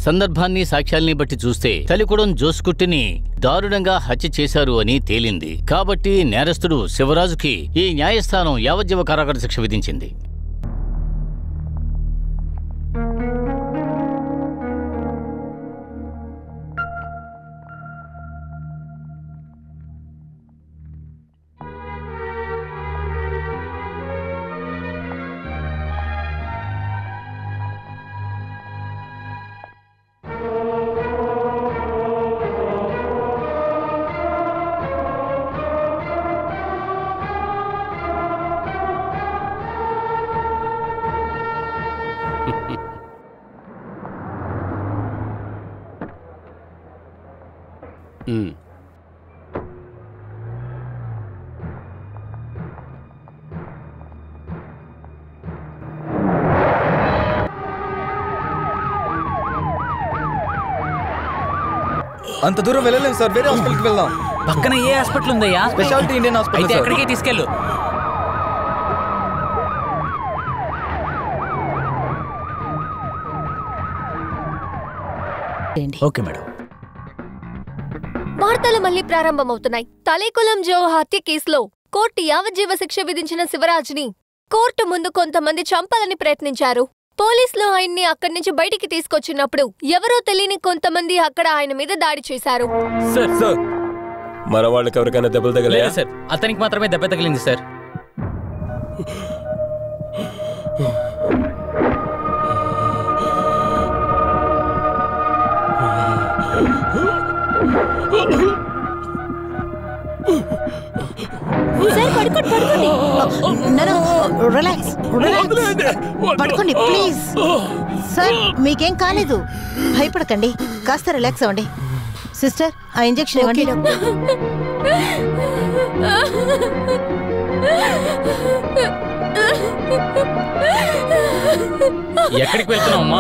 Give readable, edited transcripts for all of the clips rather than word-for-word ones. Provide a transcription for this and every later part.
సందర్భాన్ని సాక్ష్యాల్ని బట్టి చూస్తే తలికుడం జోస్కుట్టిని దారుణంగా హత్య చేశారు అని తేలింది. కాబట్టి నేరస్తుడు శివరాజుకి ఈ న్యాయస్థానం యావజ్జీవ కారాగార శిక్ష విధించింది. అంత దూరం వెళ్ళలేము సార్, వేరే హాస్పిటల్కి వెళ్దాం. పక్కన ఏ హాస్పిటల్ ఉందయ్యా? Speciality Indian hospital. అయితే అక్కడికే తీసుకెళ్ళు. Okay madam. వార్తలు మళ్లీ ప్రారంభమవుతున్నాయి. తలేకులం జో హత్య కేసులో కోర్టు యావజ్జీవ శిక్ష విధించిన శివరాజ్ని కోర్టు ముందు కొంతమంది చంపాలని ప్రయత్నించారు. పోలీసులు ఆయన్ని అక్కడి నుంచి బయటికి తీసుకొచ్చినప్పుడు ఎవరో తెలియని కొంతమంది అక్కడ ఆయన మీద దాడి చేశారు. మన వాళ్ళకి ఎవరికైనా దెబ్బలు తగిలాయా? సార్, అతనికి మాత్రమే దెబ్బ తగిలింది సార్. పడుకోండి ప్లీజ్. సార్ మీకేం కాలేదు, భయపడకండి, కాస్త రిలాక్స్ అవ్వండి. సిస్టర్ ఆ ఇంజెక్షన్ ఇవ్వండి. ఎక్కడికి వెళ్తున్నావమ్మా?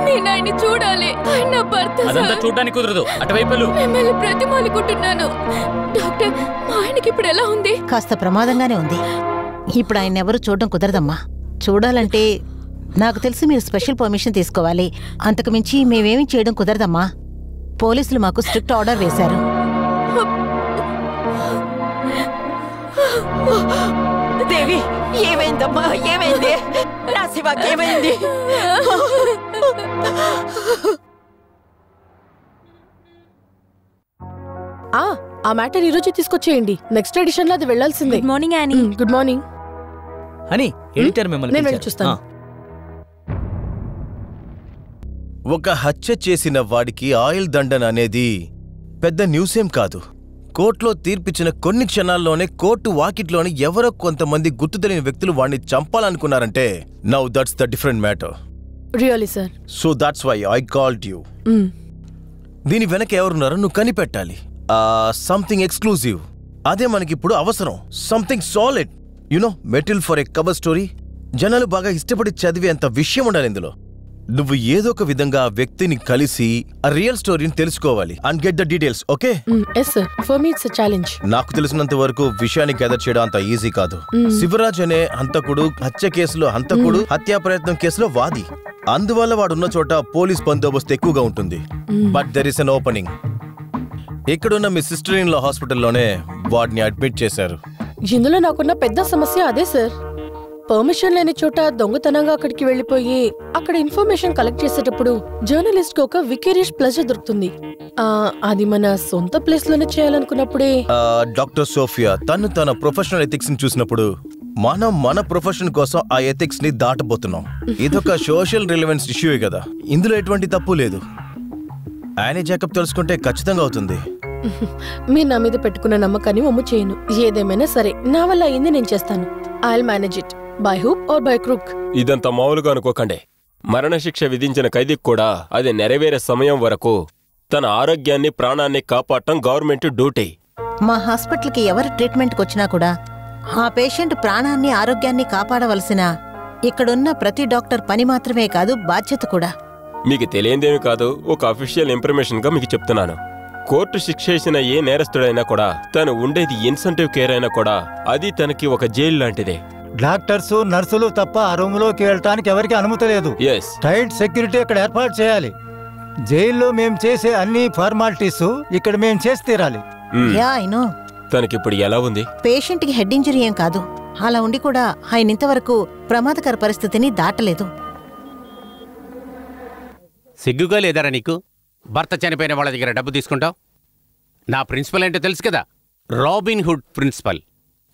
నేను ఆయన్ని చూడాలి. ఆయన నా భర్త. అదంతా చూడడానికి కుదరదు, అటువైపు మిమ్మల్ని ప్రతిమాలుకుంటున్నాను. డాక్టర్, మా ఆయనకి ఇప్పుడు ఎలా ఉంది? కాస్త ప్రమాదంగానే ఉంది. ఇప్పుడు ఆయన ఎవరు చూడడం కుదరదమ్మా. చూడాలంటే నాకు తెలిసి మీరు స్పెషల్ పర్మిషన్ తీసుకోవాలి. అంతకు మించి మేమేమీ చేయడం కుదరదమ్మా. పోలీసులు మాకు స్ట్రిక్ట్ ఆర్డర్ వేశారు. దేవి, ఏమైందమ్మా? ఏమైంది? నా శివాకి ఏమైంది? ఆ మ్యాటర్ ఈ రోజు తీసుకొచ్చేయండి. నెక్స్ట్ ఎడిషన్ లో అది వెళ్లాల్సిందే. Good morning Annie. Good morning అని ఎడిటర్ మిమ్మల్ని నేను వెళ్ళి చూస్తాను. ఒక హత్య చేసిన వాడికి ఆయిల్ దండన అనేది పెద్ద న్యూసేం కాదు. కోర్టులో తీర్పిచ్చిన కొన్ని క్షణాల్లోనే కోర్టు వాకిట్లోని ఎవరో కొంతమంది గుర్తు తెలియని వ్యక్తులు వాడిని చంపాలనుకున్నారంటే now that's the different matter. Really sir. So that's why I called you. దీని వెనక ఎవరున్నారో నువ్వు కనిపెట్టాలి. Something exclusive. అదే మనకిప్పుడు అవసరం. Something solid, you know, material for a cover story. జనాలు బాగా ఇష్టపడి చదివేంత విషయం ఉండాలి ఇందులో. నువ్వు ఏదో ఒక విధంగా ఆ వ్యక్తిని కలిసి ఆ రియల్ స్టోరీని తెలుసుకోవాలి. And get the details. Okay? yes sir, for me it's a challenge. నాకు తెలిసినంత వరకు విషయాన్ని గ్యాదర్ చేయడం అంత ఈజీ కాదు. శివరాజ్ అనే హంతకుడు హత్య కేసులో హంతకుడు, హత్యా ప్రయత్నం కేసులో వాది. అందువల్ల వాడున్న చోట పోలీస్ బందోబస్తు ఎక్కువగా ఉంటుంది. But there is an opening. ఇక్కడున్న మీ సిస్టర్ ఇన్ లా హాస్పిటల్లోనే వాడిని అడ్మిట్ చేశారు. ఇందులో నాకున్న పెద్ద సమస్య అదే సార్. పర్మిషన్ లేని చోట దొంగతనంగా అక్కడికి వెళ్లిపోయి అక్కడ ఇన్ఫర్మేషన్ కలెక్ట్ చేసేటప్పుడు జర్నలిస్ట్ కు ఒక వికేరియస్ ప్లెజర్ దొరుకుతుంది. అది మన సొంత ప్లేస్ లోనే చేయాలనుకున్నప్పుడే డాక్టర్ సోఫియా తన ప్రొఫెషనల్ ఎథిక్స్ ని చూసినప్పుడు మనం మన ప్రొఫెషన్ కోసం ఆ ఎథిక్స్ ని దాటబోతున్నాం. ఇదొక సోషల్ రిలవెన్స్ ఇష్యూయే కదా, ఇందులో ఎటువంటి తప్పు లేదు. యానీ జాకబ్ తెలుసుకుంటే ఖచ్చితంగా అవుతుంది. మీరు నా మీద పెట్టుకున్న నమ్మకాన్ని వమ్ము చేయను. ఏదేమైనా సరే నా వల్ల అయింది నేను చేస్తాను. I'll manage it by hook or by crook. ఇదంతా మామూలుగా అనుకోకండి. మరణశిక్ష విధించిన ఖైదీకి కూడా అది నెరవేరే సమయం వరకు తన ఆరోగ్యాన్ని ప్రాణాన్ని కాపాడటం గవర్నమెంట్ డ్యూటీ. మా హాస్పిటల్కి ఎవరు ట్రీట్మెంట్కి వచ్చినా కూడా ఆ పేషెంట్ ప్రాణాన్ని ఆరోగ్యాన్ని కాపాడవలసిన ఇక్కడున్న ప్రతి డాక్టర్ పని మాత్రమే కాదు, బాధ్యత కూడా. మీకు తెలియందేమి కాదు, ఒక అఫీషియల్ ఇన్ఫర్మేషన్ గా మీకు చెప్తున్నాను. కోర్టు శిక్ష చేసిన ఏ నేరస్తుడైనా కూడా తను ఉండేది ఇన్సెంటివ్ కేర్ అయినా కూడా అది తనకి ఒక జైలు లాంటిదే. డాక్టర్స్ నర్సులు తప్ప ఆ రూమ్ లోకి వెళ్ళటానికి ఎవరికి అనుమతి లేదు. టైట్ సెక్యూరిటీ అక్కడ ఏర్పాటు చేయాలి. జైల్లో మేము చేసే అన్ని ఫార్మాలిటీస్ ఇక్కడ మేము చేసి తీరాలి. Yeah I know. తనకిప్పుడు ఎలా ఉంది? పేషెంట్కి హెడ్ ఇంజరీ ఏం కాదు. అలా ఉండి కూడా ఆయన ఇంతవరకు ప్రమాదకర పరిస్థితిని దాటలేదు. సిగ్గుగా లేదరా నీకు? భర్త చనిపోయిన వాళ్ళ దగ్గర డబ్బు తీసుకుంటావు? నా ప్రిన్సిపల్ ఏంటో తెలుసు కదా, రాబిన్ హుడ్ ప్రిన్సిపల్.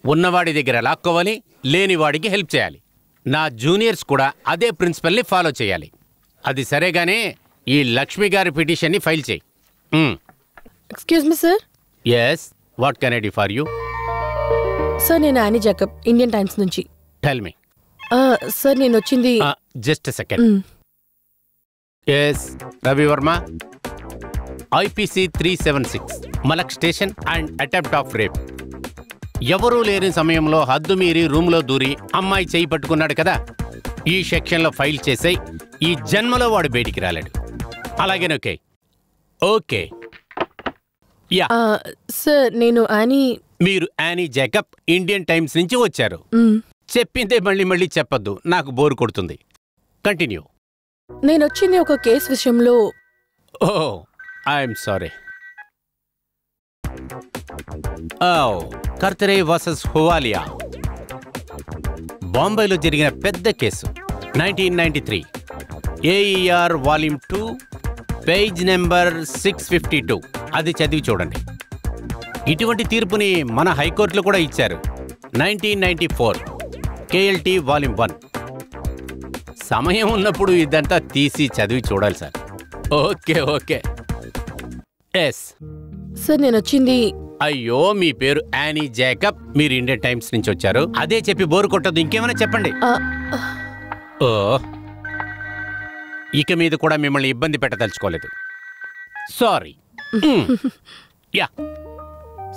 ఉన్నవాడి దగ్గర లాక్కోవాలి, లేనివాడికి హెల్ప్ చేయాలి. నా జూనియర్స్ కూడా అదే ప్రిన్సిపల్ని ఫాలో చేయాలి. అది సరేగానే ఈ లక్ష్మి గారి పిటిషన్ని ఫైల్ చేయి. Excuse me sir. Yes, what can I do for you? Sir నేను యానీ జాకబ్, ఇండియన్ టైమ్స్ నుంచి. Tell me. సార్ నేను వచ్చింది. Just a second. Yes, Ravi Varma, IPC 376 మలక్ station and attempt of rape. ఎవరూ లేని సమయంలో హద్దు మీరి రూమ్లో దూరి అమ్మాయి చేయి పట్టుకున్నాడు కదా, ఈ సెక్షన్లో ఫైల్ చేసే ఈ జన్మలో వాడు బయటికి రాలేడు. అలాగేనోకే? ఓకే. యా సార్ నేను యానీ. మీరు యానీ జాకబ్, ఇండియన్ టైమ్స్ నుంచి వచ్చారు. చెప్పిందే మళ్ళీ మళ్ళీ చెప్పొద్దు, నాకు బోర్ కొడుతుంది. కంటిన్యూ. నేను వచ్చింది ఒక కేసు విషయంలో. ఓ ఐఎమ్ సారీ. కర్తరే వర్సెస్ హువాలియా, బాంబేలో జరిగిన పెద్ద case. 1993 AER volume 2 page number 652. అది చదివి చూడండి. ఇటువంటి తీర్పుని మన హైకోర్టులో కూడా ఇచ్చారు. 1994 కేఎల్టీ వాల్యూమ్ 1. సమయం ఉన్నప్పుడు ఇదంతా తీసి చదివి చూడాలి sir. Okay okay. Yes sir నేను వచ్చింది. అయ్యో, మీ పేరు యానీ జాకబ్, మీరు ఇండియన్ టైమ్స్ నుంచి వచ్చారు. అదే చెప్పి బోరు కొట్టదు, ఇంకేమైనా చెప్పండి. ఓ, ఇక మీద కూడా మిమ్మల్ని ఇబ్బంది పెట్టదలుచుకోలేదు. సారీ. యా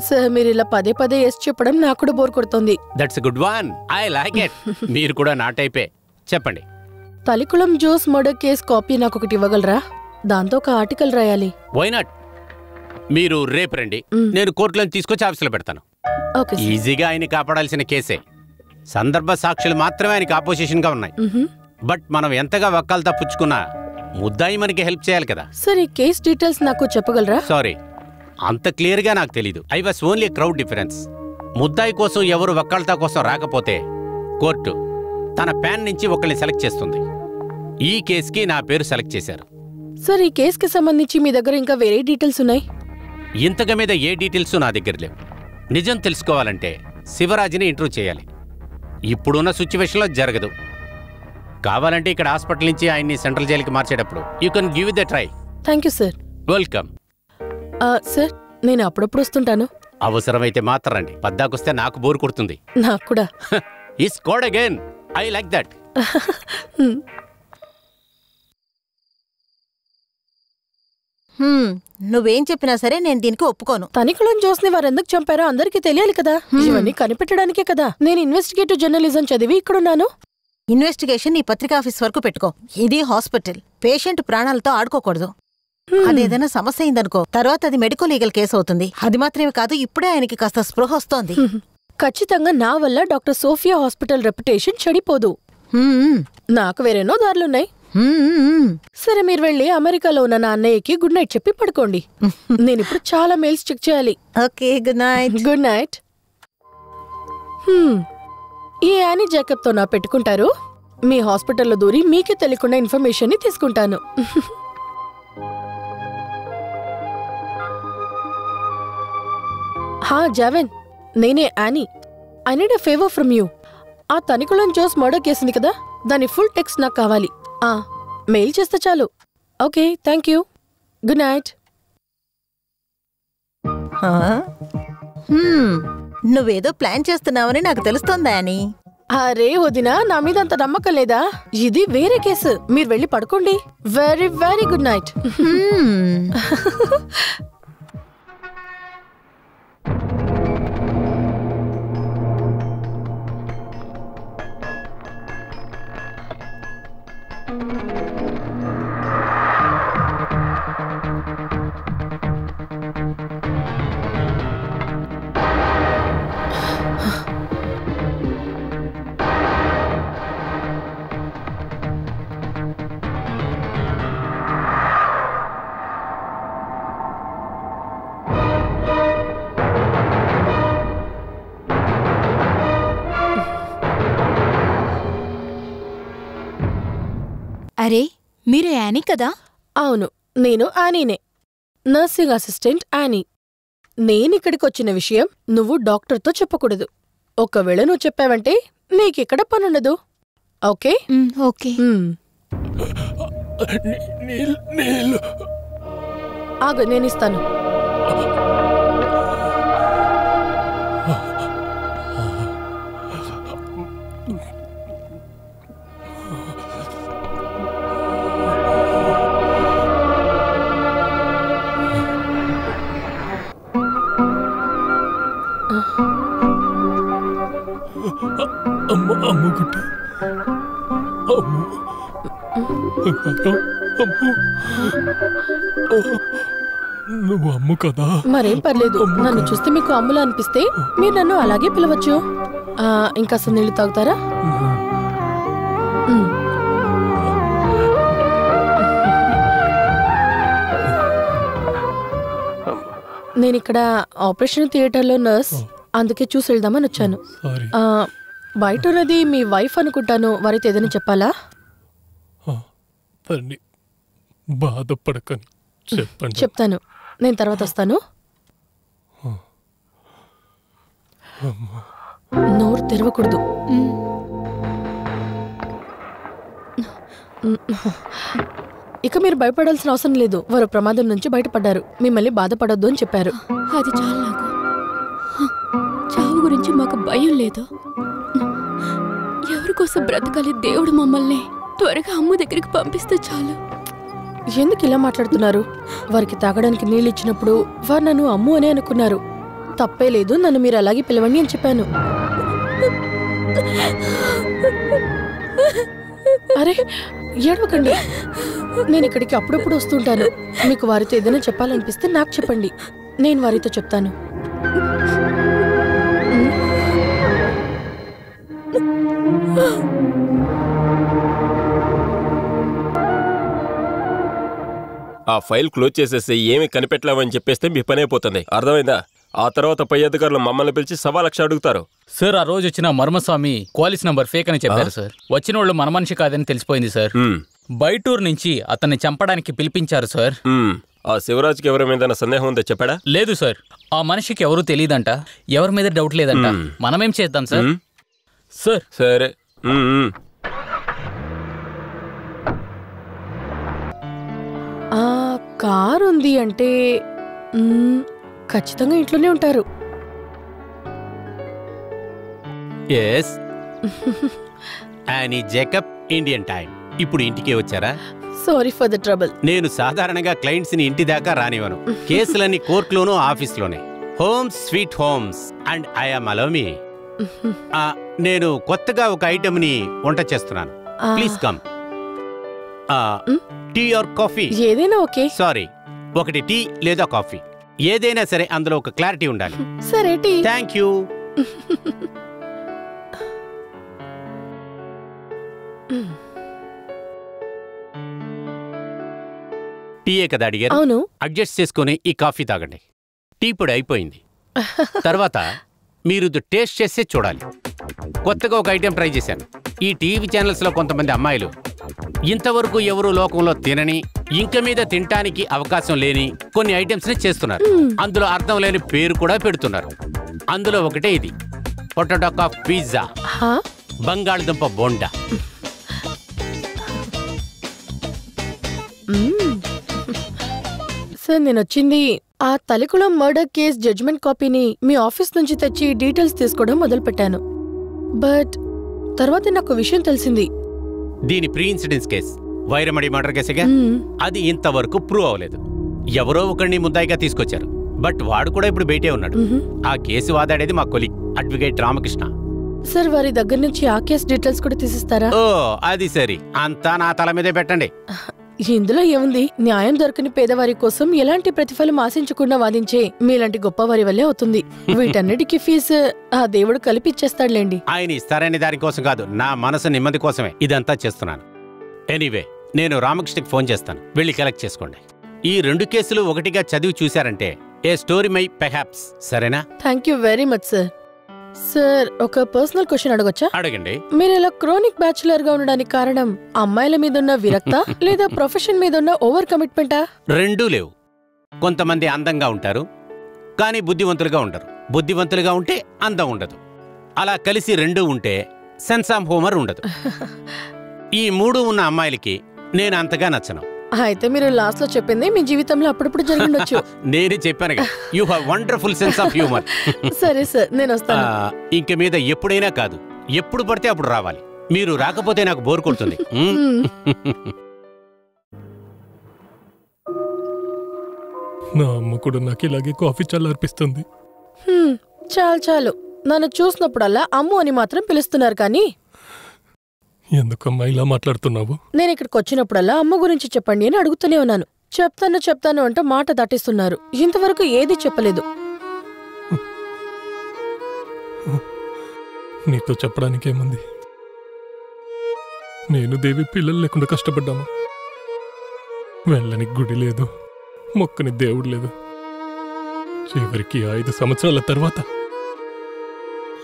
సార్ మీరు ఇలా పదే పదే ఎస్ చెప్పడం నాకు కూడా బోర్ కొడుతుంది. That's good one, I like it. మీరు కూడా నా టైపే. చెప్పండి. Thalikulam Jose murder case copy నాకు ఒకటి ఇవ్వగలరా? దాంతో ఒక ఆర్టికల్ రాయాలి. Why not? మీరు రేపు రండి, నేను కోర్టులో తీసుకొచ్చి ఆఫీసులో పెడతాను. ఈజీగా ఆయన కాపాడాల్సిన కేసే. సందర్భ సాక్షులు మాత్రమే ఆయనకి ఆపోజిషన్ గా ఉన్నాయి. బట్ మనం ఎంతగా వక్కాలు తప్పుచ్చుకున్నా ముద్దాయి మనకి హెల్ప్ చేయాలి కదా. సార్ ఈ కేస్ డీటెయిల్స్ నాకు చెప్పగలరా? సారీ, అంత క్లియర్ గా నాకు తెలీదు. I was only crowd difference. ముద్దాయి కోసం ఎవరు వక్కాలతా కోసం రాకపోతే కోర్టు తన ప్యాన్ నుంచి ఒకరిని సెలెక్ట్ చేస్తుంది. ఈ కేసుకి నా పేరు సెలెక్ట్ చేశారు. సార్ ఈ కేసుకి సంబంధించి మీ దగ్గర ఇంకా వేరే డీటెయిల్స్ ఉన్నాయి? ఇంతగా మీద ఏ డీటెయిల్స్ నా దగ్గర లేవు. నిజం తెలుసుకోవాలంటే శివరాజ్ని ఇంటర్వ్యూ చేయాలి. ఇప్పుడున్న సిచ్యువేషన్లో జరగదు. కావాలంటే ఇక్కడ హాస్పిటల్ నుంచి ఆయన్ని సెంట్రల్ జైలుకి మార్చేటప్పుడు you can give it the try. Thank you sir. Welcome. Sir నేను అప్పుడప్పుడు వస్తుంటాను. అవసరమైతే మాత్రం రండి. పద్దాకొస్తే నాకు బోర్ కొడుతుంది. నాకు కూడా. Is code again. I like that. నువ్వేం చెప్పినా సరే నేను దీనికి ఒప్పుకోను. తనిఖీలను చూసి వారు ఎందుకు చంపారో అందరికీ తెలియాలి కదా. ఇవన్నీ కనిపెట్టడానికే కదా నేను ఇన్వెస్టిగేటివ్ జర్నలిజం చదివి ఇక్కడున్నాను. ఇన్వెస్టిగేషన్ నీ పత్రికా ఆఫీస్ వరకు పెట్టుకో. ఇది హాస్పిటల్. పేషెంట్ ప్రాణాలతో ఆడుకోకూడదు. అదేదైనా సమస్య అయిందనుకో, తర్వాత అది మెడికో లీగల్ కేసు అవుతుంది. అది మాత్రమే కాదు, ఇప్పుడే ఆయనకి కాస్త స్పృహ వస్తోంది. ఖచ్చితంగా నా వల్ల డాక్టర్ సోఫియా హాస్పిటల్ రెప్యుటేషన్ చెడిపోదు. నాకు వేరేనో దారులున్నాయి. సరే మీరు వెళ్ళి అమెరికాలో ఉన్న నా అన్నయ్యకి గుడ్ నైట్ చెప్పి పడుకోండి. నేను ఇప్పుడు చాలా మెయిల్స్ చెక్ చేయాలి. Okay, good night. Good night. ఈ యానీ జాకబ్ తో నా పెట్టుకుంటారు. మీ హాస్పిటల్లో దూరి మీకే తెలియకుండా ఇన్ఫర్మేషన్ ని తీసుకుంటాను. హా జావెన్, నేనే Annie. I need a favour from you. ఆ తనికులం జోస్ మర్డర్ కేసుంది కదా, దాని ఫుల్ టెక్స్ట్ నాకు కావాలి. మెయిల్ చేస్తే చాలు. Okay, thank you. Good night. నువ్వేదో ప్లాన్ చేస్తున్నావని నాకు తెలుస్తోందా అని? అరే వదినా, నా మీద అంత నమ్మకం లేదా? ఇది వేరే కేసు. మీరు వెళ్ళి పడుకోండి. Very very good night. అరే మీరు యానీ కదా? అవును, నేను యానీనే, నర్సింగ్ అసిస్టెంట్ యానీ. నేనిక్కడికొచ్చిన విషయం నువ్వు డాక్టర్తో చెప్పకూడదు. ఒకవేళ నువ్వు చెప్పావంటే నీకిక్కడ పనుండదు. ఓకే? ఓకే. ఆగు, నేనిస్తాను. అమ్ముకుంటా నువ్వు అమ్ము కదా? మరేం పర్లేదు, నన్ను చూస్తే మీకు అమ్ములా అనిపిస్తే మీరు నన్ను అలాగే పిలవచ్చు. ఇంకా నీళ్లు తాగుతారా? నేనిక్కడ ఆపరేషన్ థియేటర్లో నర్స్, అందుకే చూసి వెళ్దామని వచ్చాను. బయట ఉన్నది మీ వైఫ్ అనుకుంటాను, వారితో ఏదైనా చెప్పాలా? బాధపడకని చెప్పండి. చెప్తాను, నేను తర్వాత వస్తాను. నోరు తెరవకూడదు. ఇక మీరు భయపడాల్సిన అవసరం లేదు. వారు ప్రమాదం నుంచి బయటపడ్డారు. మిమ్మల్ని బాధపడొద్దు అని చెప్పారు. అది చాలు నాకు. చావు గురించి మాకు భయం లేదు. ఎవరి కోసం బ్రతకాలి? దేవుడు మమ్మల్ని త్వరగా అమ్ము దగ్గరికి పంపిస్తే చాలు. ఎందుకు ఇలా మాట్లాడుతున్నారు? వారికి తాగడానికి నీళ్ళు ఇచ్చినప్పుడు వారు నన్ను అమ్ము అని అనుకున్నారు. తప్పే లేదు, నన్ను మీరు అలాగే పిలవండి అని చెప్పాను. అరే ఏడవకండి, నేను ఇక్కడికి అప్పుడప్పుడు వస్తుంటాను. మీకు వారితో ఏదైనా చెప్పాలనిపిస్తే నాకు చెప్పండి, నేను వారితో చెప్తాను. ఆ ఫైల్ క్లోజ్ చేసేసి ఏమి కనిపెట్టలేమని చెప్పేస్తే మీ పని అయిపోతుంది. అర్థమైందా? ఆ తర్వాత పై అధికారులు మమ్మల్ని పిలిచి 1,00,000 అడుగుతారు. సార్, ఆ రోజు వచ్చిన మర్మస్వామి క్వాలిస్ నంబర్ ఫేక్ అని చెప్పారు సార్. వచ్చిన వాళ్ళు మన మనిషి కాదని తెలిసిపోయింది సార్. బయటూరు నుంచి అతన్ని చంపడానికి పిలిపించారు సార్. ఆ శివరాజ్కి ఎవరి మీద సందేహం ఉందో చెప్పాడా? లేదు సార్, ఆ మనిషికి ఎవరు తెలియదంట, ఎవరి మీద డౌట్ లేదంట. మనమేం చేద్దాం సార్? సార్ సరే, కారు ఉంది అంటే ఖచ్చితంగా ఇంట్లోనే ఉంటారు. Yes, Annie Jacob, Indian Time. ఇప్పుడు ఇంటికే వచ్చారా? Sorry for the trouble. నేను సాధారణంగా క్లయింట్స్ ని ఇంటి దాకా రానివ్వను. కేసులన్నీ కోర్టులోనూ ఆఫీస్లోనే. Homes sweet homes and I am అలోమి. నేను కొత్తగా ఒక ఐటమ్ ని వంట చేస్తున్నాను. Please come. Tea or coffee? ఏదైనా ఓకే. సారీ, ఒకటి టీ లేదా కాఫీ, ఏదైనా సరే, అందులో ఒక క్లారిటీ ఉండాలి. సరే, టీ. Thank you. టీయే కదా అడిగారు? అవును. అడ్జస్ట్ చేసుకుని ఈ కాఫీ తాగండి. టీ పొడి అయిపోయింది. తర్వాత మీరు టేస్ట్ చేస్తే చూడాలి. కొత్తగా ఒక ఐటెం ట్రై చేశాను. ఈ టీవీ ఛానల్స్లో కొంతమంది అమ్మాయిలు ఇంతవరకు ఎవరు లోకంలో తినని, ఇంక మీద తినటానికి అవకాశం లేని కొన్ని ఐటమ్స్ని చేస్తున్నారు. అందులో అర్థం లేని పేరు కూడా పెడుతున్నారు. అందులో ఒకటే ఇది, పొటాటో కాఫ్ పిజ్జా, బంగాళదుంప బోండా. సార్, నేను వచ్చింది ఆ తలికుళం మర్డర్ కేస్ జడ్జ్మెంట్ కాపీని మీ ఆఫీస్ నుంచి తెచ్చి డీటెయిల్స్ తీసుకోవడం మొదలుపెట్టాను. బట్ తర్వాత నాకు విషయం తెలిసింది. దీని ప్రీ ఇన్సిడెన్స్ కేస్ వైరమడి మర్డర్ కేసుగా. అది ఇంతవరకు ప్రూవ్ అవ్వలేదు. ఎవరో ఒకరిని ముద్దాయిగా తీసుకొచ్చారు, బట్ వాడు కూడా ఇప్పుడు బయటే ఉన్నాడు. ఆ కేసు వాదాడేది మా కొలీగ్ అడ్వకేట్ రామకృష్ణ. సార్, వారి దగ్గర నుంచి ఆ కేసు డీటెయిల్స్ కూడా తీసిస్తారా? ఓ, అది సరి. అంతా నా తల మీదే పెట్టండి. ఇందులో ఏముంది? న్యాయం దొరకని పేదవారి కోసం ఎలాంటి ప్రతిఫలం ఆశించకుండా వాదించే మీలాంటి గొప్పవారి వల్లే అవుతుంది. వీటన్నిటికీ ఫీజు ఆ దేవుడు కలిపిచ్చేస్తాడులేండి. ఆయన ఇస్తారనే దానికోసం కాదు, నా మనసు నెమ్మది కోసమే ఇదంతా చేస్తున్నాను. ఎనీవే, నేను రామకృష్ణకి ఫోన్ చేస్తాను, వెళ్ళి కలెక్ట్ చేసుకోండి. ఈ 2 కేసులు ఒకటిగా చదివి చూశారంటే ఏ స్టోరీ మై పెర్హాప్స్. సరేనా? Thank you very much sir. Sir ఒక పర్సనల్ క్వశ్చన్ అడగొచ్చా? అడగండి. మీరు ఇలా క్రోనిక్ బ్యాచులర్ గా ఉండడానికి కారణం అమ్మాయిల మీద ఉన్న విరక్త లేదా ప్రొఫెషన్ మీద ఉన్న ఓవర్ కమిట్మెంటా? రెండూ లేవు. కొంతమంది అందంగా ఉంటారు కానీ బుద్ధివంతులుగా ఉండరు. బుద్ధివంతులుగా ఉంటే అందం ఉండదు. అలా కలిసి రెండూ ఉంటే సెన్స్ ఆఫ్ హ్యూమర్ ఉండదు. ఈ మూడు ఉన్న అమ్మాయిలకి నేను అంతగా నచ్చను. అయితే మీరు లాస్ట్ లో చెప్పింది మీ జీవితంలో అప్పుడప్పుడు జరిగిండొచ్చు. నేనే చెప్పానుగా, you have wonderful sense of humour. సరే సార్, నేను వస్తాను. ఇంక మీద ఎప్పుడైనా కాదు, ఎప్పుడు పడితే అప్పుడు రావాలి. మీరు రాకపోతే నాకు బోర్ కొడుతుంది. నా అమ్మ కూడా నాకు ఇలాగే కాఫీ చల్లార్పిస్తుంది. చాలు చాలు, నన్ను చూసినప్పుడల్లా అమ్ము అని మాత్రం పిలుస్తున్నారు. కానీ ఎందుకమ్మా ఇలా మాట్లాడుతున్నావు? నేను ఇక్కడికి వచ్చినప్పుడల్లా అమ్మ గురించి చెప్పండి అని అడుగుతూనే ఉన్నాను. చెప్తాను అంటూ మాట దాటిస్తున్నారు. ఇంతవరకు ఏది చెప్పలేదు. నీతో చెప్పడానికేముంది? నేను దేవి పిల్లలు లేకుండా కష్టపడ్డాము. వెళ్ళని గుడి లేదు, మొక్కని దేవుడు లేదు. చివరికి 5 సంవత్సరాల తర్వాత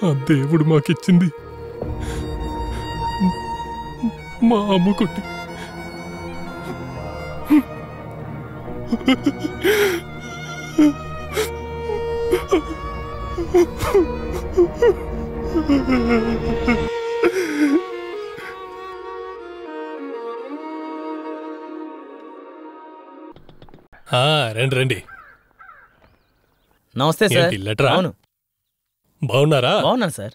ఆ దేవుడు మాకిచ్చింది మా అమ్ముకుంటే. రండి రండి. నమస్తే సార్. లెటరా? అవును. బాగున్నారా? బాగున్నాను సార్.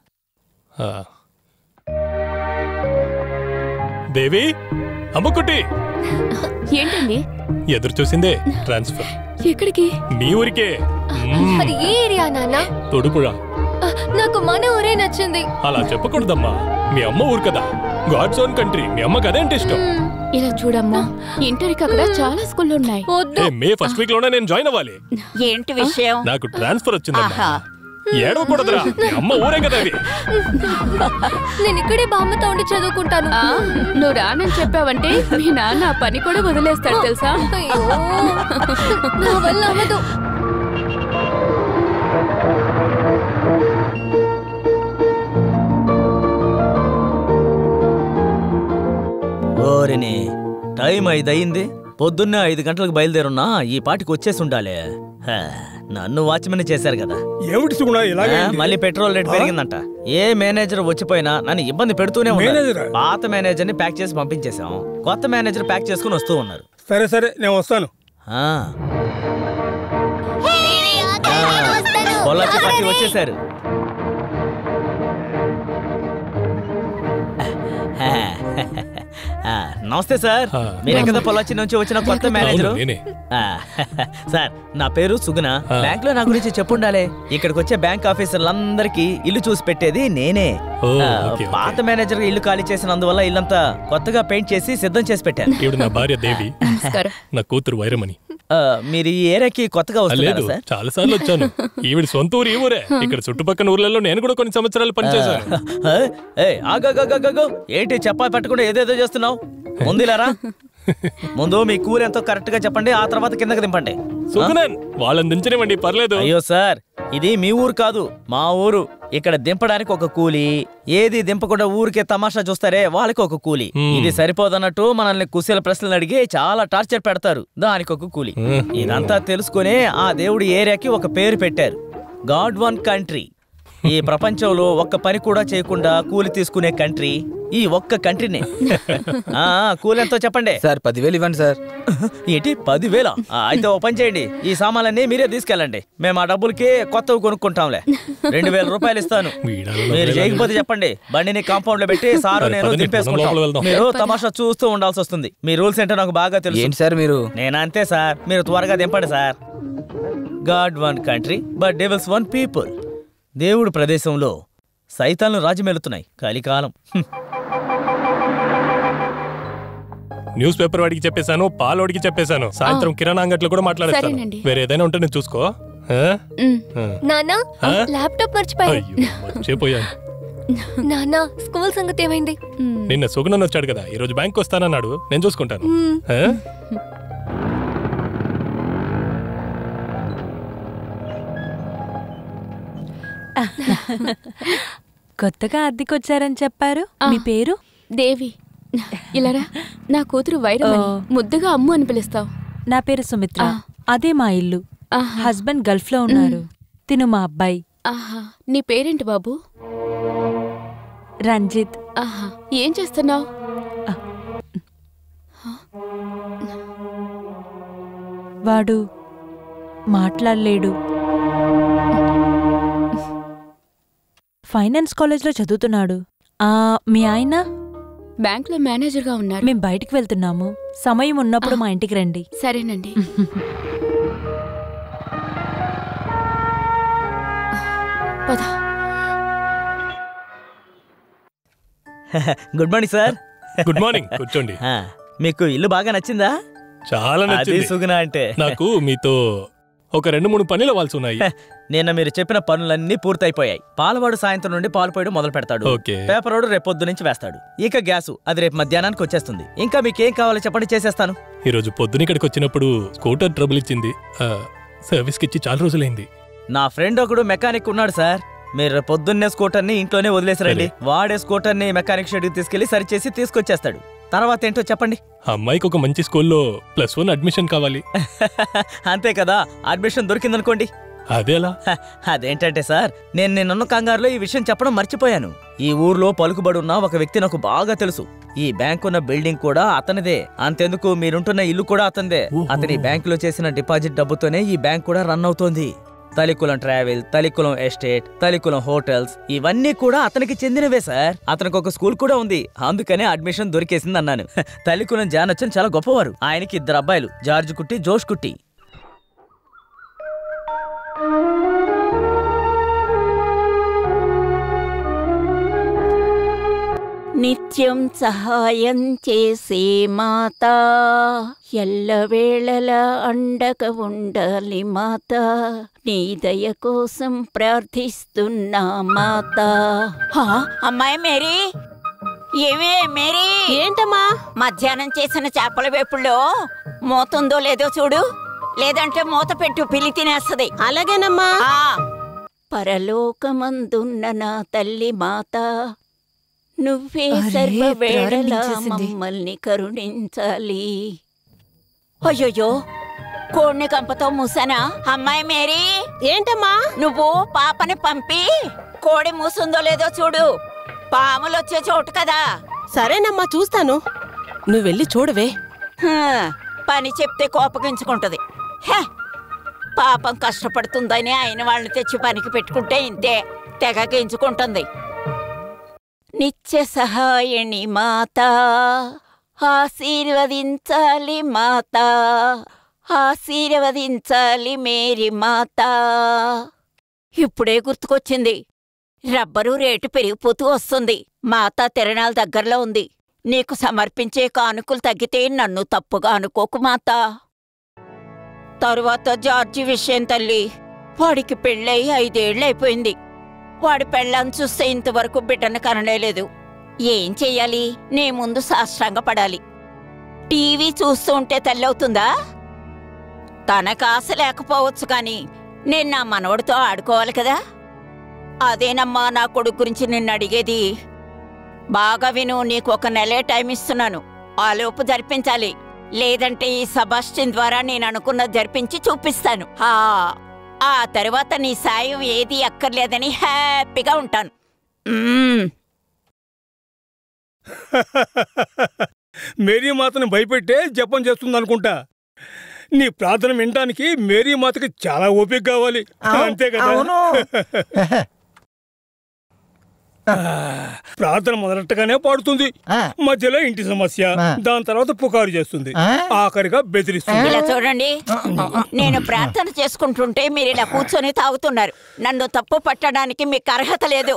దేవి, అమ్మకుట్టి. ఏంటండి? ఎదురు చూసిందే ట్రాన్స్ఫర్. ఎక్కడికి? మీ ఊరికే. అది ఏ ఏరియా నాన్న? తొడుపురా. నాకు మన ఊరే నచ్చింది. అలా చెప్పకూడదమ్మా, మీ అమ్మ ఊరు కదా, గాడ్స్ ఓన్ కంట్రీ. మీ అమ్మకి అదేంటి ఇష్టం? ఇలా చూడమ్మా, ఇంటర్కి అక్కడ చాలా స్కూళ్ళు ఉన్నాయి. మే ఫస్ట్ వీక్ లోనే నేను జాయిన్ అవ్వాలి. ఏంటి విషయం? నాకు ట్రాన్స్ఫర్ వచ్చిందమ్మా. ఏడవకూడదురా, మీ అమ్మ ఊరే కదా అది. నేను ఇక్కడే బామ్మతో ఉండి చదువుకుంటాను. నువ్వు రానని చెప్పావంటే మీ నాన్న ఆ పని కూడా వదిలేస్తాడు తెలుసా? నా వల్ల అవ్వదు. ఓరిని, టైం 5 అయింది. పొద్దున్నే 5 గంటలకు బయలుదేరున్నా ఈ పాటికి వచ్చేసి ఉండాలి. నన్ను వాచ్మెన్ చేశారు కదా. ఏమిటి సుగుణ ఇలాగే? మళ్ళీ పెట్రోల్ రేట్ పెరిగిందంట. ఏ మేనేజర్ వచ్చిపోయినా నన్ను ఇబ్బంది పెడుతూనే ఉన్నారు. పాత మేనేజర్ ని ప్యాక్ చేసి పంపించేశాం. కొత్త మేనేజర్ ప్యాక్ చేసుకుని వస్తూ ఉన్నారు. సరే సరే, నేను వస్తాను. పొల్లాచి పార్టీ వచ్చేసారు. నమస్తే సార్. మీరే కదా పొల్లాచి నుంచి వచ్చిన కొత్త మేనేజరు? సార్, నా పేరు సుగుణ. బ్యాంక్ లో నా గురించి చెప్పుండాలే. ఇక్కడికి వచ్చే బ్యాంక్ ఆఫీసర్లందరికీ ఇల్లు చూసి పెట్టేది నేనే. పాత మేనేజర్ ఇల్లు ఖాళీ చేసినందువల్ల ఇల్లంతా కొత్తగా పెయింట్ చేసి సిద్ధం చేసి పెట్టాను. ఈవిడ నా భార్య దేవి, నా కూతురు వైరమణి. మీరు ఈ ఏరియాకి కొత్తగా వస్తున్నారు సార్? చాలా సార్లు వచ్చాను. ఈవిడ సొంత ఊరు ఈ ఊరే. ఇక్కడ చుట్టుపక్కల ఊర్లలో నేను కూడా కొన్ని సంవత్సరాలు పనిచేశాను. ఏంటి చెప్పా పట్టకుండా ఏదేదో చేస్తున్నావు? ముందులారా, ముందు మీ కూర ఎంతో కరెక్ట్ గా చెప్పండి, ఆ తర్వాత కిందకి దింపండి. వాళ్ళని దించనివ్వండి, పర్లేదు. అయ్యో సార్, ఇది మీ ఊరు కాదు, మా ఊరు. ఇక్కడ దింపడానికి ఒక కూలి, ఏది దింపకుండా ఊరికే తమాషా చూస్తారే వాళ్ళకి ఒక కూలి. ఇది సరిపోదన్నట్టు మనల్ని కుశల ప్రశ్నలు అడిగి చాలా టార్చర్ పెడతారు, దానికి ఒక కూలి. ఇదంతా తెలుసుకునే ఆ దేవుడి ఏరియాకి ఒక పేరు పెట్టారు, గాడ్ వన్ కంట్రీ. ఈ ప్రపంచంలో ఒక్క పని కూడా చేయకుండా కూలి తీసుకునే కంట్రీ ఈ ఒక్క కంట్రీనే. కూలి ఎంతో చెప్పండి సార్. 10,000 ఇవ్వండి సార్. ఏంటి 10,000? అయితే ఓ పని చేయండి, ఈ సామాన్లన్నీ మీరే తీసుకెళ్ళండి. మేము ఆ డబ్బులకి కొత్తవి కొనుక్కుంటాంలే. 2,000 రూపాయలు ఇస్తాను. మీరు చేయకపోతే చెప్పండి, బండిని కాంపౌండ్ లో పెట్టి సారు నేను దింపేసుకుంటాం. మీరు తమాషా చూస్తూ ఉండాల్సి వస్తుంది. మీ రూల్స్ ఏంటో నాకు బాగా తెలుసు. ఏంటి సార్ మీరు? నేను అంతే సార్, మీరు త్వరగా దింపండి sir. God own country but devils own people. దేవుడు ప్రదేశంలో సైతాన్లు రాజ్యమేలుతున్నాయి. కలికాలం. న్యూస్ పేపర్ వాడికి చెప్పేశాను, పాలోడికి చెప్పేశాను. సాయంత్రం కిరాణా అంగట్లో కూడా మాట్లాడేస్తాను. వేరే ఏదైనా ఉంటే నేను చూసుకో. నానా, ల్యాప్టాప్ మర్చిపోయాను. మర్చిపోయాను. నానా, స్కూల్ సంగతి ఏమైంది? నిన్న సుగుణన్ వచ్చాడు కదా, ఈ రోజు బ్యాంక్ వస్తానన్నాడు. నేను చూసుకుంటాను. కొత్తగా అద్దెకొచ్చారని చెప్పారు. మీ పేరు? దేవి. ఇలారా, నా కూతురు వైరమణి. ముద్దుగా అమ్ము అని పిలుస్తావు. నా పేరు సుమిత్ర. అదే మా ఇల్లు. హస్బెండ్ గల్ఫ్ లో ఉన్నారు. తిను మా అబ్బాయి. ఆహా, నీ పేరేంటి బాబు? రంజిత్. ఆహా, ఏం చేస్తున్నావు? వాడు మాట్లాడలేడు. ఫైనాన్స్ కాలేజ్లో చదువుతున్నాడు. మీ ఆయన? బ్యాంకులో మేనేజర్గా ఉన్నారు. మేం బయటికి వెళ్తున్నాము. సమయం ఉన్నప్పుడు మా ఇంటికి రండి. సరేనండి. Good morning sir. Good morning. కూర్చోండి. మీకు ఇల్లు బాగా నచ్చిందా? చాలా నచ్చింది. సుగుణ అంటే నాకు మీతో ఒక 2-3 పనులు అవ్వాల్సి ఉన్నాయి. నిన్న మీరు చెప్పిన పనులన్నీ పూర్తయిపోయాయి. పాలవాడు సాయంత్రం నుండి పాలు పోయడం మొదలు పెడతాడు. పేపర్ రోడ్ రేపొద్దు నుంచి వేస్తాడు. ఇక గ్యాసు అది రేపు మధ్యాహ్నానికి వచ్చేస్తుంది. ఇంకా మీకేం కావాలో చెప్పండి, చేసేస్తాను. ఈ రోజు పొద్దున ఇక్కడికి వచ్చినప్పుడు స్కూటర్ ట్రబుల్ ఇచ్చింది. సర్వీస్కి ఇచ్చి చాలా రోజులైంది. నా ఫ్రెండ్ ఒకడు మెకానిక్ ఉన్నాడు సార్. మీరు పొద్దున్నే స్కూటర్ని ఇంట్లోనే వదిలేసారండి. వాడే స్కూటర్ని మెకానిక్ షెడ్కి తీసుకెళ్లి సరిచేసి తీసుకొచ్చేస్తాడు. తర్వాత ఏంటో చెప్పండి. అమ్మాయికి ఒక మంచి స్కూల్లో +1 అడ్మిషన్ కావాలి. అంతే కదా, అడ్మిషన్ దొరికిందనుకోండి. అదేలా? అదేంటంటే సార్, నేను నిన్న కంగారులో ఈ విషయం చెప్పడం మర్చిపోయాను. ఈ ఊర్లో పలుకుబడి ఉన్న ఒక వ్యక్తి నాకు బాగా తెలుసు. ఈ బ్యాంక్ ఉన్న బిల్డింగ్ కూడా అతనిదే. అంతెందుకు, మీరుంటున్న ఇల్లు కూడా అతనిదే. అతని బ్యాంకులో చేసిన డిపాజిట్ డబ్బుతోనే ఈ బ్యాంక్ కూడా రన్ అవుతోంది. తలికులం ట్రావెల్, తలికులం ఎస్టేట్, తలికులం హోటల్స్ ఇవన్నీ కూడా అతనికి చెందినవే సార్. అతనికి ఒక స్కూల్ కూడా ఉంది. అందుకనే అడ్మిషన్ దొరికేసింది అన్నాను. తలికులం జానచ్చన్ చాలా గొప్పవారు. ఆయనకి 2 అబ్బాయిలు, జార్జ్ కుట్టి, జోష్ కుట్టి. నిత్యం సహాయం చేసే మాతా, ఎల్లవేళలా అండగా ఉండాలి మాతా, నీ దయ కోసం ప్రార్థిస్తున్నా మాతా. అమ్మాయి మేరీ, ఏమే మేరీ? ఏంటమ్మా? మధ్యాహ్నం చేసిన చేపల వేపుల్లో మూతుందో లేదో చూడు, లేదంటే మూత పెట్టు, పిల్లి తినేస్తది. అలాగేనమ్మా. పరలోకమందున్న నా తల్లి మాత, నువ్వే సర్వవేళలా మమ్మల్ని కరుణించాలి. అయ్యో, కోడిని కంపతో మూసానా? అమ్మాయి మేరీ, ఏంటమ్మా? నువ్వు పాపని పంపి కోడి మూసుందో లేదో చూడు. పాములు వచ్చే చోటు కదా. సరేనమ్మా, చూస్తాను. నువ్వు వెళ్ళి చూడవే. పని చెప్తే కోపగించుకుంటది. పాపం కష్టపడుతుందని ఆయన వాళ్ళని తెచ్చి పనికి పెట్టుకుంటే ఇంతే, తెగగించుకుంటుంది. నిత్య సహాయణి మాత, ఆశీర్వదించాలి మాత, ఆశీర్వదించాలి మేరీ మాత. ఇప్పుడే గుర్తుకొచ్చింది, రబ్బరు రేటు పెరిగిపోతూ వస్తుంది. మాతా తిరణాల దగ్గరలో ఉంది. నీకు సమర్పించే కానుకలు తగ్గితే నన్ను తప్పుగా అనుకోకు మాతా. తరువాత జార్జి విషయం తల్లి, వాడికి పెళ్ళై 5 ఏళ్లైపోయింది. వాడి పెళ్ళాన్ని చూస్తే ఇంతవరకు బిడ్డను కనలేదు. ఏం చెయ్యాలి? నీ ముందు సాష్టాంగ పడాలి. టీవీ చూస్తూ ఉంటే తల్లవుతుందా? తనకు ఆశ లేకపోవచ్చు కానీ నేను నా మనవడితో ఆడుకోవాలి కదా. అదేనమ్మా నా కొడుకు గురించి నిన్ను అడిగేది. బాగా విను, నీకు 1 నెలే టైం ఇస్తున్నాను. ఆలోపు జరిపించాలి. లేదంటే ఈ సబాస్టిన్ ద్వారా నేను అనుకున్నది జరిపించి చూపిస్తాను. ఆ తర్వాత నీ సాయం ఏది అక్కర్లేదని హ్యాపీగా ఉంటాను. మేరీ మాతను భయపెట్టే జపం చేస్తుంది అనుకుంటా. నీ ప్రార్థన వినడానికి మేరీ మాతకి చాలా ఓపిక కావాలి. అంతే కదా? ప్రార్థన మొదలెట్టగానే పాడుతుంది, మధ్యలో ఇంటి సమస్య, దాని తర్వాత పుకారు చేస్తుంది, ఆఖరిగా బెదిరిస్తుంది. ఇలా చూడండి, నేను ప్రార్థన చేసుకుంటుంటే మీరు ఇలా కూర్చొని తాగుతున్నారు. నన్ను తప్పు పట్టడానికి మీకు అర్హత లేదు.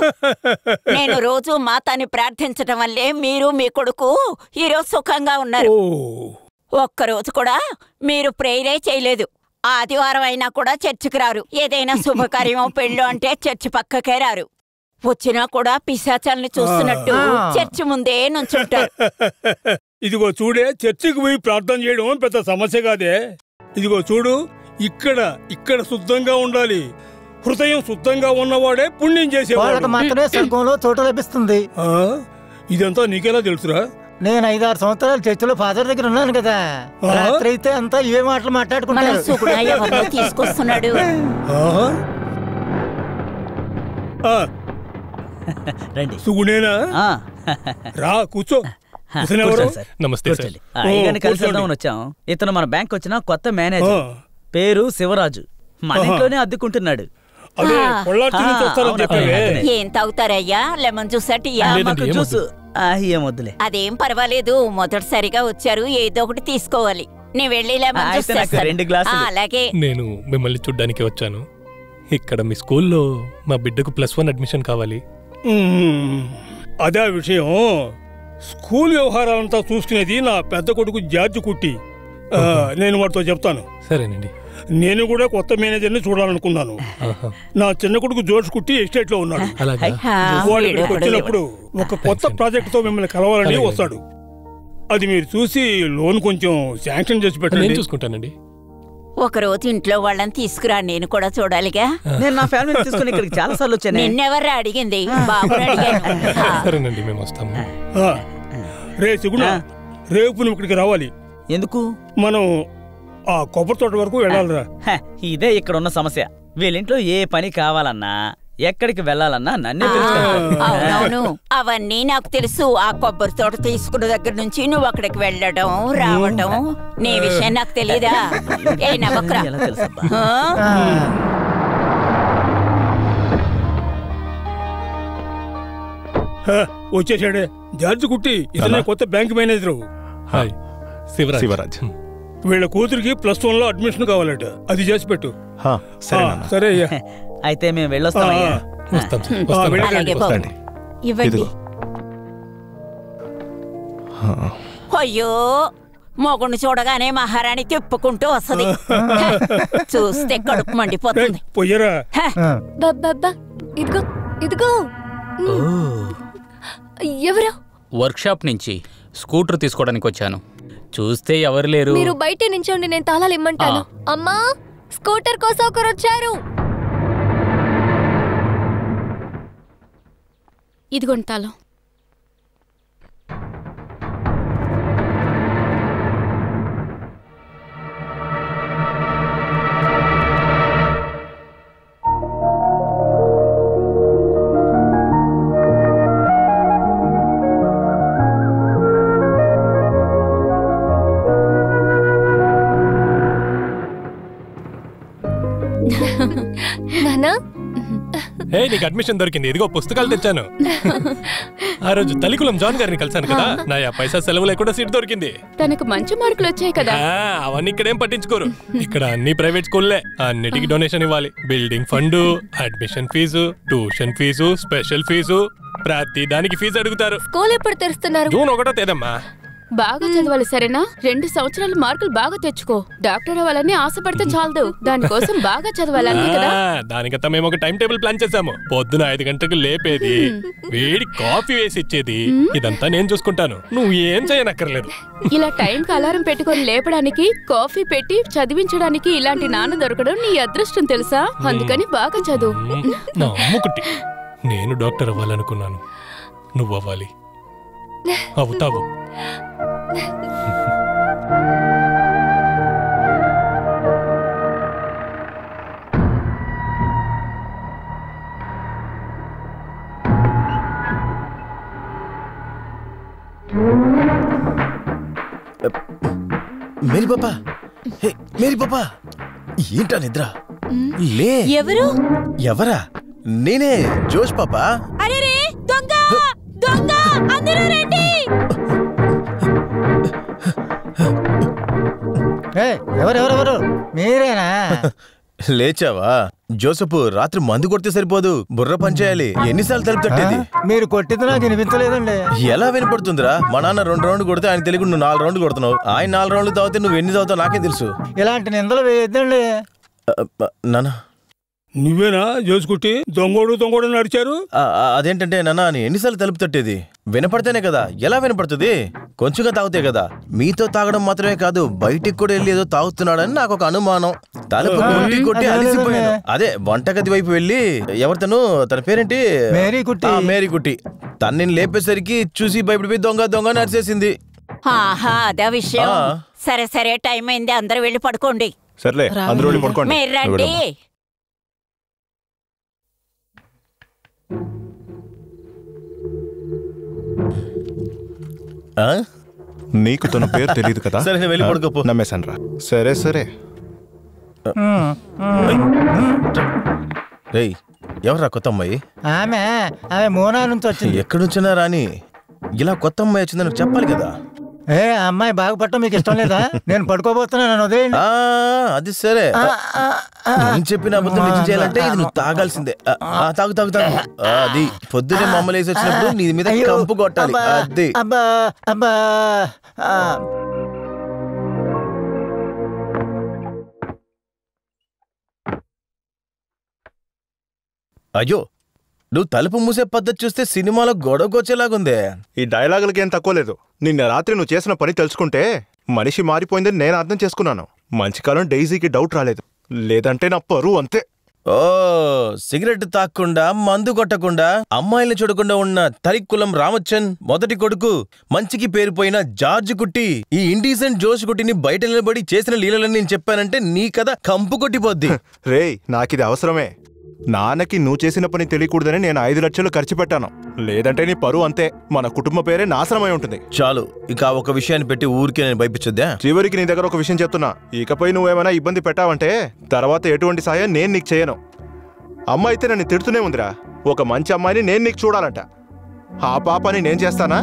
నేను రోజు మాతాని ప్రార్థించడం వల్లే మీరు మీ కొడుకు ఈరోజు సుఖంగా ఉన్నారు. ఒక్కరోజు కూడా మీరు ప్రేయరే చేయలేదు. ఆదివారం అయినా కూడా చర్చికి రారు. ఏదైనా శుభకార్యమో పెళ్ళో అంటే చర్చి పక్కకే రారు. వచ్చినా కూడా పిశాచాల్ని చూస్తున్నట్టు చర్చి ముందే నుంచుంటారు. ఇదిగో చూడే, చర్చికి పోయి ప్రార్థన చేయడం పెద్ద సమస్య కాదే. ఇదిగో చూడు, ఇక్కడ శుద్ధంగా ఉండాలి. హృదయం శుద్ధంగా ఉన్నవాడే పుణ్యం వాళ్ళకి చేసేవాడు. మాత్రమే స్వర్గంలో చోటు లభిస్తుంది. ఇదంతా నీకెలా తెలుసురా? నేను 5-6 సంవత్సరాలు చర్చిలో ఫాదర్ దగ్గర ఉన్నాను కదా. రాత్రి అయితే అంతా ఏ మాటలు మాట్లాడుకుంటారు. తీసుకొస్తున్నాడు. రండి. సుగుణేనా? రా కూర్చో. నమస్తే సార్. అయ్యగారిని కలిసి వెళ్దామని వచ్చాం. ఇతను మన బ్యాంక్ వచ్చిన కొత్త మేనేజర్. పేరు శివరాజు. మన ఇంట్లోనే అద్దెకుంటున్నాడు. ఏం తాగుతారయ్యా? లెమన్ జ్యూస్ జ్యూస్ ఏమొద్దులే. అదేం పర్వాలేదు, మొదటిసారిగా వచ్చారు, ఏదో ఒకటి తీసుకోవాలి. నేను వెళ్ళి లెమన్ జ్యూస్ చేస్తాను. 2 గ్లాసులు. అలాగే. నేను మిమ్మల్ని చూడ్డానికి వచ్చాను. ఇక్కడ మీ స్కూల్లో మా బిడ్డకు +1 అడ్మిషన్ కావాలి. అదే విషయం. స్కూల్ వ్యవహారాలంతా చూసుకునేది నా పెద్ద కొడుకు జార్జ్ కుట్టి. నేను వాడితో చెప్తాను. సరేనండి. నేను కూడా కొత్త మేనేజర్ని చూడాలనుకున్నాను. నా చిన్న కొడుకు జోర్జ్ కుట్టి ఎస్టేట్ లో ఉన్నాడు. వాడు ఇక్కడికి వచ్చినప్పుడు ఒక కొత్త ప్రాజెక్ట్ తో మిమ్మల్ని కలవాలని వస్తాడు. అది మీరు చూసి లోన్ కొంచెం శాంక్షన్ చేసి పెట్టండి. చూసుకుంటానండి. ఒక రోజు ఇంట్లో వాళ్ళని తీసుకురా, నేను కూడా చూడాలిగా. నేను నా ఫ్యామిలీని తీసుకుని ఇక్కడికి చాలా సార్లు వచ్చాను. నిన్నెవర్రా అడిగింది? బాబుని అడిగాను. సరేనండి, మేము వస్తాము. రే సిగుణ, రేపు నువ్వు ఇక్కడికి రావాలి. ఎందుకు? మనం ఆ కొబ్బరి తోట వరకు వెళ్ళాలిరా. ఇదే ఇక్కడ ఉన్న సమస్య. వీళ్ళింట్లో ఏ పని కావాలన్నా ఎక్కడికి వెళ్ళాలన్నా నన్నే పిలుస్తారు. అవునవును, అవన్నీ నాకు తెలుసు. ఆ కొబ్బరి తోట తీసుకున్న దగ్గర నుంచి నువ్వు అక్కడికి వెళ్ళడం రావడం, నీ విషయం నాకు తెలియదా? ఏ నమ్మకరా? వచ్చేసాడే జార్జ్ కుట్టి. ఇతనే కొత్త బ్యాంక్ మేనేజరు. హాయ్, శివరాజ్. వీళ్ళ కూతురికి +1 లో అడ్మిషన్ కావాలట. అది చేసి పెట్టు. సరే అయ్యా. అయితే మేము వెళ్ళొస్తామయ్యా. ఇవ్వండి. అయ్యో, మొగుడిని చూడగానే మహారాణి తిప్పుకుంటూ వస్తుంది. చూస్తే కడుపు మండిపోతుంది. పోయరా. ఇదిగో ఇదిగో. ఎవరు? వర్క్షాప్ నుంచి స్కూటర్ తీసుకోవడానికి వచ్చాను. చూస్తే ఎవరు లేరు. మీరు బయట నించోండి, నేను తాళాలు ఇమ్మంటాను. అమ్మా, స్కూటర్ కోసం ఒకరు వచ్చారు. ఇదిగోండి తాళం. నానా, నీకు అడ్మిషన్ దొరికింది. ఇదిగో పుస్తకాలు తెచ్చాను. ఆ రోజు తలికులం జాన్ గారిని కలిసాను కదా, నా పైసా సెలవు లేకుండా సీట్ దొరికింది. తనకు మంచి మార్కులు వచ్చాయి కదా. అవన్నీ ఇక్కడేం పట్టించుకోరు. ఇక్కడ అన్ని ప్రైవేట్ స్కూల్లే. అన్నిటికీ డొనేషన్ ఇవ్వాలి. Building fund, admission fees, tuition fees, special fees, ప్రతి దానికి ఫీజు అడుగుతారు. స్కూల్ ఎప్పుడు తెరుస్తున్నారు? జూన్ 1వ తేదమ్మా. బాగా చదవాలి, సరేనా? 2 సంవత్సరాలు మార్కులు బాగా తెచ్చుకో. డాక్టర్ అవ్వాలని ఆశపడితే చాలదు, దానికోసం బాగా చదవాలి, అంతే కదా? దానికంతా మేము ఒక టైం టేబుల్ ప్లాన్ చేసాము. పొద్దున 5 గంటలకు లేపేది, వేడి కాఫీ వేసి ఇచ్చేది, ఇదంతా నేను చూసుకుంటాను. నువ్వు ఏం చేయనక్కర్లేదు. ఇలా టైంకి అలారం పెట్టుకొని లేపడానికి, కాఫీ పెట్టి చదివించడానికి ఇలాంటి నాన్న దొరకడం నీ అదృష్టం తెలుసా? అందుకని బాగా చదువు. నా అమ్ముకుట్టి, నేను డాక్టర్ అవ్వాలనుకున్నాను. నువ్వు అవ్వాలి. అవుతావు. మేరీ పాపా, మేరీ పాపా, ఏంటా నిద్ర? లే. ఎవరు? ఎవరా? నేనే, జోష్ పాపా. అరే రే, దొంగ దొంగ, అందరూ రండి. ఎవరెవరెవరు? మీరేనా? లేచావా? జోసపు, రాత్రి మందు కొడితే సరిపోదు, బుర్ర పనిచేయాలి. ఎన్నిసార్లు తలుపు తట్టేది? మీరు కొట్టింది నాకు వినిపించలేదండి. ఎలా వినపడుతుందిరా? మా నాన్న 2 రౌండ్లు కొడితే ఆయన తెలియకుండా నువ్వు 4 రౌండ్లు కొడుతున్నావు. ఆయన 4 రౌండ్లు తాగితే నువ్వు ఎన్ని తాగుతావు నాకేం తెలుసు. ఇలాంటి నిందలు వేయద్దండి. నాన్న, నువ్వేనా జోసుకుట్టి దొంగోడు నడిచారు? అదేంటంటే నాన్న, ఎన్నిసార్లు తలుపు తట్టేది? వినపడితేనే కదా. ఎలా వినపడుతుంది? కొంచెంగా తాగుతే కదా. మీతో తాగడం మాత్రమే కాదు, బయటికి కూడా వెళ్ళి ఏదో తాగుతున్నాడని నాకు ఒక అనుమానం. తలుపు కొట్టి కొట్టి అలిసిపోయాను. అదే వంటగది వైపు వెళ్ళి ఎవరితను, తన పేరేంటి, మేరీ కుట్టి. తను నేను లేపేసరికి చూసి భయపడిపోయి దొంగ దొంగ నడిచేసింది. ఆహా, అదే విషయం. సరే సరే, టైం అయింది, అందరూ వెళ్ళి పడుకోండి. సర్లే, అందరూ వెళ్ళి పడుకోండి. మీరు రండి. నీకు తన పేరు తెలియదు కదా? సరే వెళ్ళి పడుకోపో. నమ్మేశాను రా. సరే సరే. రేయ్, ఎవర్రా కొత్త అమ్మాయి? ఆమె మోనా నుంచి వచ్చింది. ఎక్కడి నుంచినా రాని, ఇలా కొత్త అమ్మాయి వచ్చిందని చెప్పాలి కదా. అమ్మాయి బాగుపడటం మీకు ఇష్టం లేదా? నేను పడుకోబోతున్నాను, వదిలేయండి. అది సరే, నేను చెప్పిన అబద్ధం నిజం చేయాలంటే ఇది నువ్వు తాగాల్సిందే. తాగు తాగు తాగు. అది పొద్దునే మమ్మల్ని వేసి వచ్చినప్పుడు నీ మీద కంపు కొట్టాలి. అది అబ్బా అబ్బా. అయ్యో, నువ్వు తలుపు మూసే పద్ధతి చూస్తే సినిమాలో గొడవకొచ్చేలాగుందే. ఈ డైలాగులకి ఏం తక్కువ లేదు. నిన్న రాత్రి నువ్వు చేసిన పని తెలుసుకుంటే మనిషి మారిపోయిందని నేను అర్థం చేసుకున్నాను. మంచి కాలం డైజీకి డౌట్ రాలేదు, లేదంటే నా పరువు అంతే. ఓ, సిగరెట్ తాక్కుండా, మందు కొట్టకుండా, అమ్మాయిల్ని చూడకుండా ఉన్న తరిక్కులం రామచ్చన్ మొదటి కొడుకు, మంచికి పేరుపోయిన జార్జ్ కుట్టి, ఈ ఇండీసెంట్ జోష్ కుట్టిని బయట నిలబడి చేసిన లీలలని నేను చెప్పానంటే నీ కథ కంపు కొట్టిపోద్ది. రేయ్, నాకిది అవసరమే. నాన్నకి నువ్వు చేసిన పని తెలియకూడదని నేను 5 లక్షలు ఖర్చు పెట్టాను. లేదంటే నీ పరువు అంతే, మన కుటుంబ పేరే నాశనమై ఉంటుంది. చాలు, ఇక ఒక విషయాన్ని పెట్టి ఊరికే నేను భయపించొద్దా? చివరికి నీ దగ్గర ఒక విషయం చెప్తున్నా. ఇకపై నువ్వేమైనా ఇబ్బంది పెట్టావంటే తర్వాత ఎటువంటి సాయం నేను నీకు చేయను. అమ్మ అయితే నన్ను తిడుతూనే ఉందిరా. ఒక మంచి అమ్మాయిని నేను నీకు చూడాలంట. ఆ పాపని నేను చేస్తానా?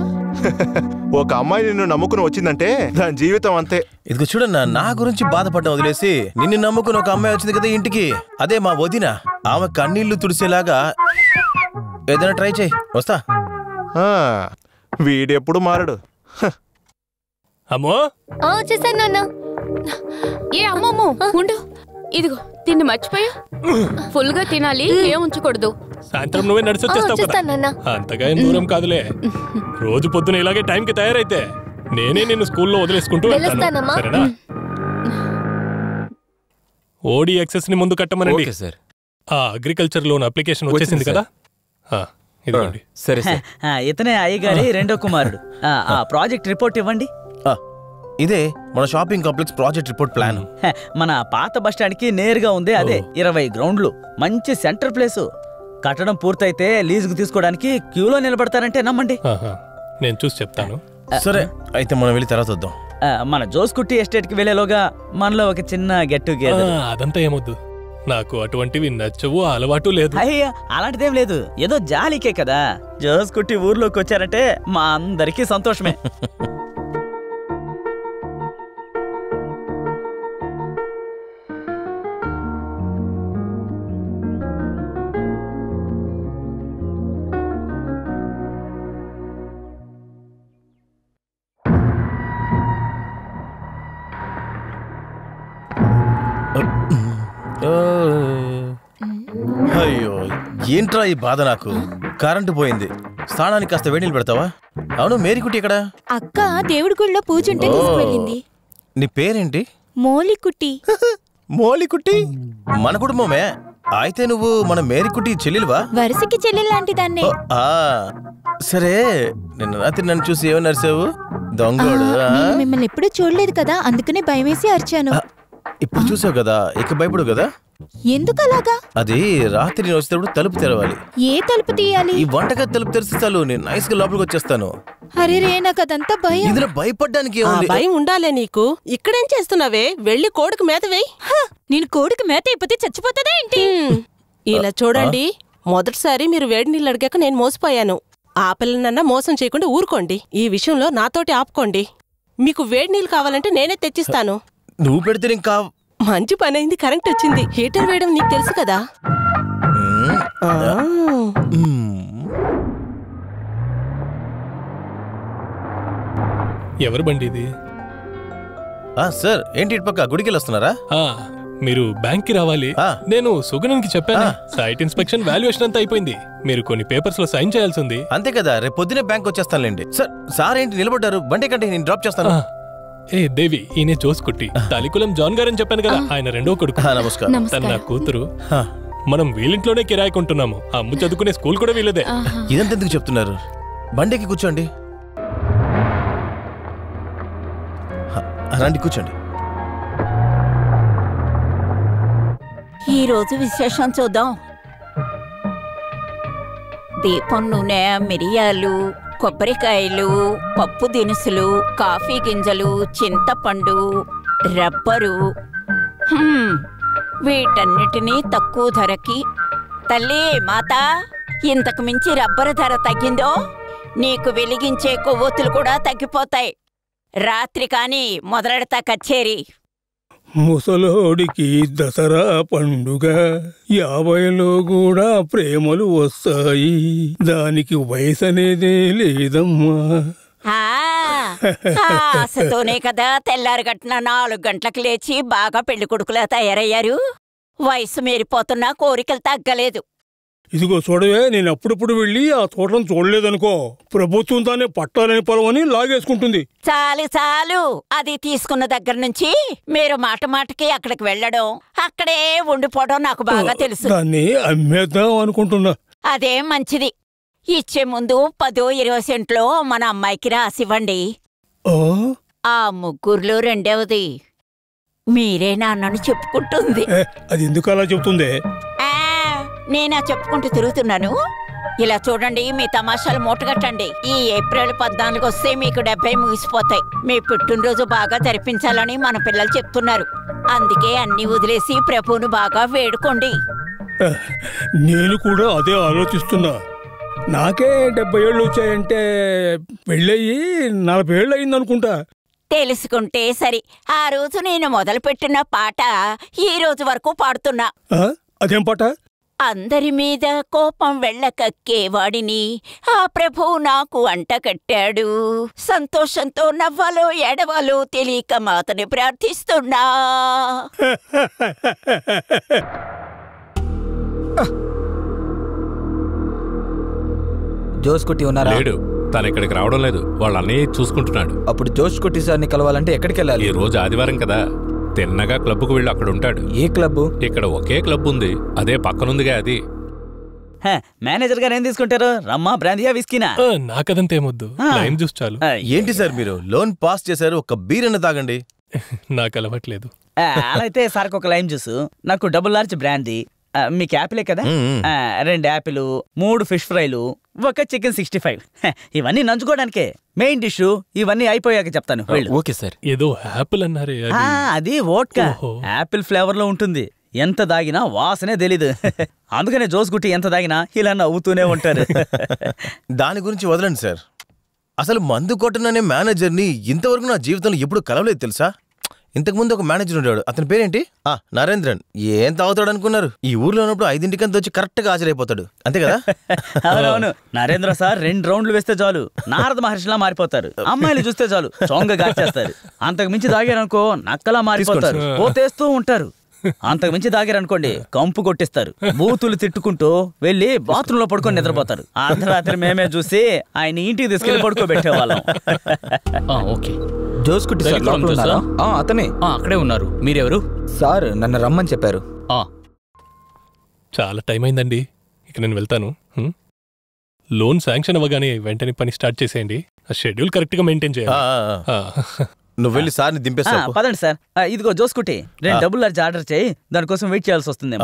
ఒక అమ్మాయి నిన్ను నమ్ముకుని వచ్చిందంటే దాని జీవితం అంతే. ఇదిగో చూడన్నా, నా గురించి బాధపడ్డా వదిలేసి నిన్ను నమ్ముకుని ఒక అమ్మాయి వచ్చింది కదా ఇంటికి, అదే మా వదిన. ఆమె కన్నీళ్లు తుడిసేలాగా ఏదైనా ట్రై చేయి. వస్తా. వీడెప్పుడు మారడు. అమ్మో, వచ్చేసాను నాన్న. ఏ అమ్మమ్మో, ఉండు. ఇదిగో తిండి మర్చిపోయా. ఫుల్ గా తినాలి, ఏం ఉంచకూడదు. సాయంత్రం నువ్వే నడిచి వచ్చేస్తావు కదా. అంతగా ఏం దూరం కాదులే. రోజు పొద్దున ఇలాగే టైంకి తయారైతే నేనే నిన్ను స్కూల్లో వదిలేసుకుంటూ వెళ్తాను, సరేనా? ఓడిఎక్సెస్ ని ముందు కట్టమనండి. ఆ అగ్రికల్చర్ లోన్ అప్లికేషన్ వచ్చేసింది కదా. ఇదిగోండి. సరే ఇతనే అయ్యగారి రెండో కుమారుడు. ఆ ప్రాజెక్ట్ రిపోర్ట్ ఇవ్వండి. ఇదే మన shopping complex project report plan. మన పాత బస్టాండ్ కి నేరుగా ఉంది అదే. 20 గ్రౌండ్లు, మంచి సెంటర్ ప్లేసు. కట్టడం పూర్తయితే లీజుకు తీసుకోవడానికి క్యూలో నిలబడతారంటే నమ్మండి. నేను చూసి చెప్తాను. సరే అయితే మనం వెళ్ళి తర్వాత వద్దాం. మన జోస్కుట్టి ఎస్టేట్ కి వెళ్లేలోగా మనలో ఒక చిన్న గెట్ టుగెదర్. అదంతా ఏమొద్దు, నాకు అటువంటివి నచ్చవు, అలవాటు లేదు. అయ్యా, అలాంటిదేం లేదు, ఏదో జాలికే కదా. జోస్కుట్టి ఊర్లోకి వచ్చారంటే మా అందరికీ సంతోషమే. అయ్యో, ఏంట్రా ఈ బాధ నాకు. కరెంటు పోయింది, స్నానానికి కాస్త వేడి నీళ్ళు పెడతావా? అవును, మేరీకుట్టి ఇక్కడ. అక్క దేవుడి గుడిలో పూజ ఉంటే తీసుకువెళ్ళింది. నీ పేరేంటి? మోలికుట్టి. మోలికుట్టి మన కుటుంబమే అయితే. నువ్వు మన మేరీకుట్టి చెల్లెలువా? వరుసకి చెల్లెలాంటిదాన్నే. సరే, నిన్న రాత్రి నన్ను చూసి ఏమని అరిసావు? దొంగోడు. మిమ్మల్ని ఎప్పుడూ చూడలేదు కదా, అందుకనే భయమేసి అరిచాను. ఇప్పుడు చూసావు కదా, ఇక భయపడు కదా. ఎందుకలాగా? అది రాత్రి నేను వచ్చేటప్పుడు తలుపు తెరవాలి. ఏ తలుపు తీయాలి? ఈ వంటగది తలుపు తెరిస్తే చాలు, నేను నైస్ గా లోపలికి వచ్చేస్తాను. అరే రే, నాకు అదంతా భయం. ఇందులో భయపడ్డానికి ఏముంది? భయం ఉండాలే నీకు. ఇక్కడేం చేస్తున్నావే? వెళ్ళి కోడికి మేత వేయి. నేను కోడికి మేత అయిపోతే చచ్చిపోతుందా ఏంటి? ఇలా చూడండి, మొదటిసారి మీరు వేడి నీళ్ళు అడిగాక నేను మోసపోయాను. ఆ పిల్లనన్నా మోసం చేయకుండా ఊరుకోండి. ఈ విషయంలో నాతోటి ఆపుకోండి. మీకు వేడి నీళ్ళు కావాలంటే నేనే తెచ్చిస్తాను. నువ్వు పెడితే ఇంకా మంచి పని అయింది, కరెంట్ వచ్చింది. హీటర్ వేయడం నీకు తెలుసు కదా. ఎవరు బండి ఇది? సార్, ఏంటి ఇటు పక్క గుడికి వస్తున్నారా? మీరు బ్యాంక్ కి రావాలి. నేను సుగణన్కి చెప్పాను, సైట్ ఇన్స్పెక్షన్ వాల్యుయేషన్ అంతా అయిపోయింది. మీరు కొన్ని పేపర్స్ లో సైన్ చేయాల్సి ఉంది. అంతే కదా, రేపు పొద్దునే బ్యాంక్ వచ్చేస్తానులేండి. సార్ ఏంటి నిలబడ్డారు? బండి కంటే నేను డ్రాప్ చేస్తాను. ఏ దేవి ఈయన జోస్కుట్టి తలికులం జాన్ గారని చెప్పాను కదా, ఆయన రెండో కొడుకు. నమస్కారం. తన నా కూతురు. మనం వీళ్ళింట్లోనే కిరాయికుంటున్నాము. అమ్ము చదువుకునే స్కూల్ కూడా వీళ్ళదే. ఇదంతా ఎందుకు చెప్తున్నారు? బండికి కూర్చోండి. రండి కూర్చోండి. ఈ రోజు విశేషం చూద్దాం. దీపం నూనె, మిరియాలు, కొబ్బరికాయలు, పప్పు దినుసులు, కాఫీ గింజలు, చింతపండు, రబ్బరు, వీటన్నిటినీ తక్కువ ధరకి. తల్లి మాత, ఇంతకు మించి రబ్బరు ధర తగ్గిందో నీకు వెలిగించే కొవ్వొత్తులు కూడా తగ్గిపోతాయి. రాత్రి కాని మొదలెడతా కచ్చేరి. ముసలోడికి దసరా పండుగ, 50లో కూడా ప్రేమలు వస్తాయి, దానికి వయసు అనేదే లేదమ్మా. ఆశతోనే కదా తెల్లారగట్టిన 4 గంటలకు లేచి బాగా పెళ్లి కొడుకులా తయారయ్యారు. వయసు మీరిపోతున్నా కోరికలు తగ్గలేదు. ఇదిగో చూడవే, నేను అప్పుడప్పుడు వెళ్ళి ఆ తోటను చూడలేదనుకో, ప్రభుత్వం తానే పట్టాలని పొలవని లాగేసుకుంటుంది. చాలు చాలు, అది తీసుకున్న దగ్గర నుంచి మీరు మాట మాటకి అక్కడికి వెళ్ళడం, అక్కడే ఉండిపోవడం నాకు బాగా తెలుసు. దాన్ని అమ్మేద్దాం అనుకుంటున్నా. అదేం మంచిది. ఇచ్చే ముందు 10-20 సెంట్లో మన అమ్మాయికి రాసివ్వండి. ఆ ముగ్గురులో రెండవది మీరే నాన్నను చెప్పుకుంటుంది. అది ఎందుకు అలా చెప్తుంది? నేనా చెప్పుకుంటూ తిరుగుతున్నాను. ఇలా చూడండి, మీ తమాషాలు మూటగట్టండి. ఈ ఏప్రిల్ 14 వస్తే మీకు 70 ముగిసిపోతాయి. మీ పుట్టినరోజు బాగా జరిపించాలని మన పిల్లలు చెప్తున్నారు. అందుకే అన్ని వదిలేసి ప్రభువును బాగా వేడుకోండి. నేను కూడా అదే ఆలోచిస్తున్నా. నాకే 70 ఏళ్ళు వచ్చాయంటే పెళ్ళయి 40 ఏళ్ళు అయిందనుకుంటా. తెలుసుకుంటే సరి. ఆ రోజు నేను మొదలుపెట్టిన పాట ఈ రోజు వరకు పాడుతున్నా. అదేం పాట? అందరి మీద కోపం వెళ్ళకక్కేవాడిని ఆ ప్రభువు నాకు అంటకట్టాడు. సంతోషంతో నవ్వాలో ఏడవాలో తెలియక మాతని ప్రార్థిస్తున్నా. జోస్ కుట్టి ఉన్నారా? లేడు, తను ఇక్కడికి రావడం లేదు. వాళ్ళ అన్నయ్య చూసుకుంటున్నాడు. అప్పుడు జోస్ కుట్టి సార్ని కలవాలంటే ఎక్కడికి వెళ్ళాలి? ఈ రోజు ఆదివారం కదా, తిన్నగా క్లబ్కు వెళ్ళి అక్కడ ఉంటాడు. A club? ఇక్కడ ఒకే క్లబ్ ఉంది, అదే పక్కనుందిగా అది. మేనేజర్ గారు ఏం తీసుకుంటారు? రమ్మా, బ్రాందియా, విస్కీనా? నాకదంతా ఏమొద్దు, లైమ్ జ్యూస్ చాలు. ఏంటి సార్ మీరు లోన్ పాస్ చేశారు, ఒక బీర్ అన్న తాగండి. నాకు అలవాట్లేదు. అలా అయితే సార్కి ఒక లైమ్ జ్యూస్, నాకు డబుల్ లార్జ్ బ్రాందీ. మీకు యాపిలే కదా? 2 యాపిల్, 3 ఫిష్ ఫ్రైలు, ఒక చికెన్ 65. ఇవన్నీ నంచుకోవడానికే. మెయిన్ డిష్ ఇవన్నీ అయిపోయాక చెప్తాను. Okay sir. ఏదో యాపిల్ అన్నారే, అది వోడ్కా. యాపిల్ ఫ్లేవర్ లో ఉంటుంది. ఎంత దాగినా వాసనే తెలీదు. అందుకనే జోస్ గుట్టి ఎంత దాగినా ఇలా నవ్వుతూనే ఉంటారు. దాని గురించి వదలండి సార్. అసలు మందు కొట్టననే మేనేజర్ని ఇంతవరకు నా జీవితంలో ఎప్పుడు కలవలేదు తెలుసా? ఇంతకుముందు ఒక మేనేజర్ ఉండేవాడు, అతని పేరేంటి? నరేంద్రన్. ఏం తాగుతాడు అనుకున్నారు? ఈ ఊర్లో ఉన్నప్పుడు 5:00 వచ్చి కరెక్ట్ గా హాజరైపోతాడు, అంతే కదా? అవునవును. నరేంద్ర సార్ 2 రౌండ్లు వేస్తే చాలు నారద మహర్షిలా మారిపోతారు. అమ్మాయిలు చూస్తే చాలు చొంగ గాచేస్తారు. అంతకు మించి దాగారనుకో నక్కలా మారిపోతారు, పోతేస్తూ ఉంటారు. అంతకు మించి దాగారనుకోండి కంపు కొట్టిస్తారు. బూతులు తిట్టుకుంటూ వెళ్ళి బాత్రూమ్ లో పడుకొని నిద్రపోతారు. అర్ధరాత్రి మేమే చూసి ఆయన ఇంటికి తీసుకెళ్లి పడుకోబెట్టేవాళ్ళం. ఓకే. జోస్ కుట్టి సార్ లోపల ఉన్నారా? అతనే అక్కడే ఉన్నారు. మీరెవరు? సార్ నన్ను రమ్మని చెప్పారు. చాలా టైం అయిందండి, ఇక నేను వెళ్తాను. లోన్ శాంక్షన్ అవ్వగానే వెంటనే పని స్టార్ట్ చేసేయండి. ఆ షెడ్యూల్ కరెక్ట్ గా మెయింటైన్ చేయాలి. నువ్వు వెళ్ళి సార్ని దింపేస్తా. పదండి సార్. ఇదిగో జోస్కుట్టి 2 డబుల్ లార్జ్ ఆర్డర్ చేయి. దానికోసం వెయిట్ చేయాల్సి వస్తుంది.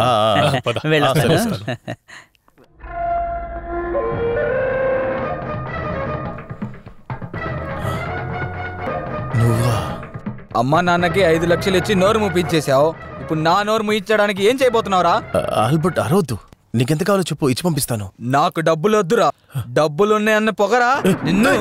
అమ్మా నాన్నకి 5 లక్షలు ఇచ్చి నోరు ముప్పించేశావు. ఇప్పుడు నా నోరు ముయించడానికి ఏం చేయబోతున్నావురా? ఆల్బర్ట్ అరవద్దు, నీకెంత కావాలో చెప్పు, ఇచ్చి పంపిస్తాను. నాకు డబ్బులు వద్దురా. డబ్బులున్నాయన్న పొగరా నిన్ను.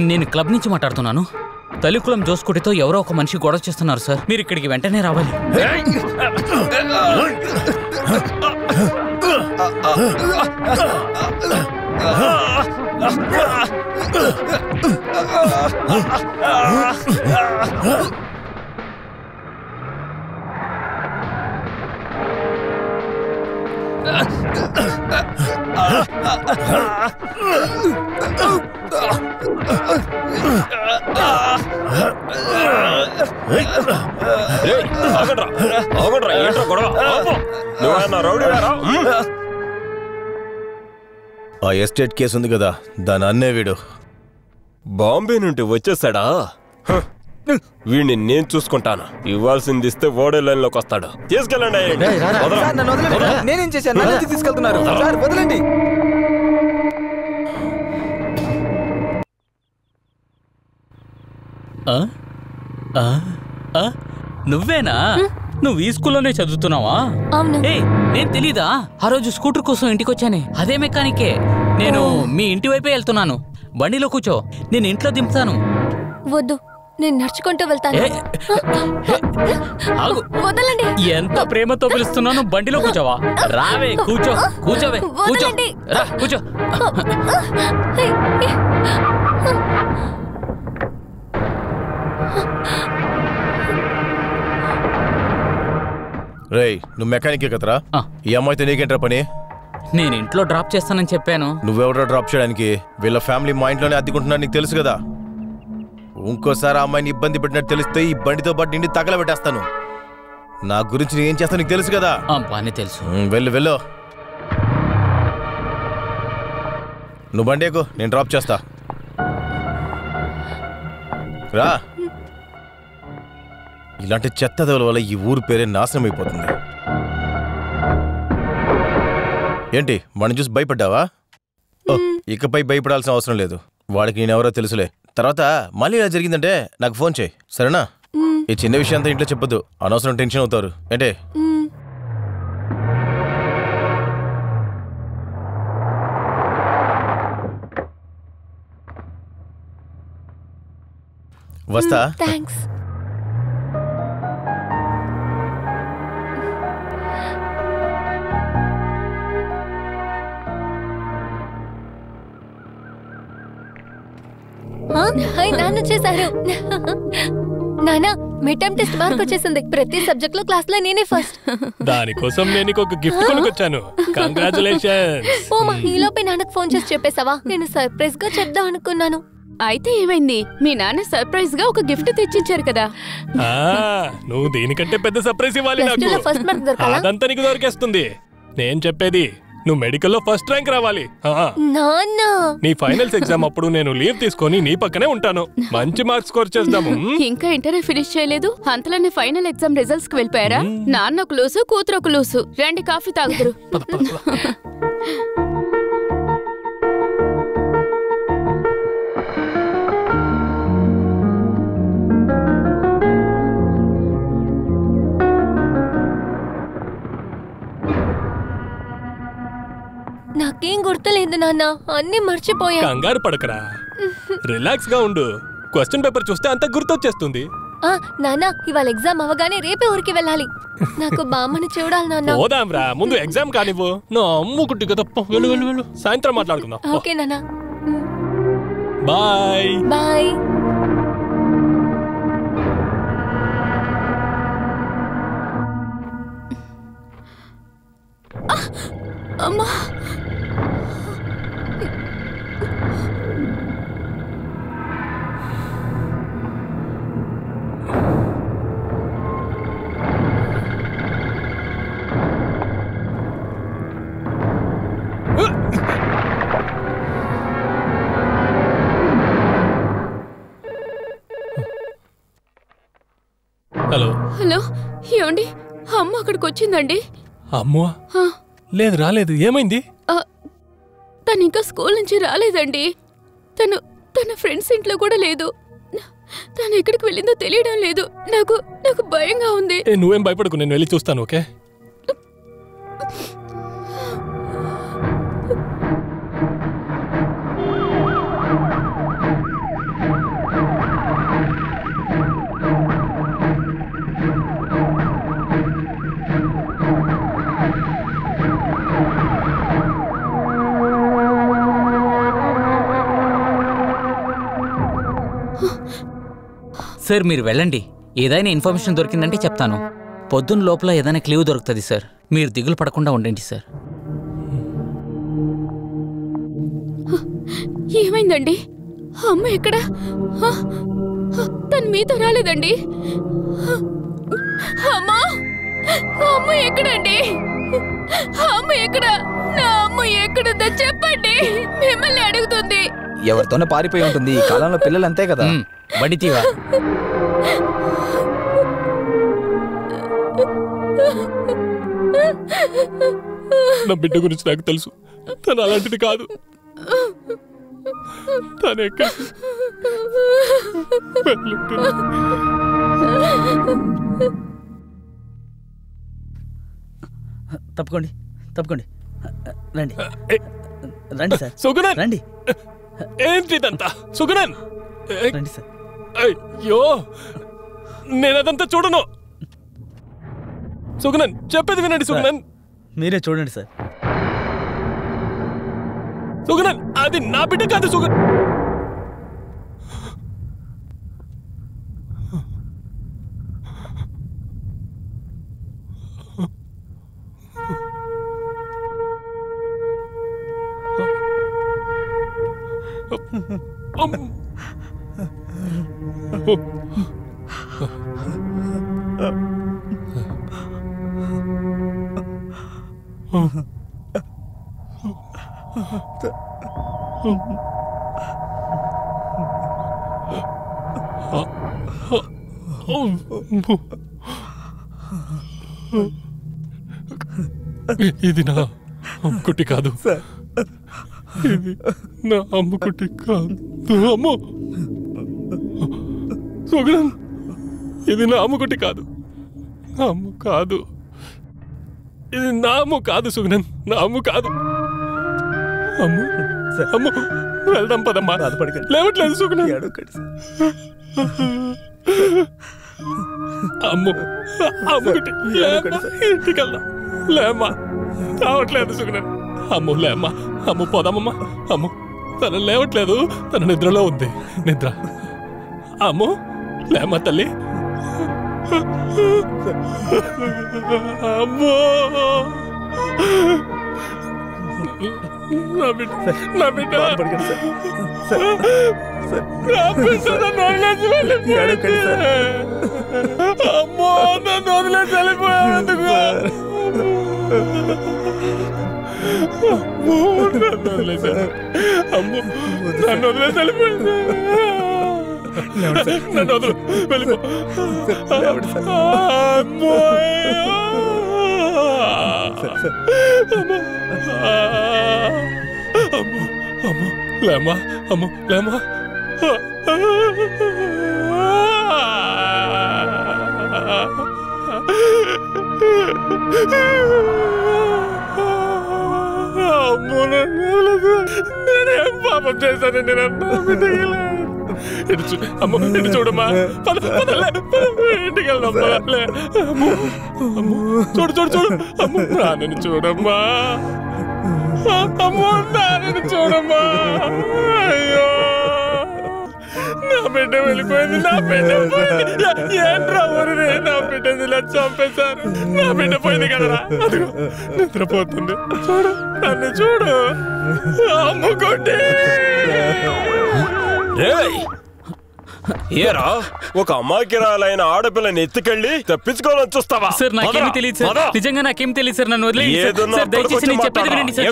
నేను క్లబ్ నుంచి మాట్లాడుతున్నాను. తలికులం జోస్కుటితో ఎవరో ఒక మనిషి గొడవ చేస్తున్నారు సార్. మీరు ఇక్కడికి వెంటనే రావాలి. ఆ ఎస్టేట్ కేసు ఉంది కదా, దాని అన్నే వీడు బాంబే నుండి వచ్చేసాడా? వీడిని నేను చూసుకుంటాను. ఇవ్వాల్సింది ఇస్తే ఓడే లైన్ లోకి వస్తాడు. తీసుకెళ్ళండి. నేనేం చేశాను? నన్ను తీసుకెళ్తున్నారు సార్, వదలండి. నువ్వేనా? నువ్వు ఈ స్కూల్లోనే చదువుతున్నావా? ఏయ్, నేను తెలీదా? ఆ రోజు స్కూటర్ కోసం ఇంటికి వచ్చానే, అదే మెకానికే. నేను మీ ఇంటి వైపే వెళ్తున్నాను. బండిలో కూర్చో, నేను ఇంట్లో దింపుతాను. వద్దు, నేను నడుచుకుంటూ వెళ్తాను. వదలండి. ఎంత ప్రేమతో పిలుస్తున్నాను, బండిలో కూర్చోవా? రావే, కూర్చో. కూర్చోవే, కూర్చో. రా, కూర్చో. రేయ్, నువ్వు మెకానికే కదరా? ఈ అమ్మాయితో నీకేంట్రా పని? నేను ఇంట్లో డ్రాప్ చేస్తానని చెప్పాను. నువ్వెవరో డ్రాప్ చేయడానికి? వీళ్ళ ఫ్యామిలీ మా ఇంట్లోనే అద్దెకుంటున్నా, నీకు తెలుసు కదా. ఇంకోసారి ఆ అమ్మాయిని ఇబ్బంది పెట్టినట్టు తెలిస్తే ఈ బండితో పాటు నిండి తగలబెట్టేస్తాను. నా గురించి ఏం చేస్తాను నీకు తెలుసు కదా. బానే తెలుసు. వెళ్ళు వెళ్ళు. నువ్వు బండి ఎక్కు, నేను డ్రాప్ చేస్తా. రా. ఇలాంటి చెత్తదవుల వల్ల ఈ ఊరు పేరే నాశనం అయిపోతుంది. ఏంటి, వాడిని చూసి భయపడ్డావా? ఇకపై భయపడాల్సిన అవసరం లేదు. వాడికి నేనెవరో తెలుసులే. తర్వాత మళ్ళీ ఇలా జరిగిందంటే నాకు ఫోన్ చేయి, సరేనా? ఈ చిన్న విషయం అంతా ఇంట్లో చెప్పొద్దు, అనవసరం టెన్షన్ అవుతారు. ఏంటే? వస్తా. థ్యాంక్స్. నాన్న వచ్చేసారు. నానా, మిడ్ టర్మ్ టెస్ట్ మార్క్ వచ్చేసింది. ప్రతి సబ్జెక్ట్ లో క్లాస్ లో నేనే ఫస్ట్. దానికోసం నేను ఒక గిఫ్ట్ కొనుక్కొచ్చాను. కంగ్రాచులేషన్స్. ఓమా, ఈలోపే నాన్నకు ఫోన్ చేసి చెప్పేసావా? నేను సర్ప్రైజ్ గా చెప్దాం అనుకున్నాను. అయితే ఏమైంది? మీ నాన్న సర్ప్రైజ్ గా ఒక గిఫ్ట్ తెచ్చిచ్చారు కదా. నువ్వు దీనికంటే పెద్ద సర్ప్రైజ్ ఇవ్వాలి నాకు. ఫస్ట్ మార్క్ దొరకాలా? అదంతా నీకు దొరికేస్తుంది. నేను చెప్పేది, నువ్వు మెడికల్లో ఫస్ట్ ర్యాంక్ రావాలి. నాన్న, నీ ఫైనల్స్ ఎగ్జామ్ అప్పుడు నేను లీవ్ తీసుకొని నీ పక్కనే ఉంటాను. మంచి మార్క్స్ స్కోర్ చేద్దాము. ఇంకా ఇంటర్వ్యూ ఫినిష్ చేయలేదు, అంతలోనే ఫైనల్ ఎగ్జామ్ రిజల్ట్స్ కి వెళ్ళిపోయారా? నాన్న ఒక లూసు, కూతురు ఒక లూసు. రండి, కాఫీ తాగుదురు. నాకేం గుర్తులేదు నాన్న, అన్ని మర్చిపోయా. కంగారు పడకరా, రిలాక్స్ గా ఉండు. క్వశ్చన్ పేపర్ చూస్తే అంత గుర్తొచ్చేస్తుంది. నాన్న, ఇవాళ ఎగ్జామ్ అవగానే రేపే ఊరికి వెళ్ళాలి. నాకు బామ్మని చూడాలి నాన్న. పోదాం రా, ముందు ఎగ్జామ్ కానివ్వు. నా అమ్ము కుట్టి కదా. వెళ్ళు వెళ్ళు వెళ్ళు, సాయంత్రం మాట్లాడుకుందాం. ఓకే నాన్న. Bye bye. అమ్మా, హలో హలో, ఏమండి? అమ్మ అక్కడికి వచ్చిందండి. అమ్మో, లేదు రాలేదు. ఏమైంది? తను ఇంకా స్కూల్ నుంచి రాలేదండి. తన ఫ్రెండ్స్ ఇంట్లో కూడా లేదు. తను ఎక్కడికి వెళ్ళిందో తెలియడం లేదు. నాకు భయంగా ఉంది. నువ్వేం భయపడకు, నేను వెళ్ళి చూస్తాను. ఓకే? సార్ మీరు వెళ్ళండి, ఏదైనా ఇన్ఫర్మేషన్ దొరికిందంటే చెప్తాను. పొద్దున్న లోపల ఏదైనా క్లీవ్ దొరుకుతుంది సార్. మీరు దిగులు పడకుండా ఉండండి సార్. ఏమైందండి? అమ్మ ఎక్కడ? తను మీతో రాలేదండి. అమ్మా, అమ్మ ఎక్కడండి? అమ్మ ఎక్కడ? నా అమ్మ ఎక్కడుందో చెప్పండి, మిమ్మల్ని అడుగుతుంది. ఎవరితోనే పారిపోయి ఉంటుంది. ఈ కాలంలో పిల్లలు అంతే కదా. బండి తీవా. నా బిడ్డ గురించి నాకు తెలుసు. తను అలాంటిది కాదు. తను ఎక్కడ తప్పుకోండి, తప్పుకోండి. రండి రండి సార్. సుగుణన్ రండి. ఏంటిదంతా? సుగుణన్ రండి సార్. అయ్యో, నేనదంతా చూడను. సుగుణన్ చెప్పేది వినండి. సుగుణన్ మీరే చూడండి సార్. సుగుణన్ అది నా బిడ్డ కాదు. సుగుణ్ ఇది నా అమ్ముకుట్టి కాదు. ఇది నా అమ్ముకుట్టి కాదు. అమ్ము సుగుణన్, ఇది నా అమ్ముకుట్టి కాదు. అమ్ము కాదు. ఇది నా అమ్ము కాదు సుగుణన్, నా అమ్ము కాదు. అమ్ము అమ్ము వెళ్దాం పదమ్మా. లేవట్లేదు సుగుణన్. అమ్ము అమ్ముకుట్టి ఇంటికి వెళ్దాం. లేమ్మా, రావట్లేదు సుగుణన్. అమ్ము లేమ్మా. అమ్ము పోదామమ్మా. అమ్ము తను లేవట్లేదు. తన నిద్రలో ఉంది. నిద్ర. అమ్ము లేమ్మా తల్లి. అమ్మో నా బిడ్డ, నా బిడ్డ. అమ్మో నన్ను వదిలేసి వెళ్ళిపోయావు. అమ్మో నన్ను వదిలేసి వెళ్ళిపోయింది. నన్ను వదిలి వెళ్ళిపో. అమ్మో అమ్మో అమ్మో లేమ్మా. అమ్మో లేమ్మా. అమ్మో నేనేం పాపం చేశాను? నేను అమ్మ ఇటు చూడమ్మా. ఇంటికి వెళ్దామ్మా. చూడు చూడు చూడు. అమ్మ నాన్నని చూడమ్మా. అమ్మో నాన్నని చూడమ్మా. అయ్యో నా బిడ్డ వెళ్ళిపోయింది. నా బిడ్డ పోయింది. ఏంట్రా ఊరిని నా బిడ్డని ఇలా చంపేశారు. నా బిడ్డ పోయింది కదరా. అదిగో నిద్రపోతుంది. చూడు నన్ను చూడు. అమ్ముకోండి. ఏరా ఒక అమాయకురాలైన ఆడపిల్లని ఎత్తుకెళ్ళి తప్పించుకోవాలని చూస్తావా? సార్ నాకేమీ తెలియదు సార్. నిజంగా నాకేం తెలియదు సార్. నన్ను వదిలేయండి సార్. దయచేసి నేను చెప్పేది వినండి సార్.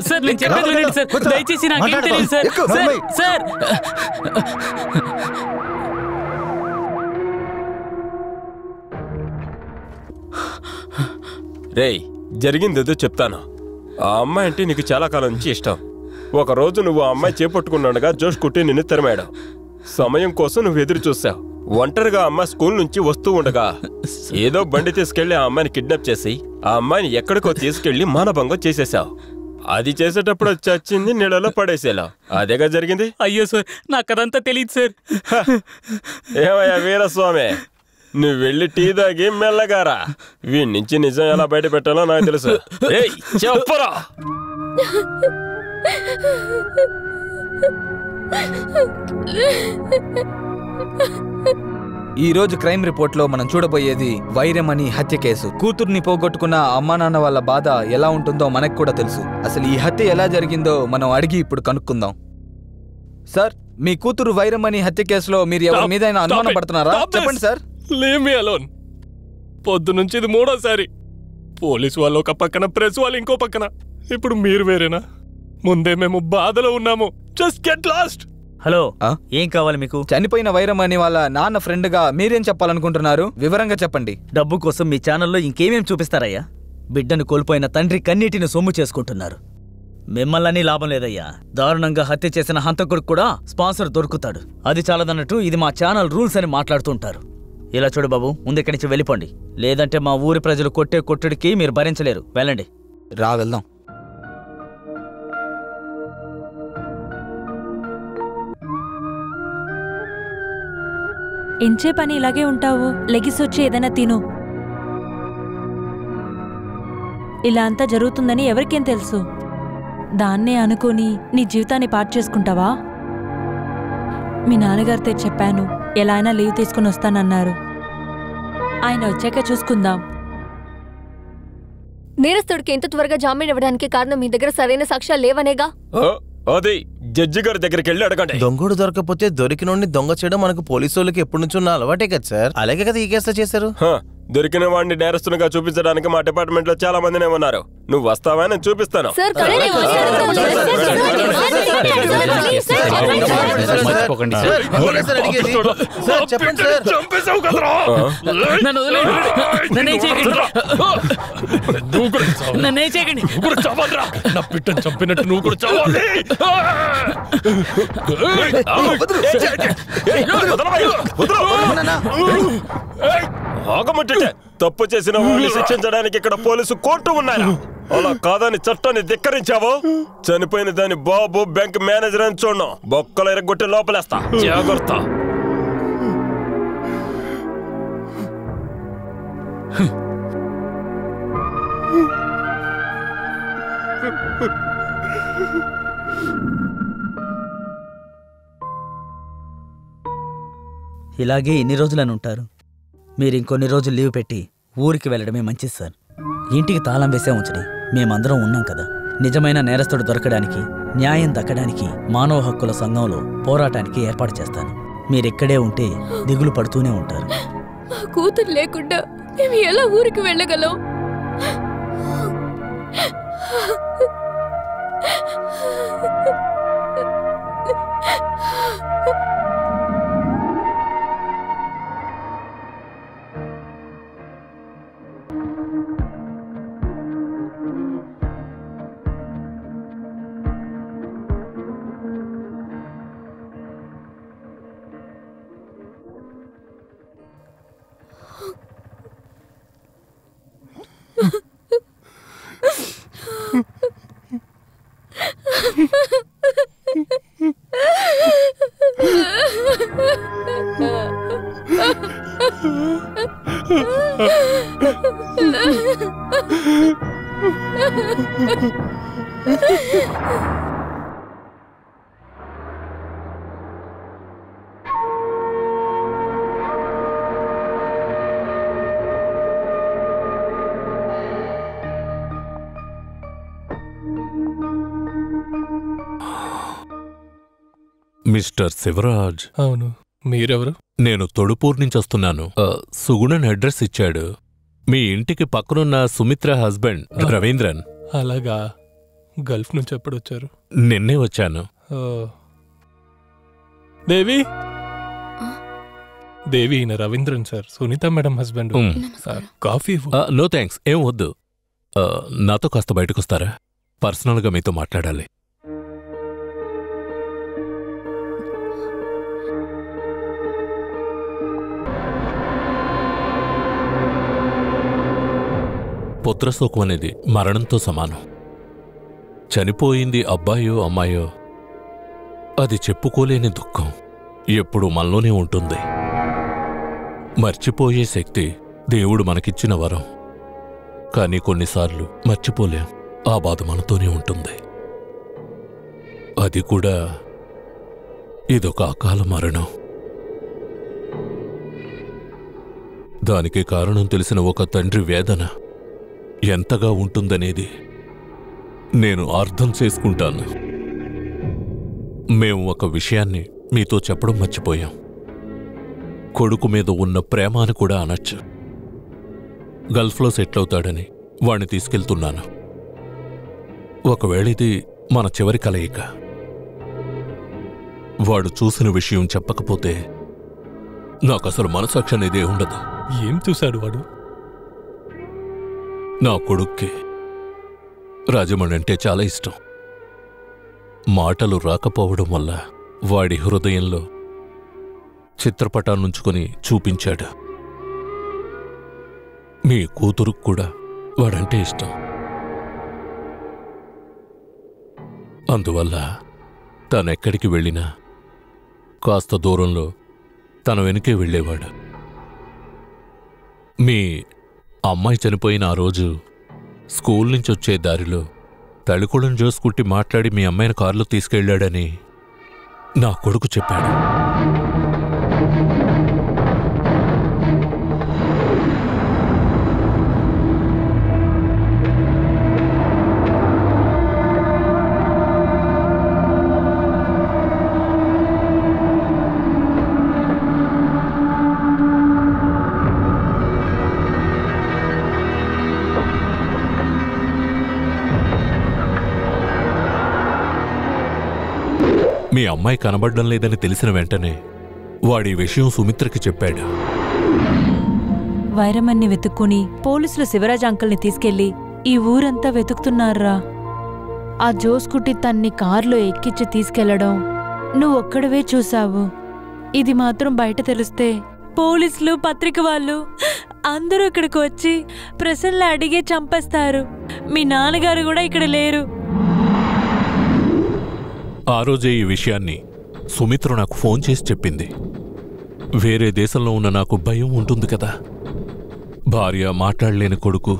సార్ నేను చెప్పేది వినండి సార్. దయచేసి నాకేం తెలియదు సార్. సార్ రేయ్, జరిగిందేదో చెప్తాను. ఆ అమ్మాయి అంటే నీకు చాలా కాలం నుంచి ఇష్టం. ఒకరోజు నువ్వు ఆ అమ్మాయి చేపట్టుకున్నాడుగా జోష్ కుట్టి నిన్ను తరిమాడు. సమయం కోసం నువ్వు ఎదురు చూసావు. ఒంటరిగా అమ్మాయి స్కూల్ నుంచి వస్తూ ఉండగా ఏదో బండి తీసుకెళ్లి ఆ అమ్మాయిని కిడ్నాప్ చేసి ఆ అమ్మాయిని ఎక్కడికో తీసుకెళ్లి మానభంగం చేసేసావు. అది చేసేటప్పుడు చచ్చింది, నీళ్ళలో పడేసేలా. అదేగా జరిగింది. అయ్యో సార్, నాకు అదంతా తెలియదు సార్. ఏమయ్యా వీరస్వామి, నువ్వు వెళ్ళి టీ తాగి మెల్లగారా. వీడి నుంచి నిజం ఎలా బయట పెట్టాలో నాకు తెలుసు. చెప్పరా. ఈ రోజు క్రైమ్ రిపోర్ట్ లో మనం చూడబోయేది వైరమణి హత్య కేసు. కూతుర్ని పోగొట్టుకున్న అమ్మా నాన్న వాళ్ళ బాధ ఎలా ఉంటుందో మనకు కూడా తెలుసు. అసలు ఈ హత్య ఎలా జరిగిందో మనం అడిగి ఇప్పుడు కనుక్కుందాం. సార్, మీ కూతురు వైరమణి హత్య కేసులో మీరు ఎవరి మీద అనుమానం పడుతున్నారా? చెప్పండి సార్. Leave me alone. పొద్దు నుంచి ఇది మూడోసారి. పోలీసు వాళ్ళు ఒక పక్కన, ప్రెస్ వాళ్ళు ఇంకో పక్కన. ఇప్పుడు మీరు వేరేనా? ముందే మేము బాధలో ఉన్నాము. Just get lost. హలో, ఏం కావాలి మీకు? చనిపోయిన వైరమణి వాళ్ళ నాన్న ఫ్రెండ్ గా మీరేం చెప్పాలనుకుంటున్నారు? వివరంగా చెప్పండి. డబ్బు కోసం మీ ఛానల్లో ఇంకేమేం చూపిస్తారయ్యా? బిడ్డను కోల్పోయిన తండ్రి కన్నీటిని సొమ్ము చేసుకుంటున్నారు. మిమ్మల్ని లాభం లేదయ్యా. దారుణంగా హత్య చేసిన హంతకుడికి కూడా స్పాన్సర్ దొరుకుతాడు. అది చాలదన్నట్టు ఇది మా ఛానల్ రూల్స్ అని మాట్లాడుతుంటారు. ఇలా చూడు బాబు, ముందెక్కడి నుంచి వెళ్ళిపోండి. లేదంటే మా ఊరి ప్రజలు కొట్టే కొట్టుడికి మీరు భరించలేరు. వెళ్ళండి. రా వెళ్దాం. ఎంచే పని ఇలాగే ఉంటావు? లెగిసొచ్చి ఏదైనా తిను. ఇలా అంతా జరుగుతుందని ఎవరికేం తెలుసు? దాన్నే అనుకుని నీ జీవితాన్ని పాడు చేసుకుంటావా? మీ నాన్నగారితో చెప్పాను, ఎలా అయినా లీవ్ తీసుకుని వస్తానన్నారు. ఆయన వచ్చాక చూసుకుందాం. నేరస్తుడికి ఎంత త్వరగా జామీన్ ఇవ్వడానికి కారణం మీ దగ్గర సరైన సాక్ష్యాలు లేవనేగా? అది జడ్జి గారి దగ్గరికి వెళ్ళి అడగండి. దొంగడు దొరకపోతే దొరికినోడిని దొంగ చేయడం మనకు పోలీసు వాళ్ళకి ఎప్పటి నుంచి ఉన్న అలవాటే కదా సార్. అలాగే కదా ఈ కేసులో చేశారు. దొరికిన వాడిని నేరస్తునిగా చూపించడానికి మా డిపార్ట్మెంట్ లో చాలా మందినే ఉన్నారు. నువ్వు వస్తావా? నేను చూపిస్తాను. నా పిట్టని చంపినట్టు నువ్వు కూడా చావాలి. ఆగమంటే తప్పు చేసిన వాడిని శిక్షించడానికి ఇక్కడ పోలీసు కోర్టు ఉన్నాయా? అలా కాదని చట్టాన్ని ధిక్కరించావో చనిపోయిన దాని బాబు బ్యాంక్ మేనేజర్ అని చూడను. బొక్కలు ఎరగొట్టి లోపలేస్తా. జాగ్రత్త. ఇలాగే ఎన్ని రోజులని ఉంటారు? మీరు ఇంకొన్ని రోజులు లీవ్ పెట్టి ఊరికి వెళ్ళడమే మంచిది సార్. ఇంటికి తాళం వేసే ఉంచండి. మేమందరం ఉన్నాం కదా. నిజమైన నేరస్తుడు దొరకడానికి, న్యాయం దక్కడానికి మానవ హక్కుల సంఘంలో పోరాటానికి ఏర్పాటు చేస్తాను. మీరెక్కడే ఉంటే దిగులు పడుతూనే ఉంటారు. మా కూతురు లేకుండా మేము ఎలా ఊరికి వెళ్ళగలం? మిస్టర్ శివరాజ్. అవును, మీరెవరు? నేను తొడుపూర్ నుంచి వస్తున్నాను. సుగుణన్ అడ్రస్ ఇచ్చాడు. మీ ఇంటికి పక్కనున్న సుమిత్ర హస్బెండ్ రవీంద్రన్. అలాగా. గల్ఫ్ నుంచి ఎప్పుడొచ్చారు? నిన్నే వచ్చాను. దేవి దేవి ఈయన Ravindran sir, Sunitha madam husband. Coffee? No thanks, ఏం వద్దు. నాతో కాస్త బయటకొస్తారా? పర్సనల్గా మీతో మాట్లాడాలి. పుత్రశోకం అనేది మరణంతో సమానం. చనిపోయింది అబ్బాయో అమ్మాయో, అది చెప్పుకోలేని దుఃఖం ఎప్పుడు మనలోనే ఉంటుంది. మర్చిపోయే శక్తి దేవుడు మనకిచ్చిన వరం. కానీ కొన్నిసార్లు మర్చిపోలేం. ఆ బాధ మనతోనే ఉంటుంది. అది కూడా ఇదొక అకాల మరణం. దానికి కారణం తెలిసిన ఒక తండ్రి వేదన ఎంతగా ఉంటుందనేది నేను అర్థం చేసుకుంటాను. మేము ఒక విషయాన్ని మీతో చెప్పడం మర్చిపోయాం. కొడుకు మీద ఉన్న ప్రేమ అని కూడా అనొచ్చు. గల్ఫ్లో సెటిల్ అవుతాడని వాణ్ణి తీసుకెళ్తున్నాను. ఒకవేళ ఇది మన చివరి కలయిక. వాడు చూసిన విషయం చెప్పకపోతే నాకసలు మనసాక్షి అనేదే ఉండదు. ఏం చూశాడు వాడు? నా కొడుక్కి రాజమణి అంటే చాలా ఇష్టం. మాటలు రాకపోవడం వల్ల వాడి హృదయంలో చిత్రపటాన్నుంచుకొని చూపించాడు. మీ కూతురుకు కూడా వాడంటే ఇష్టం. అందువల్ల తనెక్కడికి వెళ్ళినా కాస్త దూరంలో తన వెనుకే వెళ్ళేవాడు. మీ అమ్మాయి చనిపోయిన ఆ రోజు స్కూల్ నుంచి వచ్చే దారిలో తళికులను జోసుకుట్టి మాట్లాడి మీ అమ్మాయిని కారులో తీసుకెళ్ళాడని నా కొడుకు చెప్పాడు. మీ అమ్మాయి కనబడ్డం లేదని తెలిసిన వెంటనే వాడి విషయం సుమిత్రకి చెప్పాడు. వైరమన్ని వెతుక్కుని పోలీసులు శివరాజ్ అంకుల్ని తీసుకెళ్లి ఈ ఊరంతా వెతుకుతున్నారా. ఆ జోస్కుట్టి తన్ని కారులో ఎక్కించి తీసుకెళ్లడం నువ్వొక్కడవే చూశావు. ఇది మాత్రం బయట తెలిస్తే పోలీసులు, పత్రిక వాళ్ళు అందరూ ఇక్కడికి వచ్చి ప్రశ్నలు అడిగే చంపేస్తారు. మీ నాన్నగారు కూడా ఇక్కడ లేరు. ఆ రోజే ఈ విషయాన్ని సుమిత్ర నాకు ఫోన్ చేసి చెప్పింది. వేరే దేశంలో ఉన్న నాకు భయం ఉంటుంది కదా. భార్య, మాట్లాడలేని కొడుకు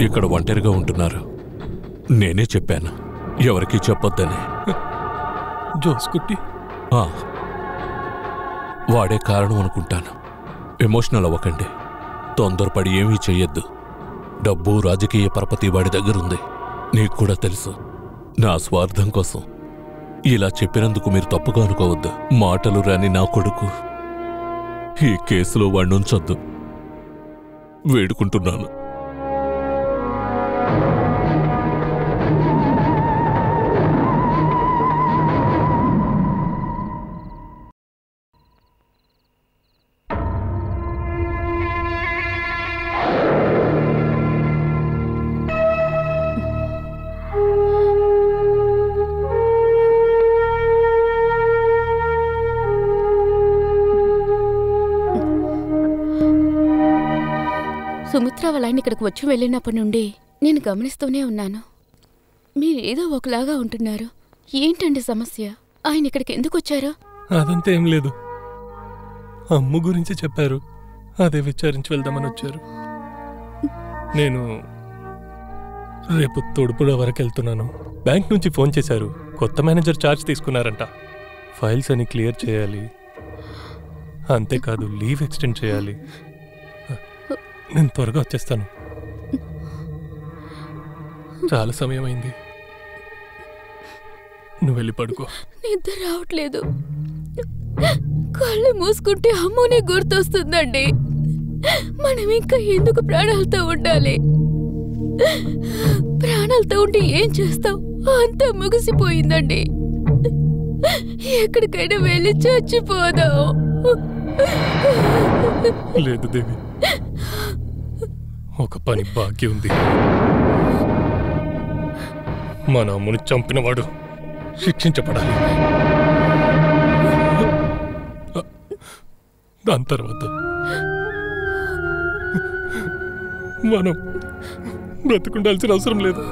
ఇక్కడ ఒంటరిగా ఉంటున్నారు. నేనే చెప్పాను ఎవరికీ చెప్పొద్దని. జోస్కుట్టి వాడే కారణం అనుకుంటాను. ఎమోషనల్ అవ్వకండి. తొందరపడి ఏమీ చెయ్యొద్దు. డబ్బు, రాజకీయ పరపతి వాడి దగ్గరుంది. నీకు కూడా తెలుసు. నా స్వార్థం కోసం ఇలా చెప్పినందుకు మీరు తప్పుగా అనుకోవద్దు. మాటలు రాని నా కొడుకు ఈ కేసులో వాడిని ఉంచొద్దు. వేడుకుంటున్నాను. సుమిత్ర వాళ్ళ ఆయన ఇక్కడికి వచ్చి వెళ్ళినప్పటి నుండి నేను గమనిస్తూనే ఉన్నాను. మీరేదో ఒకలాగా ఉంటున్నారు. ఏంటండి సమస్య? ఆయన ఇక్కడికి ఎందుకు వచ్చారు? అదంతా ఏం లేదు. అమ్ము గురించి చెప్పారు. అదే విచారించి వెళ్దామని వచ్చారు. నేను రేపు తొడుపుల వరకు వెళ్తున్నాను. బ్యాంక్ నుంచి ఫోన్ చేశారు. కొత్త మేనేజర్ ఛార్జ్ తీసుకున్నారంట. ఫైల్స్ అని క్లియర్ చేయాలి. అంతేకాదు లీవ్ ఎక్స్టెండ్ చేయాలి. నేను త్వరగా వచ్చేస్తాను. చాలా సమయం అయింది. నువ్వు వెళ్ళి పడుకో. నిద్ర రావట్లేదు. కళ్ళు మూసుకుంటే అమ్మనే గుర్తొస్తుందండి. మనం ఇంకా ఎందుకు ప్రాణాలతో ఉండాలి? ప్రాణాలతో ఉంటే ఏం చేస్తాం? అంతా ముగిసిపోయిందండి. ఎక్కడికైనా వెళ్ళి చచ్చిపోదాం. లేదు దేవి, ఒక పని బాకీ ఉంది. మన అమ్ముని చంపినవాడు శిక్షించబడాలి. దాని తర్వాత మనం బ్రతుకుండాల్సిన అవసరం లేదు.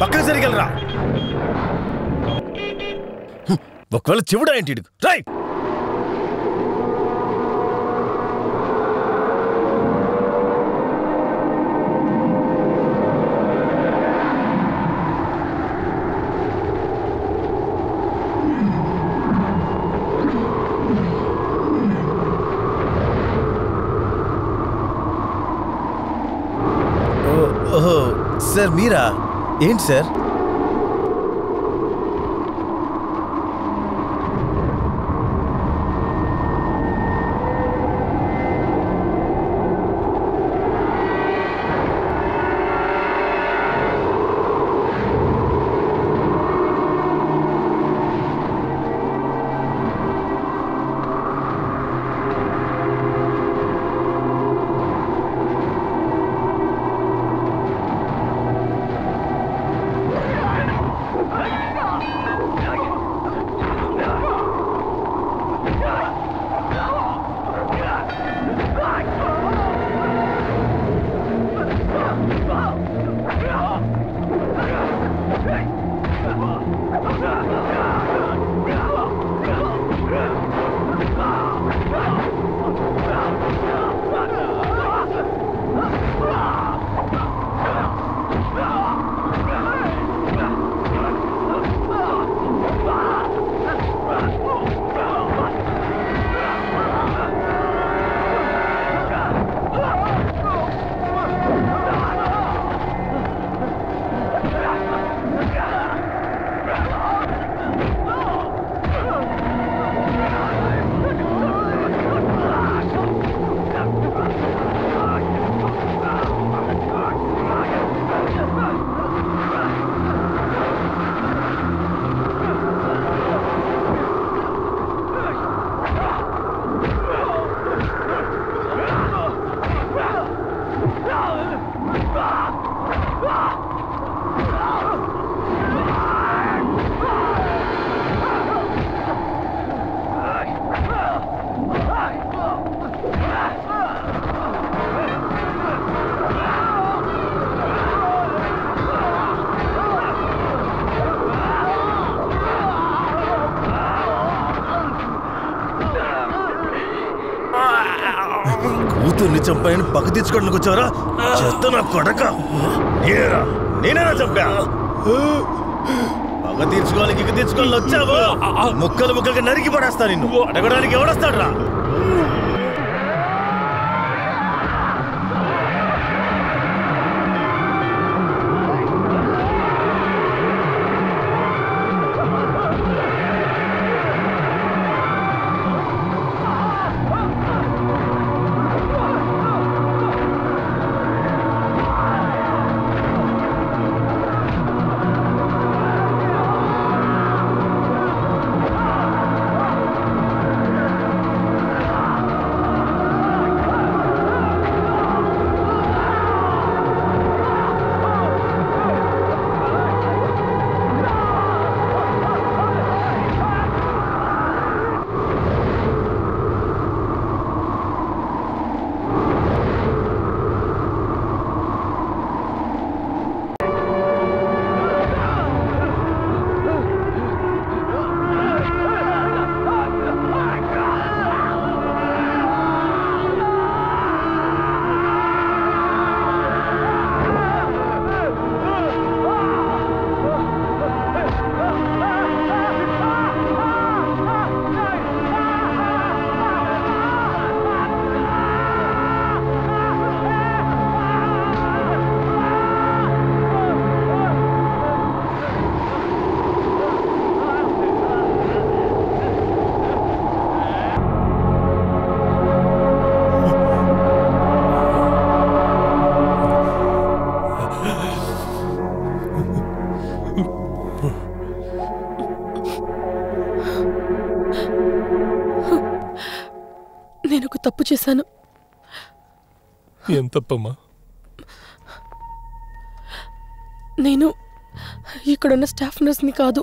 పక్కన సరిగలరా ఒకవేళ చెవుడా ఏంటి రై ఓహో సార్ మీరా ఏంటి సార్ కూతుర్ని చంపాయని పక్క తెచ్చుకోవడానికి వచ్చావరా చెత్త నా కొడక నేనేరా నేనేనా చంపా పగ తీర్చుకోవాలి ఇక తీర్చుకోవాలని వచ్చావు ముక్కలు ముక్కలుగా నరికి పడేస్తా నిన్ను అడగడానికి ఎవడొస్తాడు రా నేను ఒక తప్పు చేశాను. ఏం తప్పమ్మా? నేను ఇక్కడున్న స్టాఫ్ నర్స్ని కాదు,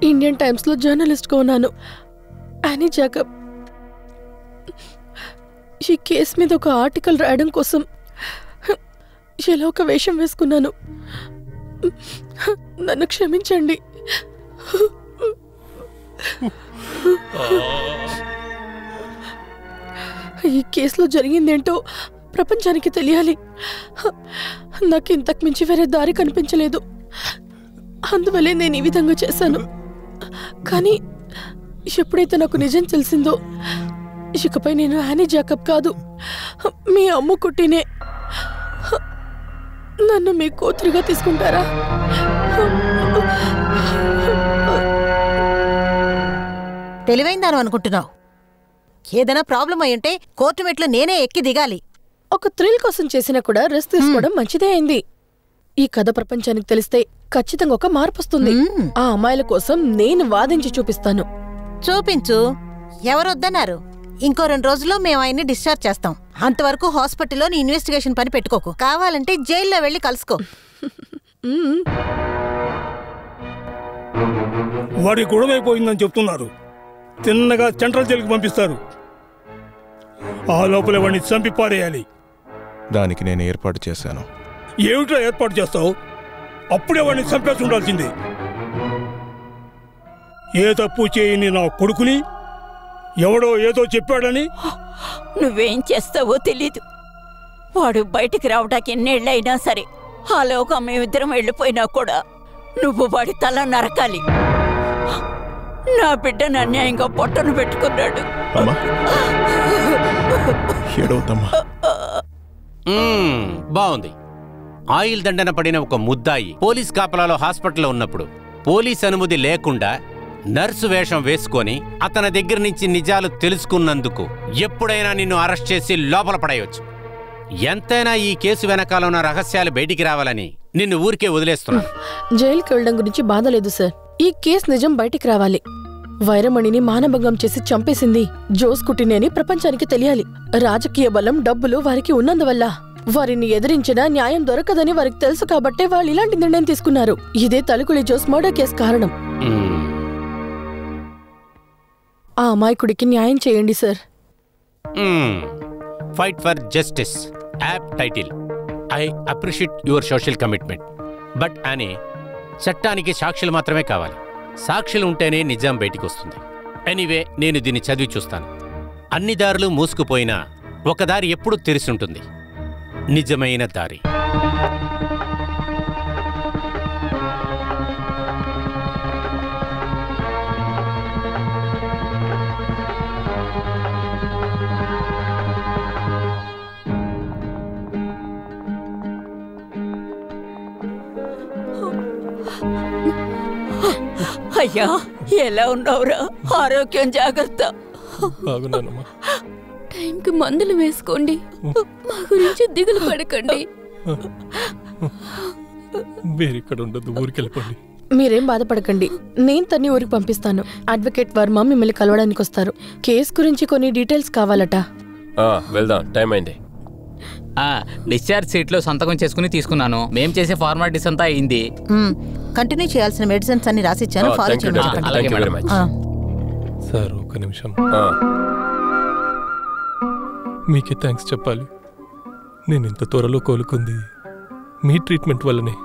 ఇండియన్ టైమ్స్లో జర్నలిస్ట్గా ఉన్నాను. Annie Jacob. ఈ కేసు మీద ఒక ఆర్టికల్ రాయడం కోసం ఎలా ఒక వేషం వేసుకున్నాను. నన్ను క్షమించండి. ఈ కేసులో జరిగిందేంటో ప్రపంచానికి తెలియాలి. నాకు ఇంతకు మించి వేరే దారి కనిపించలేదు. అందువల్లే నేను ఈ విధంగా చేశాను. కానీ ఎప్పుడైతే నాకు నిజం తెలిసిందో, ఇకపై నేను యానీ జాకబ్ కాదు, మీ అమ్మ కుట్టినే. నన్ను మీ కూతురుగా తీసుకుంటారా? తెలివైందాను అనుకుంటున్నావు. ఏదైనా ప్రాబ్లం అయి ఉంటే కోర్టు మెట్లు నేనే ఎక్కి దిగాలి. ఒక థ్రిల్ కోసం చేసినా కూడా రెస్ట్ తీసుకోవడం మంచిదే అయింది. ఈ కథ ప్రపంచానికి తెలిస్తే ఖచ్చితంగా ఒక మార్పు వస్తుంది. ఆ అమ్మాయిల కోసం నేను వాదించి చూపిస్తాను. చూపించు. ఎవరొద్దన్నారు? ఇంకో 2 రోజుల్లో మేము ఆయన్ని డిశ్చార్జ్ చేస్తాం. అంతవరకు హాస్పిటల్లో నీ ఇన్వెస్టిగేషన్ పని పెట్టుకోకు. కావాలంటే జైల్లో వెళ్ళి కలుసుకో. వాడి గొడవైపోయిందని చెప్తున్నారు. తిన్నగా సెంట్రల్ జైలుకి పంపిస్తారు. ఆ లోపల వాడిని చంపి పారేయాలి. దానికి నేను ఏర్పాటు చేశాను. ఏమిటో ఏర్పాటు చేస్తావు? అప్పుడే వాడిని చంపేసి ఉండాల్సింది. ఏ తప్పు చేయని నా కొడుకుని ఎవడో ఏదో చెప్పాడని. నువ్వేం చేస్తావో తెలీదు. వాడు బయటికి రావడానికి ఎన్నేళ్ళైనా సరే, ఆలోగా మేమిద్దరం వెళ్ళిపోయినా కూడా నువ్వు వాడి తల నరకాలి. నా బిడ్డను అన్యాయంగా పొట్టను పెట్టుకున్నాడు. బాగుంది. ఆయిల్ దండన పడిన ఒక ముద్దాయి పోలీస్ కాపలాలో హాస్పిటల్లో ఉన్నప్పుడు పోలీస్ అనుమతి లేకుండా నర్సు వేషం వేసుకొని అతని దగ్గర నుంచి నిజాలు తెలుసుకున్నందుకు ఎప్పుడైనా నిన్ను అరెస్ట్ చేసి లోపల పడేయవచ్చు. ఎంతైనా ఈ కేసు వెనకాల ఉన్న రహస్యాలు బయటికి రావాలని నిన్ను ఊరికే వదిలేస్తున్నాను. జైలుకి వెళ్ళడం గురించి బాధ లేదు సార్. ఈ కేసు నిజం బయటికి రావాలి. వైరమణిని మానభంగం చేసి చంపేసింది జోస్ కుట్టినే అని ప్రపంచానికి తెలియాలి. రాజకీయ బలం, డబ్బులు వారికి ఉన్నందువల్ల వారిని ఎదిరించినా న్యాయం దొరకదని వారికి తెలుసు కాబట్టే వాళ్ళు ఇలాంటి నిర్ణయం తీసుకున్నారు. ఇదే తలుకులి జోస్ మర్డర్ కేసు కారణం. ఆ అమాయకుడికి న్యాయం చేయండి sir. Fight for justice app title. I appreciate your social commitment. But అనే చట్టానికి సాక్షులు మాత్రమే కావాలి. సాక్షులు ఉంటేనే నిజం బయటికి వస్తుంది. ఎనీవే, నేను దీన్ని చదివి చూస్తాను. అన్ని దారులు మూసుకుపోయినా ఒక దారి ఎప్పుడూ తెరిచి ఉంటుంది. నిజమైన దారి. అయ్యా, ఎలా ఉన్నావురా? ఆరోగ్యం జాగ్రత్త. టైంకి మందులు వేసుకోండి. మా గురించి దిగులు పడకండి. ఊరికెళ్ళిపోండి. మీరేం బాధపడకండి. నేను తన్ని ఊరికి పంపిస్తాను. అడ్వకేట్ వర్మ మిమ్మల్ని కలవడానికి వస్తారు. కేసు గురించి కొన్ని డీటెయిల్స్ కావాలట. వెళ్దాం, టైం అయింది. డిశ్చార్జ్ సీట్ లో సంతకం చేసుకుని తీసుకున్నాను. మేం చేసే ఫార్మాలిటీస్ అంతా అయింది. కంటిన్యూ చేయాల్సిన మెడిసిన్స్ అన్ని రాసిచ్చాను. ఫాలో చేయండి. సార్, ఒక్క నిమిషం. మీకే థ్యాంక్స్ చెప్పాలి. నేను ఇంత త్వరలో కోలుకుంది మీ ట్రీట్మెంట్ వల్లనే.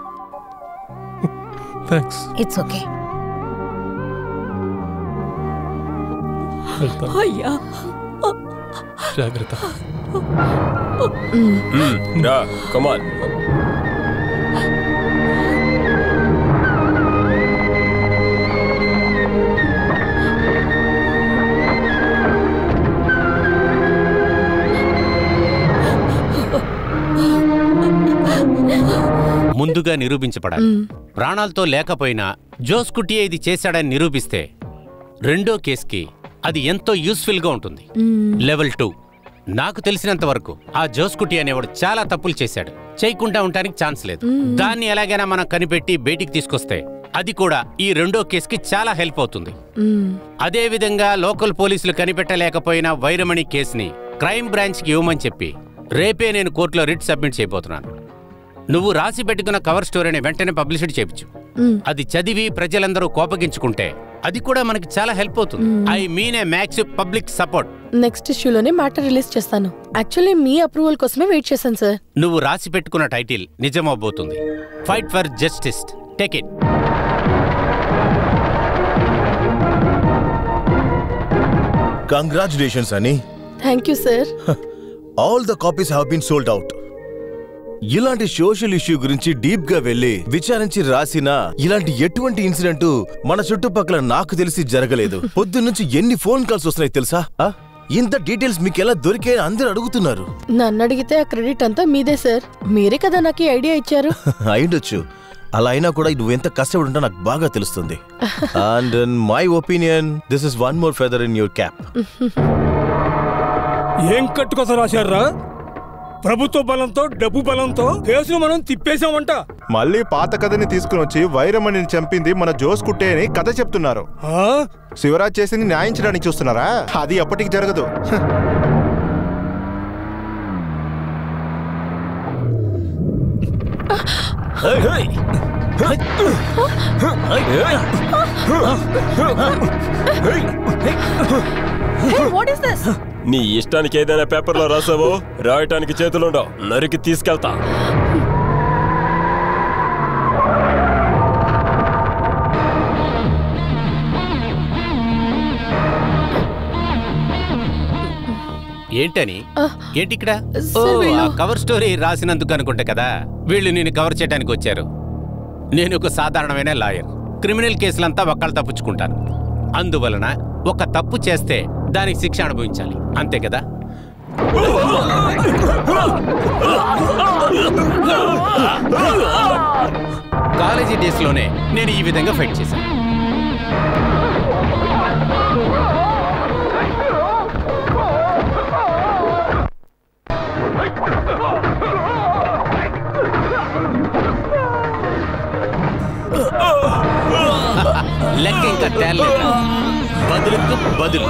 థ్యాంక్స్. It's okay. అయ్యా, జాగ్రత్త. Come on. ముందుగా నిరూపించబడాలి. ప్రాణాలతో లేకపోయినా జోస్ కుట్టియే ఇది చేశాడని నిరూపిస్తే రెండో కేసుకి అది ఎంతో యూస్ఫుల్ గా ఉంటుంది. లెవెల్ 2. నాకు తెలిసినంత వరకు ఆ జోస్ కుట్టి అనేవాడు చాలా తప్పులు చేశాడు. చేయకుండా ఉండడానికి ఛాన్స్ లేదు. దాన్ని ఎలాగైనా మనం కనిపెట్టి బయటికి తీసుకొస్తే అది కూడా ఈ రెండో కేసుకి చాలా హెల్ప్ అవుతుంది. అదే విధంగా లోకల్ పోలీసులు కనిపెట్టలేకపోయిన వైరమణి కేసుని క్రైమ్ బ్రాంచ్కి ఇవ్వమని చెప్పి రేపే నేను కోర్టులో రిట్ సబ్మిట్ చేయబోతున్నాను. నువ్వు రాసి పెట్టుకున్న కవర్ స్టోరీని వెంటనే పబ్లిసిటీ చేయించు. అది చదివి ప్రజలందరూ కోపగించుకుంటే అది కూడా మనకి చాలా హెల్ప్ అవుతుంది. I mean a max public support. Next ఇష్యూలోనే మ్యాటర్ రిలీజ్ చేస్తాను. యాక్చువల్లీ మీ అప్రూవల్ కోసమే వెయిట్ చేశాను సార్. నువ్వు రాసి పెట్టుకున్న టైటిల్ నిజమవబోతుంది. Fight for justice. Take it. Congratulations అని. Thank you sir. All the copies have been sold out. ఇలాంటి సోషల్ ఇష్యూ గురించి డీప్ గా వెళ్లి విచారించి రాసిన ఇలాంటి ఎటువంటి ఇన్సిడెంట్ మన చుట్టుపక్కల నాకు తెలిసి జరగలేదు. పొద్దున్నుంచి ఎన్ని ఫోన్ కాల్స్ వస్తున్నాయి తెలుసా? ఇంత డీటెయిల్స్ మీకు ఎలా దొరికాయని అందరూ అడుగుతున్నారు. నన్ను అడిగితే ఆ క్రెడిట్ అంతా మీదే సార్. మీరే కదా నాకు ఈ ఐడియా ఇచ్చారు. అయ్యుండొచ్చు. అలా అయినా కూడా నువ్వెంత కష్టపడి ఉంటా నాకు బాగా తెలుస్తుంది. And in my opinion this is one more feather in your cap. ఏం కట్టుకోసం రాశారా? ప్రభుత్వ బలంతో డబ్బు బలంతో కేసును మనం తిప్పేశామంట. మళ్ళీ పాత కథని తీసుకుని వచ్చి వైరమణిని చంపింది మన జోస్ కుట్టే అని కథ చెప్తున్నారు. శివరాజ్ చేసింది న్యాయించడానికి చూస్తున్నారా? అది ఎప్పటికి జరగదు. నీ ఇష్టానికి ఏదైనా పేపర్లో రాసావో రాయటానికి చేతులుండవు, నరికి తీసుకెళ్తా. ఏంటని? ఏంటి ఇక్కడ? కవర్ స్టోరీ రాసినందుకు అనుకుంటా కదా వీళ్ళు నేను కవర్ చేయడానికి వచ్చారు. నేను ఒక సాధారణమైన లాయర్. క్రిమినల్ కేసులంతా ఒక్కళ్ళు తప్పించుకుంటాను. అందువలన ఒక తప్పు చేస్తే దానికి శిక్ష అనుభవించాలి, అంతే కదా? కాలేజీ డేస్లోనే నేను ఈ విధంగా ఫైట్ చేశాను. లెక్క ఇంకా తేలేదు. బదులుకు బదులు.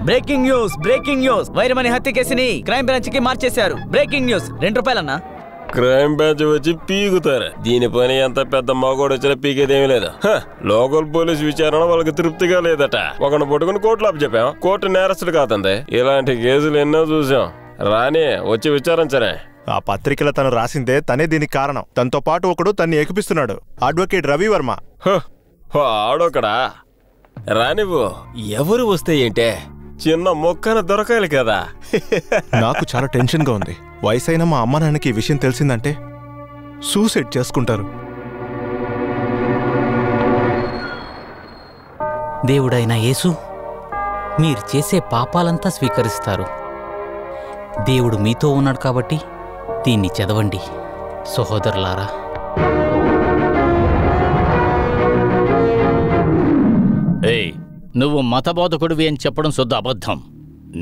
Breaking news, breaking news. Vairamani హత్య కేసుని క్రైమ్ బ్రాంచ్ కి మార్చేశారు. Breaking news. ₹2 క్రైమ్ బ్రాంచ్ వచ్చి పీకుతారు. దీని పని ఎంత పెద్ద మగోడు వచ్చినా పీకేదేమీ లేదు. లోకల్ పోలీస్ విచారణ వాళ్ళకి తృప్తిగా లేదట. ఒకరిని పట్టుకుని కోర్టులో అప్పచెప్పాం. కోర్టు నేరస్తుడు కాదండి. ఇలాంటి కేసులు ఎన్నో చూసాం. రాని వచ్చి విచారించనే. ఆ పత్రికలో తను రాసిందే తనే దీనికి కారణం. తనతో పాటు ఒకడు తన్ని ఎక్కిపిస్తున్నాడు. అడ్వకేట్ రవి వర్మ. ఆడొకడా? రానివ్వు. ఎవరు వస్తే ఏంటే, చిన్న మొక్కన దొరకాలి కదా. నాకు చాలా టెన్షన్ గా ఉంది. వయసైన మా అమ్మ నాన్నకి ఈ విషయం తెలిసిందంటే సూసైడ్ చేసుకుంటారు. దేవుడైన యేసు, మీరు చేసే పాపాలంతా స్వీకరిస్తారు. దేవుడు మీతో ఉన్నాడు కాబట్టి దీన్ని చదవండి సహోదరులారా. ఏయ్, నువ్వు మతబోధకుడివి అని చెప్పడం శుద్ధ అబద్ధం.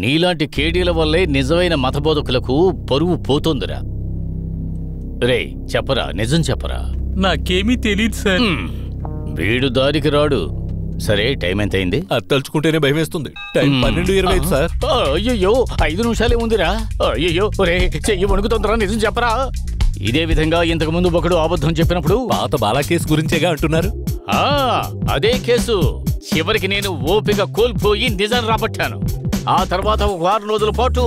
నీలాంటి కేడీల వల్లే నిజమైన మతబోధకులకు పరువు పోతుందిరా. రే చెప్పరా, నిజం చెప్పరా. నాకేమీ తెలియదు సార్. వీడు దారికి రాడు. సరే, టైం ఎంత అయింది? అది తలుచుకుంటేనే భయం వేస్తుంది. Time 12:25 sir. అయ్యయ్యో, 5 నిమిషాలే ఉందిరా. అయ్యయ్యో, రే చెయ్యి వణుకుతుందిరా, నిజం చెప్పరా. ఇదే విధంగా ఇంతకు ముందు ఒకడు అబద్ధం చెప్పినప్పుడు పాత బాలా కేసు గురించేగా అంటున్నారు. అదే కేసు. చివరికి నేను ఓపిక కోల్పోయి నిజం రాబట్టాను. ఆ తర్వాత 1 వారం రోజుల పాటు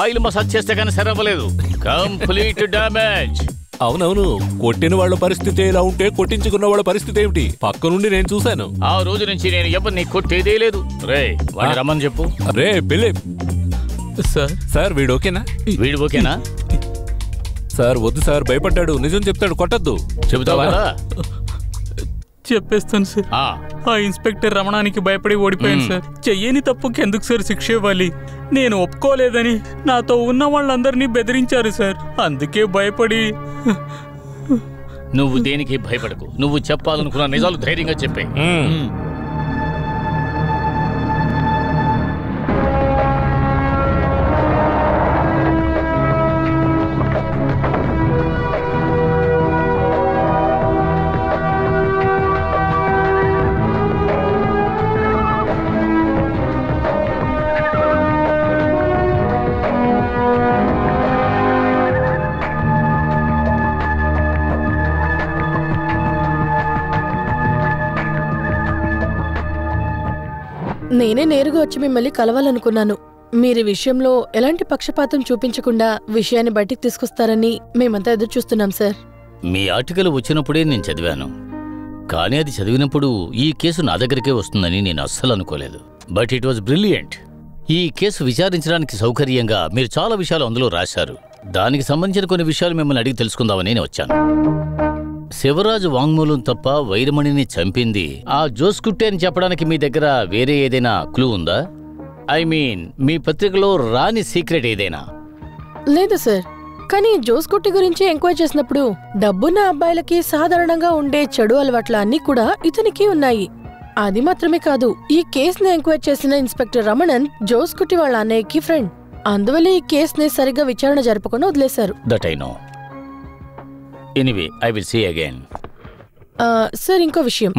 ఆయిల్ మసాజ్ చేస్తే కానీ సరవ్వలేదు. Complete damage. అవునవును, కొట్టిన వాళ్ళ పరిస్థితి ఎలా ఉంటే కొట్టించుకున్న వాళ్ళ పరిస్థితి ఏమిటి? పక్క నుండి నేను చూశాను. ఆ రోజు నుంచి నేను ఎవరిని కొట్టేదే లేదు. రే వాడిని రమ్మని చెప్పు. రే ఫిలిప్. సార్ వీడు ఓకేనా? వీడు ఓకేనా? సార్ వద్దు సార్, భయపడ్డాడు. నిజం చెప్తాడు, కొట్టద్దు. చెబుతావా? చెప్పేస్తాను సార్. ఆ ఇన్స్పెక్టర్ రమణానికి భయపడి ఓడిపోయాను సార్. చెయ్యని తప్పుకి ఎందుకు సార్ శిక్ష ఇవ్వాలి? నేను ఒప్పుకోలేదని నాతో ఉన్న వాళ్ళందరినీ బెదిరించారు సార్. అందుకే భయపడి. నువ్వు దేనికి భయపడకు. నువ్వు చెప్పాలనుకున్న నిజాలు ధైర్యంగా చెప్పే. నేనే నేరుగా వచ్చి మిమ్మల్ని కలవాలనుకున్నాను. మీరు విషయంలో ఎలాంటి పక్షపాతం చూపించకుండా విషయాన్ని బయటికి తీసుకొస్తారని మేమంతా ఎదురు చూస్తున్నాం సార్. మీ ఆర్టికల్ వచ్చినప్పుడే నేను చదివాను, కానీ అది చదివినప్పుడు ఈ కేసు నా దగ్గరికే వస్తుందని నేను అస్సలు అనుకోలేదు. But it was brilliant. ఈ కేసు విచారించడానికి సౌకర్యంగా మీరు చాలా విషయాలు అందులో రాశారు. దానికి సంబంధించిన కొన్ని విషయాలు మిమ్మల్ని అడిగి తెలుసుకుందామని నేను వచ్చాను. శివరాజు వాంగ్మూలం తప్ప వైరమణిని చంపింది ఆ జోస్కుట్టే అని చెప్పడానికి మీ దగ్గర వేరే ఏదైనా క్లూ ఉందా? ఐ మీన్ మీ పత్రికలో రాని సీక్రెట్ ఏదైనా? లేదు సార్, కానీ జోస్కుట్టి గురించి ఎంక్వైరీ చేసినప్పుడు డబ్బున్న అబ్బాయిలకి సాధారణంగా ఉండే చెడు అలవాట్ల అన్నీ కూడా ఇతనికి ఉన్నాయి. అది మాత్రమే కాదు, ఈ కేసుని ఎంక్వైరీ చేసిన ఇన్స్పెక్టర్ రమణన్ జోస్కుట్టి వాళ్ళ అన్నయ్యకి ఫ్రెండ్. అందువల్ల ఈ కేసుని సరిగ్గా విచారణ జరపకుండా వదిలేశారు. That I know. Anyway I will see again. Sir, ఇంకో విషయం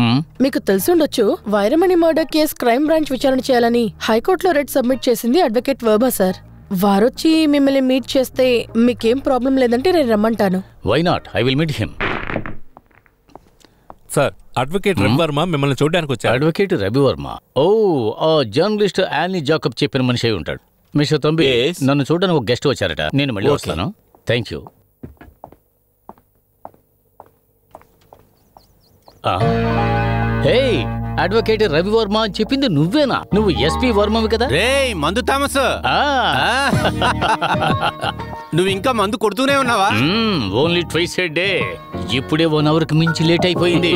మీకు తెలుసుండొచ్చు, Vairamani murder case crime branch విచారణ చేయాలని హైకోర్టులో రెడ్ సబ్మిట్ చేసింది అడ్వకేట్ వర్మ సార్. వారొచ్చి మిమ్మల్ని మీట్ చేస్తే మీకేం ప్రాబ్లం లేదంటే నేను రమ్మంటాను. Why not? I will meet him. Sir, advocate Ravi Varma మిమ్మల్ని చూడడానికి వచ్చారు. అడ్వకేట్ రవివర్మ? ఓ, ఆ జర్నలిస్ట్ యానీ జాకబ్ చెప్పిన మనిషి అయి ఉంటాడు. మిస్టర్ తంబి, నన్ను చూడడానికి ఒక గెస్ట్ వచ్చారట. నేను మళ్ళీ వస్తాను. Thank you. Hey, advocate Ravi Varma అని చెప్పింది నువ్వేనా? నువ్వు ఎస్పీ వర్మవి కదా? రేయ్ మందు థామస్, నువ్వు ఇంకా మందు కొడుతూనే ఉన్నావా? Only twice a day. ఇప్పుడే 1 అవర్కి మించి లేట్ అయిపోయింది.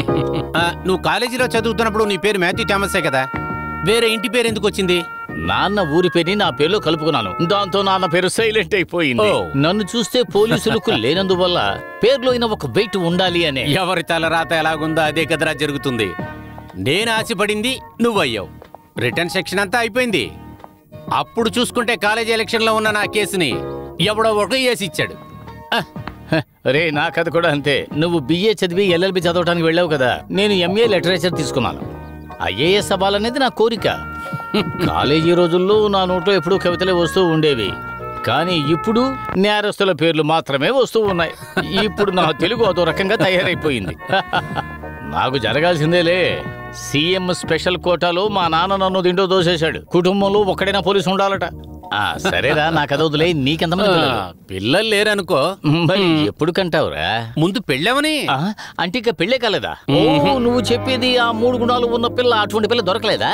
నువ్వు కాలేజీలో చదువుతున్నప్పుడు నీ పేరు మాథ్యూ థామసే కదా? వేరే ఇంటి పేరు ఎందుకు వచ్చింది? నాన్న ఊరి పేరుని నా పేరులో కలుపుకున్నాను. దాంతో నాన్న పేరు సైలెంట్ అయిపోయింది. నన్ను చూస్తే పోలీసులకు లేనందువల్ల పేరులో అయినా ఒక వెయిట్ ఉండాలి అనే. ఎవరి తలరాత ఎలాగుందో అదే కదరా జరుగుతుంది. నేను ఆశపడింది నువ్వయ్యావు. రిటర్న్ సెక్షన్ అంతా అయిపోయింది. అప్పుడు చూసుకుంటే కాలేజీ ఎలక్షన్లో ఉన్న నా కేసుని ఎవడో ఒకటి వేసి ఇచ్చాడు. రే, నా కథ కూడా అంతే. నువ్వు బిఏ చదివి ఎల్ఎల్బి చదవడానికి వెళ్ళావు కదా, నేను ఎంఏ లిటరేచర్ తీసుకున్నాను. ఐఏఎస్ అవ్వాలనేది నా కోరిక. కాలేజీ రోజుల్లో నా నోట్లో ఎప్పుడూ కవితలే వస్తూ ఉండేవి, కానీ ఇప్పుడు నేరస్తుల పేర్లు మాత్రమే వస్తూ ఉన్నాయి. ఇప్పుడు నా తెలుగు అదో రకంగా తయారైపోయింది. నాకు జరగాల్సిందేలే. సీఎం స్పెషల్ కోటాలో మా నాన్న నన్ను దిండో దోసేశాడు. కుటుంబంలో ఒక్కడైనా పోలీసు ఉండాలట. సరేరా, నా కథ వదిలే. నీకెంతమంది పిల్లలు లేరనుకో, మరి ఎప్పుడు కంటావురా? ముందు పెళ్ళామని. అంటే ఇక పెళ్ళే కాలేదా? నువ్వు చెప్పేది ఆ 3 గుణాలు ఉన్న పిల్ల, అటువంటి పిల్ల దొరకలేదా?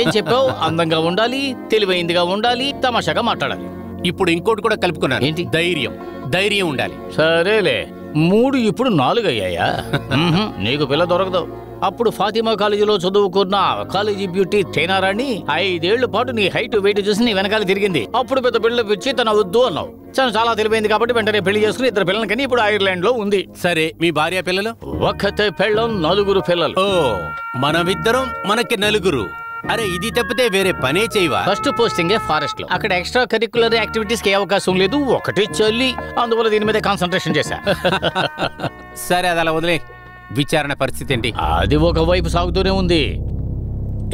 ఏం చెప్పావు? అందంగా ఉండాలి, తెలివైందిగా ఉండాలి, తమాషాగా మాట్లాడాలి. ఇప్పుడు ఇంకోటి కూడా కలుపుకున్నాను. ఏంటి? ధైర్యం ఉండాలి. సరేలే, 3 ఇప్పుడు 4 అయ్యాయా? నీకు పిల్ల దొరకదు. అప్పుడు ఫాతిమా కాలేజీలో చదువుకున్న కాలేజీ బ్యూటీ తేనారాణి 5 ఏళ్ల పాటు నీ హైట్ వెయిట్ చూసి నీ వెనకాల తిరిగింది. అప్పుడు పెద్ద బిల్డప్ ఇచ్చి తన వద్దు అన్నావు. చాలా తెలివైంది కాబట్టి వెంటనే పెళ్లి చేసుకుని 2 పిల్లలకి కని ఇప్పుడు ఐర్లాండ్ లో ఉంది. సరే, మీ భార్య పిల్లలు? ఒక్కతే పెళ్ళం, 4 పిల్లలు. ఓ, మనమిద్దరం మనకి 4. అరే, ఇది తప్పితే వేరే పనే చేయవా? ఫస్ట్ పోస్టింగే ఫారెస్ట్ లో. అక్కడ ఎక్స్ట్రా కరిక్యులర్ యాక్టివిటీస్ కి అవకాశం లేదు. ఒకటి చల్లి, అందువల్ల దీని మీద కాన్సన్ట్రేషన్ చేశా. సరే, అది అలా వదిలే. విచారణ పరిస్థితి ఏంటి? అది ఒకవైపు సాగుతూనే ఉంది.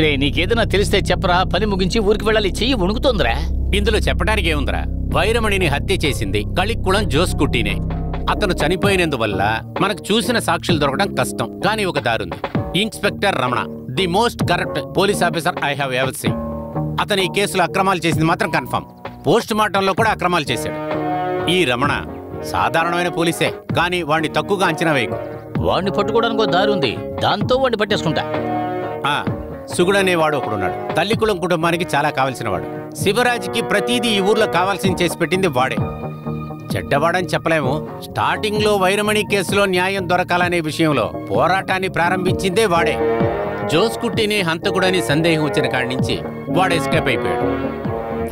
రే, నీకేదైనా తెలిస్తే చెప్పరా, పని ముగించి ఊరికి వెళ్ళాలి. చెయ్యి వణుకుతోందిరా. ఇందులో చెప్పడానికి ఏముందిరా? వైరమణిని హత్య చేసింది కళిక్కుళం జోస్కుట్టినే. అతను చనిపోయినందువల్ల మనకు చూసిన సాక్షులు దొరకడం కష్టం. కానీ ఒక దారుంది. Inspector Ramana, the most corrupt police officer I have ever seen. అతను ఈ కేసులో అక్రమాలు చేసింది మాత్రం కన్ఫర్మ్. పోస్ట్ మార్టంలో కూడా అక్రమాలు చేశాడు. ఈ రమణ సాధారణమైన పోలీసే, కానీ వాడిని తక్కువగా అంచనా వేయకు. వాడిని పట్టుకోవడానికి ఒక దారి ఉంది. దాంతో వాడిని పట్టేసుకుంటా. సుగుడనేవాడు ఒకడున్నాడు. తల్లికులం కుటుంబానికి చాలా కావలసిన వాడు. శివరాజ్కి ప్రతిదీ ఈ ఊర్లో కావాల్సింది చేసి పెట్టింది వాడే. చెడ్డవాడని చెప్పలేము. స్టార్టింగ్ లో వైరమణి కేసులో న్యాయం దొరకాలనే విషయంలో పోరాటాన్ని ప్రారంభించిందే వాడే. జోస్కుట్టిని హంతకుడని సందేహం వచ్చిన కాడి నుంచి వాడు ఎస్కేప్ అయిపోయాడు.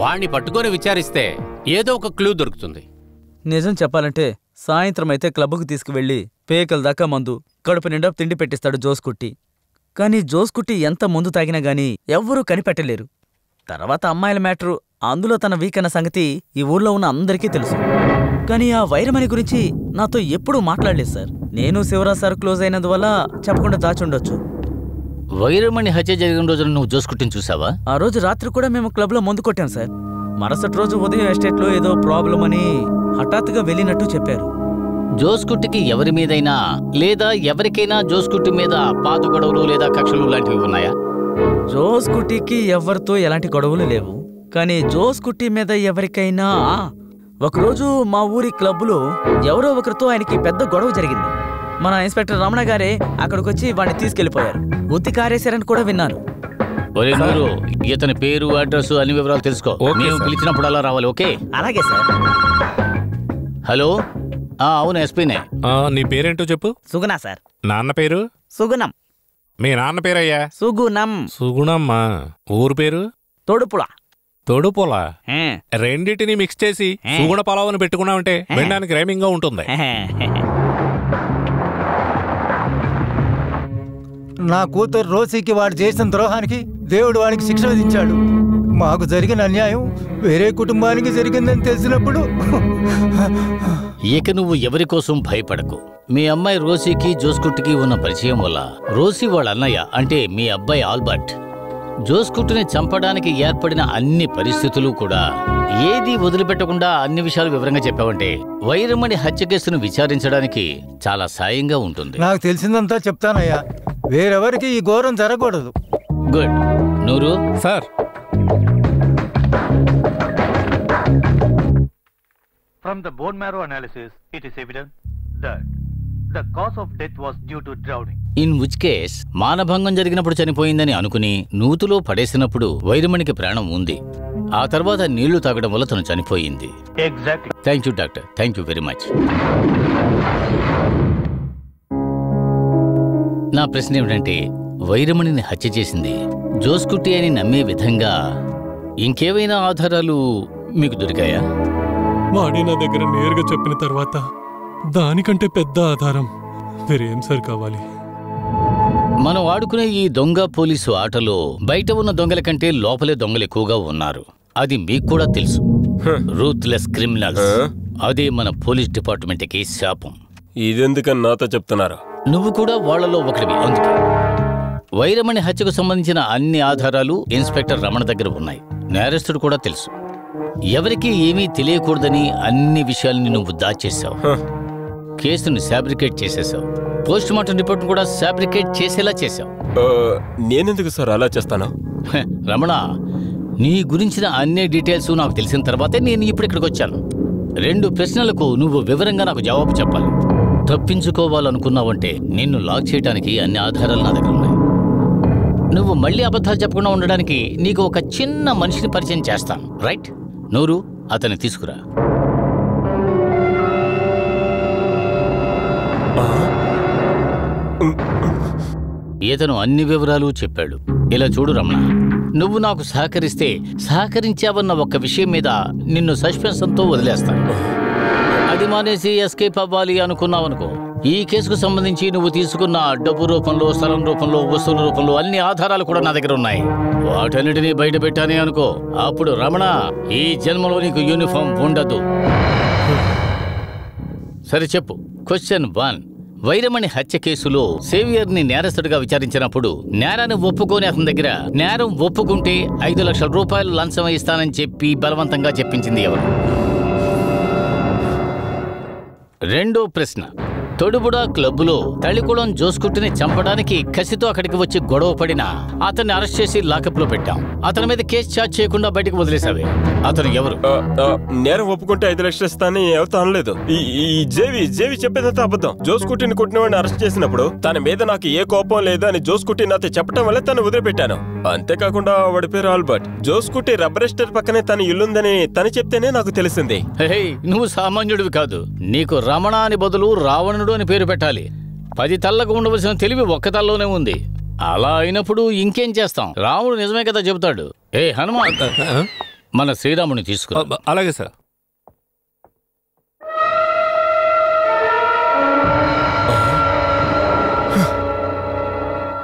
వాడిని పట్టుకొని విచారిస్తే ఏదో ఒక క్లూ దొరుకుతుంది. నిజం చెప్పాలంటే సాయంత్రం అయితే క్లబ్కు తీసుకువెళ్ళి పేకల దాకా మందు, కడుపు నిండా తిండి పెట్టిస్తాడు జోస్కుట్టి. కానీ జోస్కుట్టి ఎంత మందు తాగినా గానీ ఎవ్వరూ కనిపెట్టలేరు. తర్వాత అమ్మాయిల మ్యాటరు, అందులో తన వీక్ అన్న సంగతి ఈ ఊర్లో ఉన్న అందరికీ తెలుసు. కానీ ఆ వైరమణి గురించి నాతో ఎప్పుడూ మాట్లాడలేదు సార్. నేను శివరాజ్ సార్ క్లోజ్ అయినందువల్ల చెప్పకుండా దాచుండొచ్చు. వైరమణి హత్య జరిగిన రోజున నువ్వు జోస్కుట్టిని చూసావా? ఆ రోజు రాత్రి కూడా మేము క్లబ్లో మందు కొట్టాం సార్. మరుసటి రోజు ఉదయం ఎస్టేట్లో ఏదో ప్రాబ్లం అని హఠాత్తుగా వెళ్ళినట్టు చెప్పారు. జోస్కుట్టికి ఎవరి మీదైనా లేదా ఎవరికైనా జోస్కుట్టి మీద పాత గొడవలు లేదా కక్షలు లాంటివి ఉన్నాయా? జోస్ కుట్టికి ఎవరితో ఎలాంటి గొడవలు లేవు, కానీ జోస్ కుట్టి మీద ఎవరికైనా ఒకరోజు మా ఊరి క్లబ్లో ఎవరో ఒకరితో ఆయనకి పెద్ద గొడవ జరిగింది. మన ఇన్స్పెక్టర్ రమణ గారే అక్కడికి వచ్చి వాడిని తీసుకెళ్లిపోయారు. ఉత్తి కారేశారని కూడా విన్నాను. ఇతని పేరు, అడ్రస్ అన్ని వివరాలు తెలుసుకో. నేను పిలిచినప్పుడు అలా రావాలి. ఓకే? అలాగే సార్. హలో, అవును ఎస్పీనే. నీ పేరేంటో చెప్పు. సుగుణ సార్. నాన్న పేరు? సుగుణం. మీ నాన్న పేరయ్యా? సుగుణం. సుగుణమ్మా. ఊరు పేరు? తోడుపుల. తోడుపుల. రెండింటిని మిక్స్ చేసి సుగుణ పొలావని పెట్టుకున్నావంటే వినడానికి రైమింగ్ గా ఉంటుంది. నా కూతురు రోసీకి వాడు చేసిన ద్రోహానికి దేవుడు వాడికి శిక్ష విధించాడు. మాకు జరిగిన అన్యాయం వేరే కుటుంబానికి జరిగిందని తెలిసినప్పుడు ఇక నువ్వు ఎవరి కోసం భయపడకు. మీ అమ్మాయి రోసీకి జోస్కుట్టికి ఉన్న పరిచయం వల్ల రోసీ వాళ్ళ అన్నయ్య అంటే మీ అబ్బాయి ఆల్బర్ట్ జోస్కుట్టిని చంపడానికి ఏర్పడిన అన్ని పరిస్థితులు కూడా ఏది వదిలిపెట్టకుండా అన్ని విషయాలు వివరంగా చెప్పావంటే వైరమణి హత్య కేసును విచారించడానికి చాలా సాయంగా ఉంటుంది. నాకు తెలిసిందంతా చెప్తానయ్యా. వేరెవరికి ఈ ఘోరం జరగకూడదు. గుడ్. నూరు sir. From the bone marrow analysis, it is evident that the cause of death was due to drowning. In which case మానభంగం జరిగినప్పుడు చనిపోయిందని అనుకుని నూతులో పడేసినప్పుడు వైరమణికి ప్రాణం ఉంది. ఆ తర్వాత నీళ్లు తాగడం వల్ల తను చనిపోయింది. Exactly. Thank you doctor. Thank you very much. నా ప్రశ్న ఏమిటంటే వైరమణిని హత్య చేసింది జోస్కుట్టి అని నమ్మే విధంగా ఇంకేవైనా ఆధారాలు మీకు దొరికాయా? వాడి నా దగ్గర నేరుగా చెప్పిన తర్వాత దానికంటే పెద్ద ఆధారం వేరేం సార్ కావాలి? మనం ఆడుకునే ఈ దొంగ పోలీసు ఆటలో బయట ఉన్న దొంగల కంటే లోపలే దొంగలు ఎక్కువగా ఉన్నారు. అది మీకు కూడా తెలుసు. Ruthless criminals. అదే మన పోలీస్ డిపార్ట్మెంట్కి శాపం. ఇదెందుకని నాతో చెప్తున్నారు? నువ్వు కూడా వాళ్లలో ఒకటివి. అందుకే వైరమణి హత్యకు సంబంధించిన అన్ని ఆధారాలు ఇన్స్పెక్టర్ రమణ దగ్గర ఉన్నాయి. నేరస్తుడు కూడా తెలుసు. ఎవరికీ ఏమీ తెలియకూడదని అన్ని విషయాల్ని నువ్వు దాచేశావు. కేసును ఫ్యాబ్రికేట్ చేసేసావు. పోస్ట్ మార్టం రిపోర్ట్ కూడా ఫ్యాబ్రికేట్ చేసేలా చేశావు. నేనెందుకు సార్ అలా చేస్తాను? రమణ, నీ గురించిన అన్ని డీటెయిల్స్ నాకు తెలిసిన తర్వాతే నేను ఇప్పుడు ఇక్కడికి వచ్చాను. 2 ప్రశ్నలకు నువ్వు వివరంగా నాకు జవాబు చెప్పాలి. తప్పించుకోవాలనుకున్నావంటే నిన్ను లాక్ చేయడానికి అన్ని ఆధారాలు నా దగ్గర ఉన్నాయి. నువ్వు మళ్ళీ అబద్ధాలు చెప్పకుండా ఉండడానికి నీకు ఒక చిన్న మనిషిని పరిచయం చేస్తాను. రైట్? నూరు, అతన్ని తీసుకురా. ఇతను అన్ని వివరాలు చెప్పాడు. ఇలా చూడు రమణ, నువ్వు నాకు సహకరించావన్న ఒక్క విషయం మీద నిన్ను సస్పెన్షన్తో వదిలేస్తాను. అది మానేసి ఎస్కేప్ అవ్వాలి అనుకున్నావనుకో, ఈ కేసుకు సంబంధించి నువ్వు తీసుకున్న డబ్బు రూపంలో, స్థలం రూపంలో, వస్తువుల రూపంలో అన్ని ఆధారాలు కూడా నా దగ్గర ఉన్నాయి. వాటన్నిటినీ బయట పెట్టానే అనుకో, అప్పుడు రమణ ఈ జన్మలో నీకు యూనిఫామ్ ఉండదు. సరే చెప్పు. క్వశ్చన్ 1. వైరమణి హత్య కేసులో సేవియర్ ని నేరస్తుడిగా విచారించినప్పుడు నేరాన్ని ఒప్పుకొని అతని దగ్గర నేరం ఒప్పుకుంటే 5 లక్షల రూపాయలు లంచం ఇస్తానని చెప్పి బలవంతంగా చెప్పించింది ఎవరు? రెండో ప్రశ్న. తొడుబుడా క్లబ్లో తళికుళం జోస్కుట్టిని చంపడానికి కసితో అక్కడికి వచ్చి గొడవ పడినా అతన్ని అరెస్ట్ చేసి లాకప్ లో పెట్టాం. అతని మీద కేసు చార్జ్ చేయకుండా బయటకు వదిలేసావే. అతను ఎవరు? నేరం ఒప్పుకుంటే 5 లక్షలు ఇస్తానని ఎవరితో అనలేదు. ఈ జేవి చెప్పేదంతా అబద్ధం. జోస్కుట్టిని కొట్టిన వాడిని అరెస్ట్ చేసినప్పుడు తన మీద నాకు ఏ కోపం లేదా అని జోస్కుట్టి నాతో చెప్పడం వల్ల తను వదిలిపెట్టాను. అంతేకాకుండా వాడి పేరు ఆల్బర్ట్. జోస్కుట్టి రబ్బర్ ఎస్టేట్ పక్కనే తన ఇల్లుందని తను చెప్తేనే నాకు తెలిసింది. నువ్వు సామాన్యుడివి కాదు. నీకు రమణ అని బదులు రావణుడు అని పేరు పెట్టాలి. 10 తల్లకు ఉండవలసిన తెలివి ఒక్క తల్లోనే ఉంది. అలా అయినప్పుడు ఇంకేం చేస్తాం? రాముడు నిజమే కదా చెబుతాడు. హనుమాన్, మన శ్రీరాముని తీసుకురా. అలాగే సార్.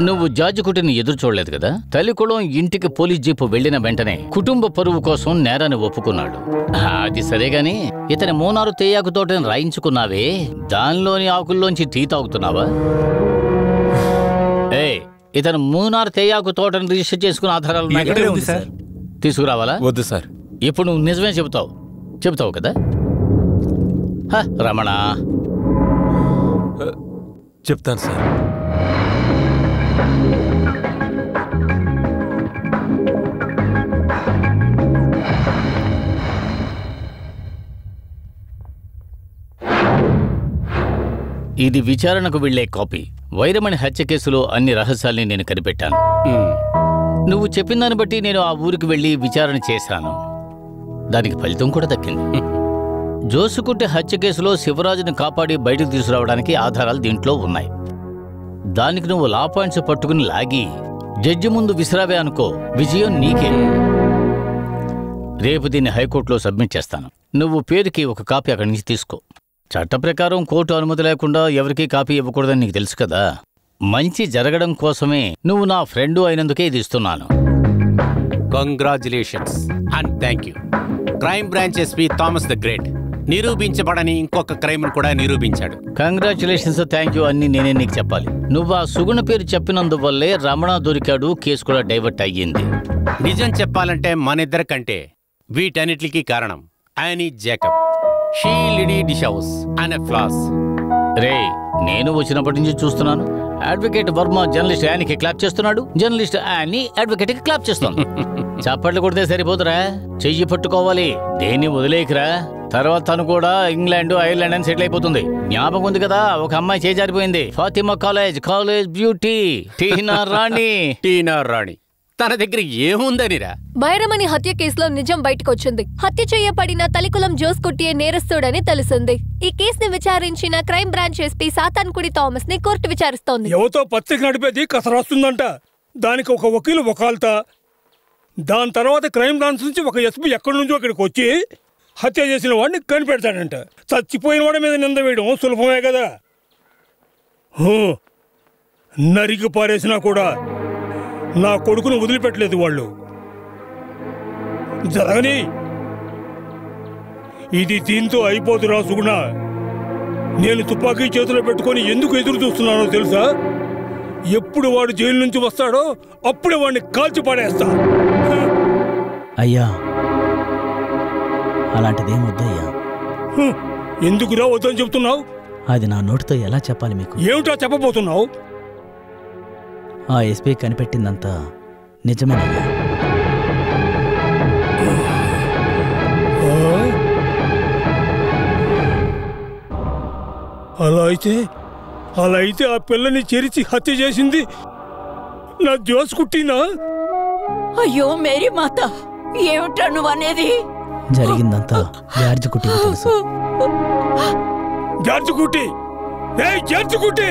నువ్వు జాజికుటిని ఎదురు చూడలేదు కదా. తల్లికుళం ఇంటికి పోలీస్ జీపు వెళ్లిన వెంటనే కుటుంబ పరువు కోసం నేరాన్ని ఒప్పుకున్నాడు. అది సరేగాని ఇతని మోనారు తేయాకు తోటని రాయించుకున్నావే, దానిలోని ఆకుల్లోంచి టీ తాగుతున్నావా? ఇతను మూనార్ తేయాకు తోటని రిజిస్టర్ చేసుకున్న ఆధారాలు తీసుకురావాలా? వద్దు సార్. ఇప్పుడు నువ్వు నిజమే చెబుతావు కదా రమణ? చెప్తాను సార్. ఇది విచారణకు వెళ్లే కాపీ. వైరమణి హత్య కేసులో అన్ని రహస్యాల్ని నేను కనిపెట్టాను. నువ్వు చెప్పిన దాన్ని బట్టి నేను ఆ ఊరికి వెళ్లి విచారణ చేశాను. దానికి ఫలితం కూడా దక్కింది. జోసుకుట్టి హత్య కేసులో శివరాజుని కాపాడి బయటకు తీసుకురావడానికి ఆధారాలు దీంట్లో ఉన్నాయి. దానికి నువ్వు లా పాయింట్స్ పట్టుకుని లాగి జడ్జి ముందు విసిరావే అనుకో, విజయం నీకే. రేపు దీన్ని హైకోర్టులో సబ్మిట్ చేస్తాను. నువ్వు పేరుకి ఒక కాపీ అక్కడి నుంచి తీసుకో. చట్ట ప్రకారం కోర్టు అనుమతి లేకుండా ఎవరికీ కాపీ ఇవ్వకూడదని నీకు తెలుసు కదా. మంచి జరగడం కోసమే నువ్వు నా ఫ్రెండు అయినందుకే ఇది ఇస్తున్నాను. Congratulations and thank you. Crime branch SP Thomas the great నిరూపించబడని ఇంకొక క్రైమ్ కూడా నిరూపించాడు. కంగ్రాచులేషన్స్, థ్యాంక్ యూ అన్ని నేనే నీకు చెప్పాలి. నువ్వు ఆ సుగుణ పేరు చెప్పినందువల్లే రమణ దొరికాడు, కేసు కూడా డైవర్ట్ అయ్యింది. నిజం చెప్పాలంటే మనిద్దరి కంటే వీటన్నిటికీ కారణం యానీ జేకబ్. షీ లిడీ డిషౌస్ అనే ఫ్లాస్. రే, నేను వచ్చినప్పటి నుంచి చూస్తున్నాను. అడ్వకేట్ వర్మ జర్నలిస్ట్ యానీకి క్లాప్ చేస్తున్నాడు, జర్నలిస్ట్ యానీ అడ్వకేట్ కి క్లాప్ చేస్తుంది. చప్పట్లు కొడితే సరిపోతురా, చెయ్యి పట్టుకోవాలి. దేన్ని వదిలేకిరా. తర్వాత తను కూడా ఇంగ్లాండ్ ఐర్లాండ్ అని సెటిల్ అయిపోతుంది. జ్ఞాపకం ఉంది కదా, ఒక అమ్మాయి చేజారిపోయింది. ఫాతిమా కాలేజ్ బ్యూటీ టీనా రాణి. తన దగ్గర ఏముందనిరా? వైరమణి హత్య కేసులో నిజం బయటకొచ్చింది. హత్య చేయబడిన తలికులం జోస్కుట్టియే నేరస్తుడని తెలిసింది. ఈ కేసుని విచారించిన క్రైమ్ బ్రాంచ్ ఎస్పీ సాతాన్కుడి థామస్ ని కోర్టు విచారిస్తోంది. ఎవతో పత్రిక నడిపేది కసరాస్తుందంట. దానికి ఒక వకీలు వకాల్తా. దాని తర్వాత క్రైమ్ బ్రాంచ్ నుంచి ఒక ఎస్పీ ఎక్కడి నుంచో ఇక్కడికి వచ్చి హత్య చేసిన వాడిని కనిపెడతాడంట. చచ్చిపోయిన వాడి మీద నింద వేయడం సులభమే కదా. నరికి పారేసినా కూడా నా కొడుకును వదిలిపెట్టలేదు వాళ్ళు. జరగని ఇది దీంతో అయిపోతురా సుగుణ. నేను తుపాకీ చేతిలో పెట్టుకొని ఎందుకు ఎదురు చూస్తున్నానో తెలుసా? ఎప్పుడు వాడు జైలు నుంచి వస్తాడో అప్పుడే వాడిని కాల్చి పాడేస్తా. అయ్యా, అలాంటిదేం వద్దయ్యా. ఎందుకురా వద్దని చెప్తున్నావు? అది నా నోటితో ఎలా చెప్పాలి మీకు? ఏమిటా చెప్పబోతున్నావు? ఆ ఎస్పీ కనిపెట్టిందంతా నిజమేనయ్యా. అలా అయితే ఆ పిల్లని చెరిచి హత్య చేసింది నా జోస్కుట్టినా? అయ్యో మేరీ మాత, ఏమిటా నువ్వు అనేది? జరిగిందంతా జార్జ్ కుట్టికి తెలుసు. జార్జ్ కుట్టి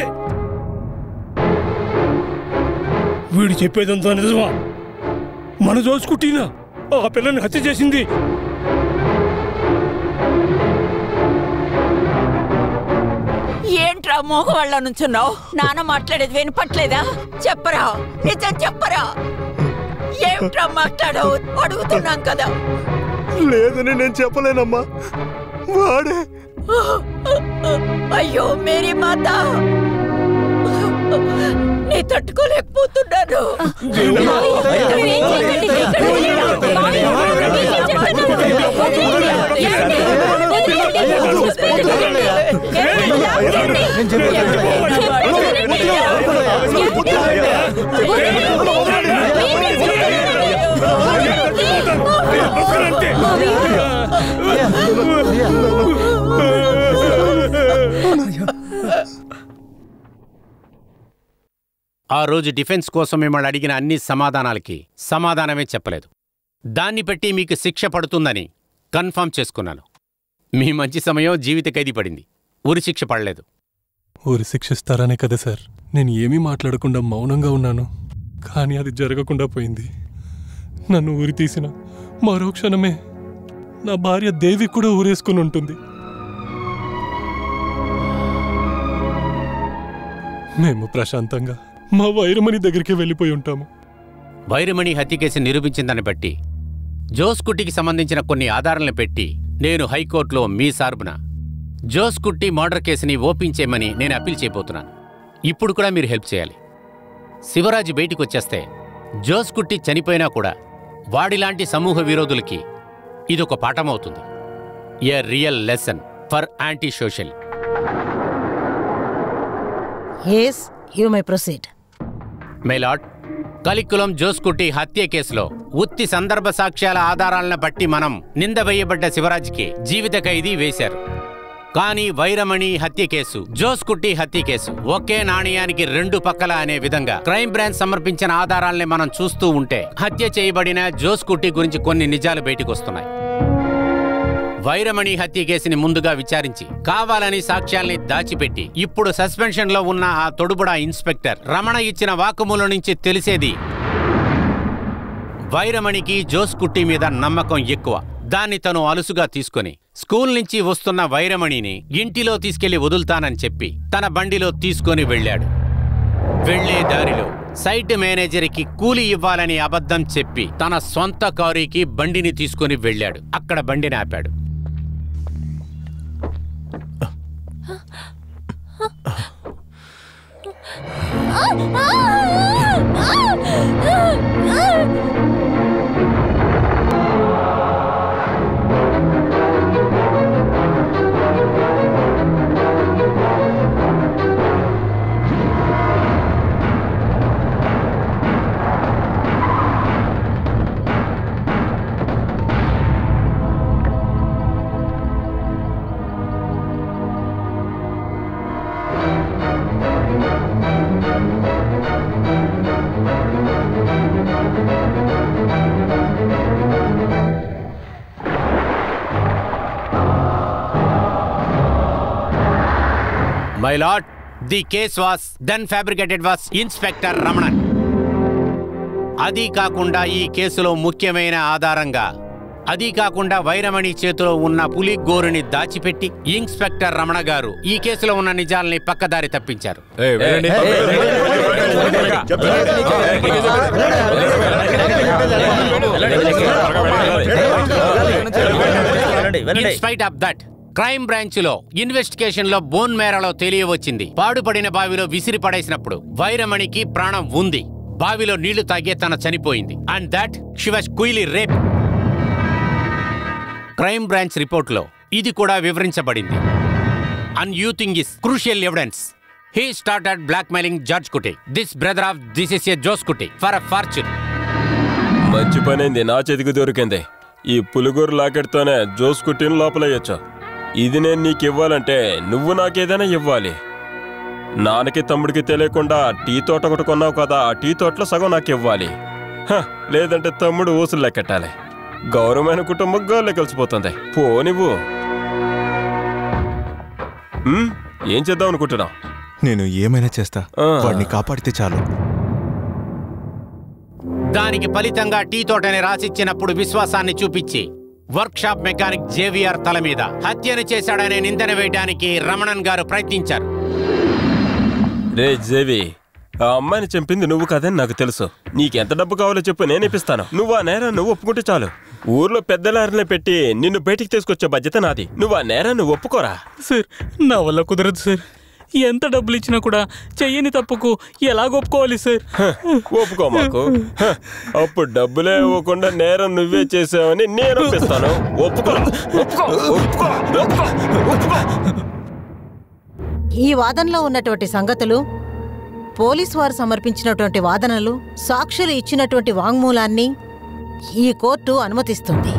వీడు చెప్పేదంతా నిజమా? మన జోస్కుట్టినా ఆ పిల్లని హత్య చేసింది? ఏంట్రా మోగవాళ్ళ నుంచున్నావు? నాన్న మాట్లాడేది వినపట్లేదా? చెప్పరా, నిజం చెప్పరా. ఏమిట్రా మాట్లాడావు? అడుగుతున్నాం కదా. లేదని నేను చెప్పలేనమ్మా, వాడే. అయ్యో మేరీ మాత, నీ తట్టుకోలేకపోతున్నాను. ఆ రోజు డిఫెన్స్ కోసం మిమ్మల్ని అడిగిన అన్ని సమాధానాలకి సమాధానమే చెప్పలేదు. దాన్ని బట్టి మీకు శిక్ష పడుతుందని కన్ఫర్మ్ చేసుకున్నాను. మీ మంచి సమయం జీవిత ఖైదీ పడింది, ఉరి శిక్ష పడలేదు. ఊరి శిక్షిస్తారనే కదా సార్ నేను ఏమీ మాట్లాడకుండా మౌనంగా ఉన్నాను. కానీ అది జరగకుండా పోయింది. నన్ను ఊరి తీసిన మరో క్షణమే నా భార్య దేవి కూడా ఊరేసుకుని ఉంటుంది. మేము ప్రశాంతంగా మా వైరమణి దగ్గరికి వెళ్ళిపోయి ఉంటాము. వైరమణి హత్య కేసు నిరూపించిందని బట్టి జోస్కుట్టికి సంబంధించిన కొన్ని ఆధారాలను పెట్టి నేను హైకోర్టులో మీ సార్బున జోస్కుట్టి మర్డర్ కేసుని ఓపెన్ చేయమని నేను అప్పీల్ చేయబోతున్నాను. ఇప్పుడు కూడా మీరు హెల్ప్ చేయాలి. శివరాజు బయటికి వచ్చేస్తే జోస్కుట్టి చనిపోయినా కూడా వాడిలాంటి సమూహ విరోధులకి ఇదొక పాఠమవుతుంది. A real lesson for anti social. Yes, you may proceed. My lord, Kalikulam Josekutty హత్య కేసులో ఉత్తి సందర్భ సాక్ష్యాల ఆధారాలను బట్టి మనం నింద వేయబడ్డ శివరాజ్కి జీవిత ఖైదీ వేశారు. కానీ వైరమణి హత్య కేసు, జోస్ కుట్టి హత్య కేసు ఒకే నాణ్యానికి రెండు పక్కల అనే విధంగా క్రైమ్ బ్రాంచ్ సమర్పించిన ఆధారాల్ని మనం చూస్తూ ఉంటే హత్య చేయబడిన జోస్ కుట్టి గురించి కొన్ని నిజాలు బయటకు వస్తున్నాయి. వైరమణి హత్య కేసుని ముందుగా విచారించి కావాలని సాక్ష్యాల్ని దాచిపెట్టి ఇప్పుడు సస్పెన్షన్ లో ఉన్న ఆ తొడుబుడ ఇన్స్పెక్టర్ రమణ ఇచ్చిన వాక్కుమూలం నుంచి తెలిసేది వైరమణికి జోస్ కుట్టి మీద నమ్మకం ఎక్కువ. దాన్ని తను అలుసుగా తీసుకుని స్కూల్ నుంచి వస్తున్న వైరమణిని ఇంటిలో తీసుకెళ్లి వదులుతానని చెప్పి తన బండిలో తీసుకొని వెళ్ళాడు. వెళ్లే దారిలో సైట్ మేనేజర్కి కూలీ ఇవ్వాలని అబద్ధం చెప్పి తన సొంత కారుకి బండిని తీసుకొని వెళ్ళాడు. అక్కడ బండిని ఆపాడు. My lord, the case was then fabricated was Inspector Ramanan. అది కాకుండా ఈ కేసులో ముఖ్యమైన ఆధారంగా అది కాకుండా వైరమణి చేతిలో ఉన్న పులి గోరుని దాచిపెట్టి ఇన్స్పెక్టర్ రమణ గారు ఈ కేసులో ఉన్న నిజాల్ని పక్కదారి తప్పించారు. In spite of that crime branch లో ఇన్వెస్టిగేషన్ లో బోన్ మేరలో తెలియవచ్చింది. పాడుపడిన బావిలో విసిరి పడేసినప్పుడు వైరమణికి ప్రాణం ఉంది. బావిలో నీళ్లు తాగే తన చనిపోయింది. And that she was cruelly rape. Crime branch report లో ఇది కూడా వివరించబడింది. And you thing is crucial evidence. He started blackmailing George Kutty, this brother of this is a Jose Kutty, for a fortune. మంచి పనైంది, నా చేతికి దొరికింది. ఈ పులుగూరు లాకెట్తోనే జోస్ కుట్టిని లోపలయ్యొచ్చు. ఇది నేను నీకు ఇవ్వాలంటే నువ్వు నాకేదైనా ఇవ్వాలి. నాన్నకి తమ్ముడికి తెలియకుండా టీ తోట ఒకటి కొన్నావు కదా, ఆ టీ తోటలో సగం నాకు ఇవ్వాలి. లేదంటే తమ్ముడు ఊసులు లెక్కెట్టాలి. గౌరవమైన కుటుంబం గాల్లో కలిసిపోతుంది. పో నువ్వు. ఏం చేద్దాం అనుకుంటున్నావు? నేను ఏమైనా చేస్తా, వాడిని కాపాడితే చాలు. దానికి ఫలితంగా టీ తోటని రాసిచ్చినప్పుడు విశ్వాసాన్ని చూపించి వర్క్ షాప్ మెకానిక్ జేవిఆర్ తల మీద హత్యను చేశాడనే నిందన వేయడానికి రమణన్ గారు ప్రయత్నించారు. రే జేవి, ఆ అమ్మాయిని చంపింది నువ్వు కాదని నాకు తెలుసు. నీకెంత డబ్బు కావాలో చెప్పు, నేను ఇప్పిస్తాను. నువ్వు ఆ నేరాన్ని నువ్వు ఒప్పుకుంటే చాలు. ఊర్లో పెద్దలారిని పెట్టి నిన్ను బయటికి తీసుకొచ్చే బాధ్యత నాది. నువ్వు ఆ నేరాన్ని ఒప్పుకోరా? సార్, నా వల్ల కుదరదు సార్. ఎంత డబ్బులు ఇచ్చినా కూడా చెయ్యని తప్పుకు ఎలా ఒప్పుకోవాలి సార్? ఒప్పుకో మాకు. అప్పుడు డబ్బులే ఇవ్వకుండా నేరం నువ్వే చేసావని నేను ఒప్పిస్తాను. ఒప్పుకో. ఈ వాదనలో ఉన్నటువంటి సంగతులు, పోలీసు వారు సమర్పించినటువంటి వాదనలు, సాక్షులు ఇచ్చినటువంటి వాంగ్మూలాన్ని ఈ కోర్టు అనుమతిస్తుంది.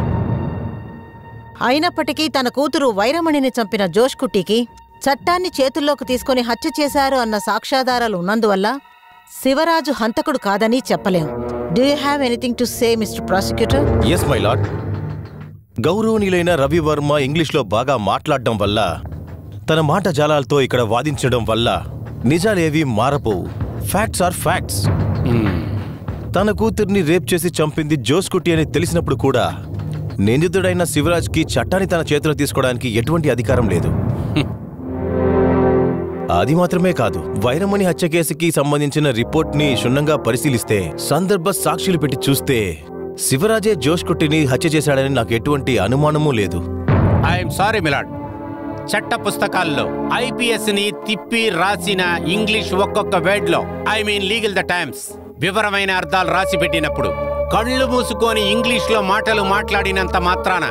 అయినప్పటికీ తన కూతురు వైరమణిని చంపిన జోష్ కుట్టికి చట్టాన్ని చేతుల్లోకి తీసుకుని హత్య చేశారు అన్న సాక్ష్యాధారాలు ఉన్నందువల్ల శివరాజు హంతకుడు కాదని చెప్పలేం. Do you have anything to say mister prosecutor? Yes my lord. గౌరవనీయులైన రవివర్మ ఇంగ్లీష్లో బాగా మాట్లాడడం వల్ల, తన మాట జాలాలతో ఇక్కడ వాదించడం వల్ల నిజాలేవి మారపోవు. Facts are facts. తన కూతుర్ని రేప్ చేసి చంపింది జోస్ కుట్టి అని తెలిసినప్పుడు కూడా నిందితుడైన శివరాజ్కి చట్టాన్ని తన చేతిలో తీసుకోవడానికి ఎటువంటి అధికారం లేదు. అది మాత్రమే కాదు, వైరమణి హత్య కేసుకి సంబంధించిన రిపోర్ట్ని క్షుణ్ణంగా పరిశీలిస్తే, సందర్భ సాక్షులు పెట్టి చూస్తే శివరాజే జోష్ కుట్టిని హత్య చేశాడని నాకు ఎటువంటి అనుమానమూ లేదు. I'm sorry my lord. చట్ట పుస్తకాల్లో ఐపీఎస్ ని తిప్పి రాసిన ఇంగ్లీష్ ఒక్కొక్క వర్డ్ లో, I mean legal the times, వివరమైన అర్థాలు రాసి పెట్టినప్పుడు కళ్ళు మూసుకొని ఇంగ్లీష్ లో మాటలు మాట్లాడినంత మాత్రాన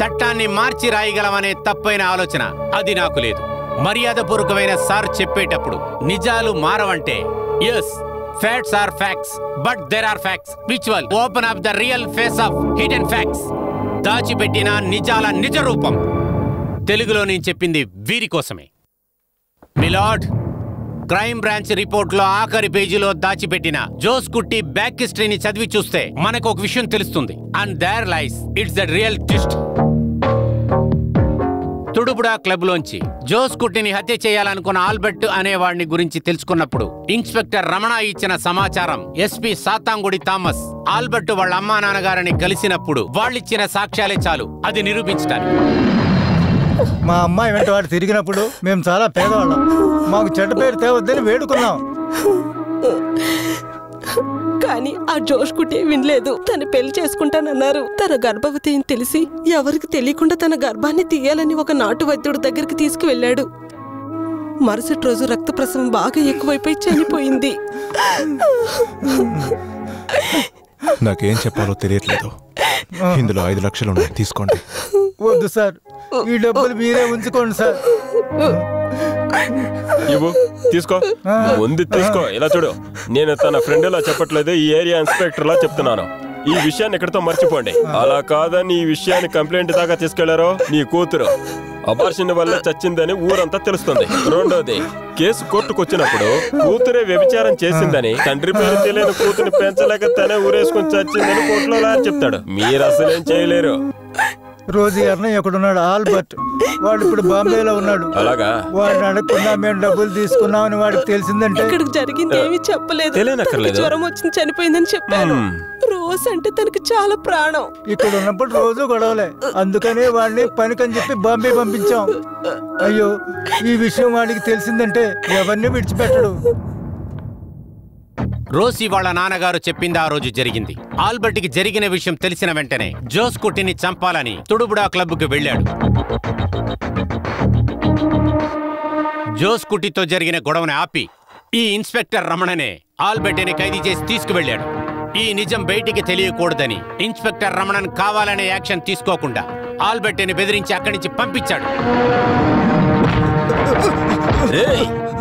చట్టాన్ని మార్చి రాయగలమనే తప్పైన ఆలోచన అది నాకు లేదు. మర్యాదపూర్వకమైన సార్ చెప్పేటప్పుడు నిజాలు మారవంటే, yes facts are facts, but there are facts which will open up the real face of hidden facts. దాచిపెట్టిన నిజాల నిజ రూపం. తెలుగులో నేను చెప్పింది వీరి కోసమే. మిలార్డ్, క్రైమ్ బ్రాంచ్ రిపోర్ట్లో ఆఖరి పేజీలో దాచిపెట్టిన జోస్ కుట్టి బ్యాక్ హిస్టరీని చదివి చూస్తే మనకు ఒక విషయం తెలుస్తుంది. And there lies it's the real twist. తుడుపుడా క్లబ్ లోంచి జోస్ కుట్టిని హత్య చేయాలనుకున్న ఆల్బర్ట్ అనేవాడిని గురించి తెలుసుకున్నప్పుడు ఇన్స్పెక్టర్ రమణ ఇచ్చిన సమాచారం ఎస్పీ సాతాంగుడి థామస్ ఆల్బర్ట్ వాళ్ళ అమ్మా నాన్నగారిని కలిసినప్పుడు వాళ్ళిచ్చిన సాక్ష్యాలే చాలు అది నిరూపించడానికి. మా అమ్మాయి వెంట వాడు తిరిగినప్పుడు మేము చాలా పేదవాళ్ళం. మాకు చెడ్డ పేరు తేవద్దని వేడుకున్నాం. కానీ ఆ జోష్ కుట్టి వినలేదు. తను పెళ్లి చేసుకుంటానన్నారు. తన గర్భవతి అని తెలిసి ఎవరికి తెలియకుండా తన గర్భాన్ని తీయాలని ఒక నాటు వైద్యుడి దగ్గరికి తీసుకువెళ్ళాడు. మరుసటి రోజు రక్త ప్రసవం బాగా ఎక్కువైపోయి చనిపోయింది. నాకేం చెప్పాలో తెలియట్లేదు. ఇందులో 5 లక్షలు ఉన్నాయి, తీసుకోండి. వద్దు సార్, ఈ డబ్బులు మీరే ఉంచుకోండి సార్. ఇవ్వు, తీసుకో, ముందు తీసుకో. ఇలా చూడు, నేను తన ఫ్రెండ్ లా చెప్పట్లేదు, ఈ ఏరియా ఇన్స్పెక్టర్ లా చెప్తున్నాను. ఈ విషయాన్ని ఎక్కడితో మర్చిపోండి. అలా కాదని ఈ విషయాన్ని కంప్లైంట్ దాకా తీసుకెళ్లారో నీ కూతురు అబార్షన్ వల్ల చచ్చిందని ఊరంతా తెలుస్తుంది. రెండోది, కేసు కోర్టుకు వచ్చినప్పుడు కూతురే వ్యభిచారం చేసిందని, తండ్రి పేరు తెలియని కూతురిని పెంచలేక తనే ఊరేసుకుని చచ్చిందని కోర్టులో లాయర్ చెప్తాడు. మీరు అసలేం చేయలేరు. రోజు అన్నయ్య ఒకడున్నాడు, ఆల్బర్ట్. వాడు ఇప్పుడు బాంబేలో ఉన్నాడు. అలాగా? వాడిని అడగకుండా మేము డబ్బులు తీసుకున్నామని వాడికి తెలిసిందంటే ఇక్కడికి జరిగింది ఏమీ చెప్పలేదు. తనకి జ్వరం వచ్చింది, చనిపోయిందని చెప్పాను. రోజు అంటే తనకి చాలా ప్రాణం. ఇక్కడ ఉన్నప్పుడు రోజు గొడవలే, అందుకనే వాడిని పనికని చెప్పి బాంబే పంపించాం. అయ్యో, ఈ విషయం వాడికి తెలిసిందంటే ఎవరిని విడిచిపెట్టడు. రోసి వాళ్ళ నాన్నగారు చెప్పింది ఆ రోజు జరిగింది. ఆల్బర్ట్కి జరిగిన విషయం తెలిసిన వెంటనే జోస్ కుట్టిని చంపాలని తుడుబుడా క్లబ్కు వెళ్ళాడు. జోస్ కుట్టితో జరిగిన గొడవని ఆపి ఈ ఇన్స్పెక్టర్ రమణనే ఆల్బర్ట్ని ఖైదీ చేసి తీసుకువెళ్ళాడు. ఈ నిజం బయటికి తెలియకూడదని ఇన్స్పెక్టర్ రమణన్ కావాలనే యాక్షన్ తీసుకోకుండా ఆల్బర్ట్ని బెదిరించి అక్కడి నుంచి పంపించాడు.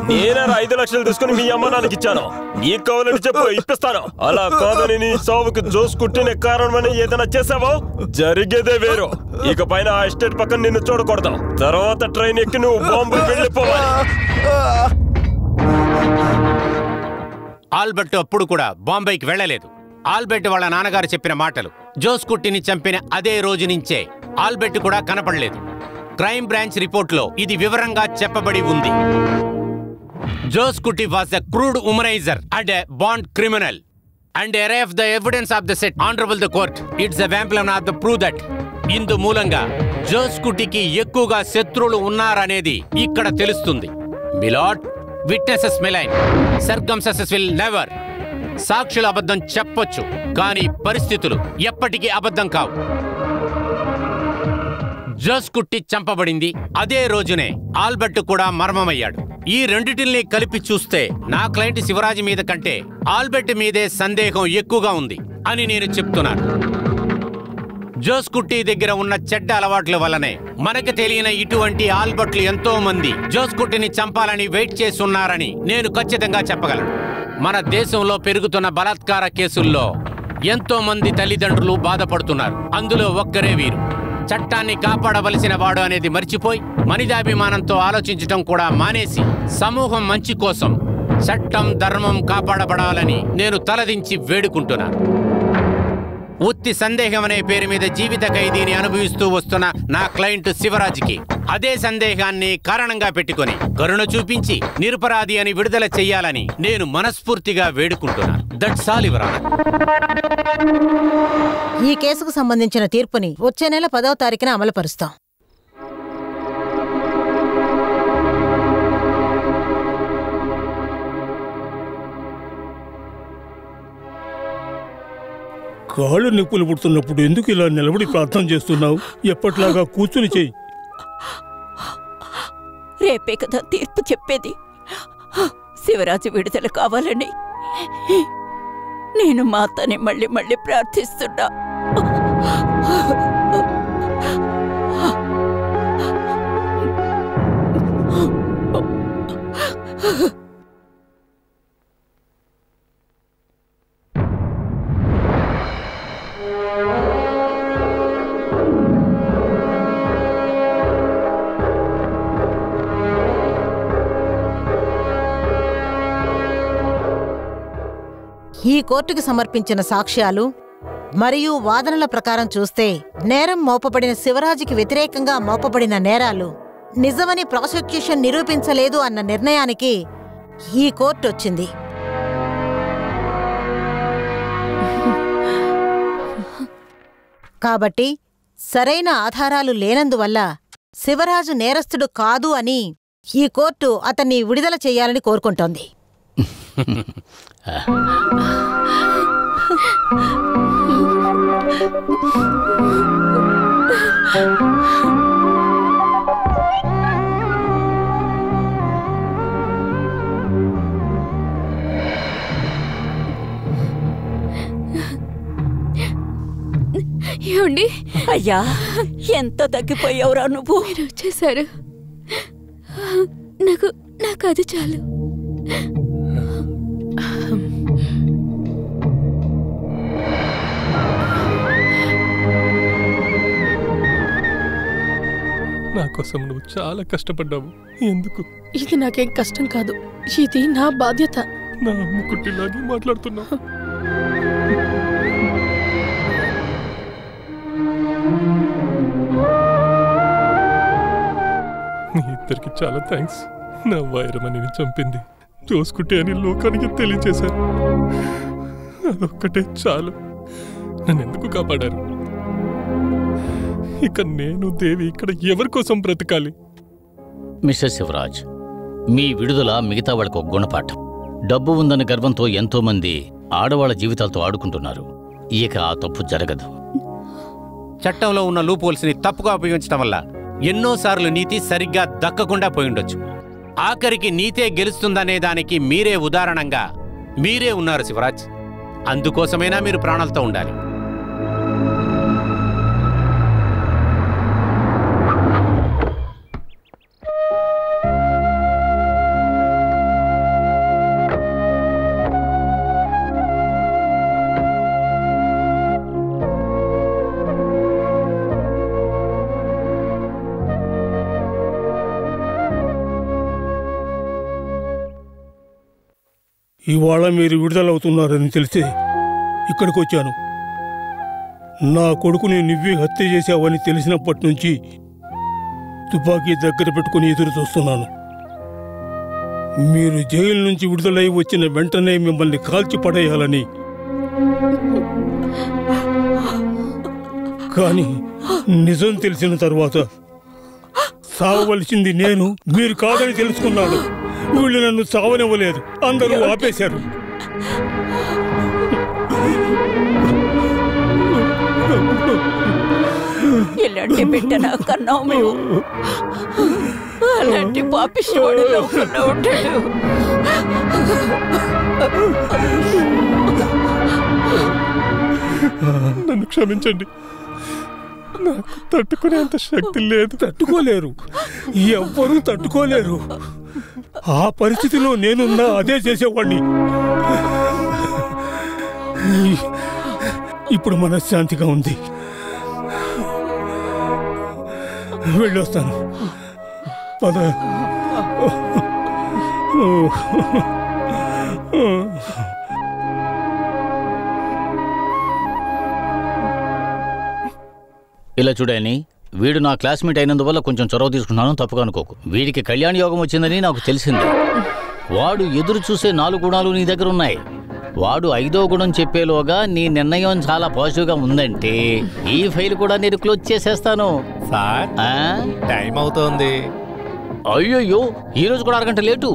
నేనే 5 లక్షలు తీసుకుని మీ అమ్మ నాన్నకి ఇచ్చాను. నీకు కావాలని చెప్పు, ఇప్పిస్తాను. అలా కాదని నీ సావుకి జోస్ కుట్టిన కారణమని ఏదైనా చేసావో జరిగేదే వేరు. ఇక పైన ఆ ఎస్టేట్ పక్కన నిన్ను చూడకూడదు. తర్వాత ట్రైన్ ఎక్కి నువ్వు బాంబే వెళ్ళిపోవాలి. ఆల్బర్ట్ అప్పుడు కూడా బాంబేకి వెళ్ళలేదు. ఆల్బర్ట్ వాళ్ళ నాన్నగారు చెప్పిన మాటలు జోస్ కుట్టిని చంపిన అదే రోజు నుంచే ఆల్బర్ట్ కూడా కనపడలేదు. క్రైమ్ బ్రాంచ్ రిపోర్ట్లో ఇది వివరంగా చెప్పబడి ఉంది. జోస్ కుట్టి was a crude womanizer and a born criminal. And array of the evidence of the set honorable the court. It's a vampire of the prove that. ఇందు మూలంగా జోస్ కుట్టికి ఎక్కువగా శత్రువులు ఉన్నారనేది ఇక్కడ తెలుస్తుంది. Milord, witnesses మెలైన్, circumstances will never. సాక్షులు అబద్ధం చెప్పొచ్చు, కానీ పరిస్థితులు ఎప్పటికీ అబద్ధం కావు. జోస్ కుట్టి చంపబడింది అదే రోజునే ఆల్బర్ట్ కూడా మర్మమయ్యాడు. ఈ రెండిటిని కలిపి చూస్తే నా క్లయింట్ శివరాజు మీద కంటే ఆల్బర్ట్ మీదే సందేహం ఎక్కువగా ఉంది అని నేను చెప్తున్నాను. జోస్ కుట్టి దగ్గర ఉన్న చెడ్డ అలవాట్ల వల్లనే మనకు తెలియని ఇటువంటి ఆల్బర్ట్లు ఎంతో మంది జోస్ కుట్టిని చంపాలని వెయిట్ చేస్తున్నారని నేను ఖచ్చితంగా చెప్పగలను. మన దేశంలో పెరుగుతున్న బలాత్కార కేసుల్లో ఎంతో మంది తల్లిదండ్రులు బాధపడుతున్నారు. అందులో ఒక్కరే వీరు. చట్టాన్ని కాపాడవలసిన వాడు అనేది మర్చిపోయి మనిదాభిమానంతో ఆలోచించటం కూడా మానేసి సమూహం మంచి కోసం చట్టం ధర్మం కాపాడబడాలని నేను తలదించి వేడుకుంటున్నాను. ఉత్తి సందేహం అనే పేరు మీద జీవిత ఖైదీని అనుభవిస్తూ వస్తున్న నా క్లయింట్ శివరాజ్కి అదే సందేహాన్ని కారణంగా పెట్టుకొని కరుణ చూపించి నిరపరాధి అని విడుదల చెయ్యాలని నేను మనస్ఫూర్తిగా వేడుకుంటున్నాను. That's all your honour. ఈ కేసుకు సంబంధించిన తీర్పుని వచ్చే నెల 10వ తారీఖున అమలుపరుస్తాం. కాళ్ళు నిప్పులు పుడుతున్నప్పుడు ఎందుకు ఇలా నిలబడి ప్రార్థన చేస్తున్నావు? ఎప్పట్లాగా కూర్చుని చెయ్యి. రేపే కదా తీర్పు చెప్పేది. శివరాజు విడుదల కావాలని నేను మా అత్తని మళ్ళీ మళ్ళీ ప్రార్థిస్తున్నా. ఈ కోర్టుకి సమర్పించిన సాక్ష్యాలు మరియు వాదనల ప్రకారం చూస్తే నేరం మోపబడిన శివరాజుకి వ్యతిరేకంగా మోపబడిన నేరాలు నిజమని ప్రాసిక్యూషన్ నిరూపించలేదు అన్న నిర్ణయానికి ఈ కోర్టు వచ్చింది. కాబట్టి సరైన ఆధారాలు లేనందువల్ల శివరాజు నేరస్తుడు కాదు అని ఈ కోర్టు అతన్ని విడుదల చేయాలని కోరుకుంటోంది. ఏమండి? అయ్యా, ఎంత తగ్గిపోయావురా నువ్వు. మీరు వచ్చేసారు. నాకు అది చాలు. నా కోసం నువ్వు చాలా కష్టపడ్డావు. ఎందుకు? ఇది నాకేం కష్టం కాదు, ఇది నా బాధ్యత. నా అమ్ముకుట్టిలాగే మాట్లాడుతున్నావు. మీ ఇద్దరికి చాలా థ్యాంక్స్. నా వైరమని చంపింది చూసుకుంటే అని లోకానికి తెలియచేశారు. అదొక్కటే చాలు. నన్ను ఎందుకు కాపాడారు? ఇక నేను దేవి ఇక్కడ ఎవరి కోసం బ్రతకాలి? మిస్టర్ శివరాజ్, మీ విడుదల మిగతా వాళ్ళకు ఒక గుణపాఠం. డబ్బు ఉందన్న గర్వంతో ఎంతోమంది ఆడవాళ్ల జీవితాలతో ఆడుకుంటున్నారు. ఇక ఆ తప్పు జరగదు. చట్టంలో ఉన్న లూపోల్స్ని తప్పుగా ఉపయోగించడం వల్ల ఎన్నోసార్లు నీతి సరిగ్గా దక్కకుండా పోయిండొచ్చు. ఆఖరికి నీతే గెలుస్తుందనే దానికి మీరే ఉదాహరణంగా మీరే ఉన్నారు శివరాజ్. అందుకోసమైనా మీరు ప్రాణాలతో ఉండాలి. ఇవాళ మీరు విడుదలవుతున్నారని తెలిసి ఇక్కడికి వచ్చాను. నా కొడుకుని నువ్వే హత్య చేశావని తెలిసినప్పటి నుంచి తుపాకీ దగ్గర పెట్టుకుని ఎదురు చూస్తున్నాను. మీరు జైలు నుంచి విడుదలై వచ్చిన వెంటనే మిమ్మల్ని కాల్చి పడేయాలని. కానీ నిజం తెలిసిన తర్వాత సావవలసింది నేను, మీరు కాదని తెలుసుకున్నాను. వీళ్ళు నన్ను చావనివ్వలేదు, అందరూ ఆపేశారు. ఇలాంటి బిడ్డ నాకు కన్నావు మేము. అలాంటి పాపిష్టివాడు లోకంలో ఉంటాడు. నన్ను క్షమించండి. నాకు తట్టుకునేంత శక్తి లేదు. తట్టుకోలేరు, ఎవ్వరూ తట్టుకోలేరు. ఆ పరిస్థితిలో నేనున్నా అదే చేసేవాడిని. ఇప్పుడు మనశ్శాంతిగా ఉంది. వెళ్ళొస్తాను. పద. ఇలా చూడని, వీడు నా క్లాస్మేట్ అయినందువల్ల కొంచెం చొరవ తీసుకున్నాను, తప్పుగా అనుకోకు. వీడికి కళ్యాణ యోగం వచ్చిందని నాకు తెలిసింది. వాడు ఎదురు చూసే 4 గుణాలు నీ దగ్గర ఉన్నాయి. వాడు 5వ గుణం చెప్పేలోగా నీ నిర్ణయం చాలా పాజిటివ్గా ఉందంటే ఈ ఫైల్ కూడా నేను క్లోజ్ చేసేస్తాను. సార్, టైం అవుతోంది. అయ్యయ్యో, ఈ రోజు కూడా అరగంట లేటు.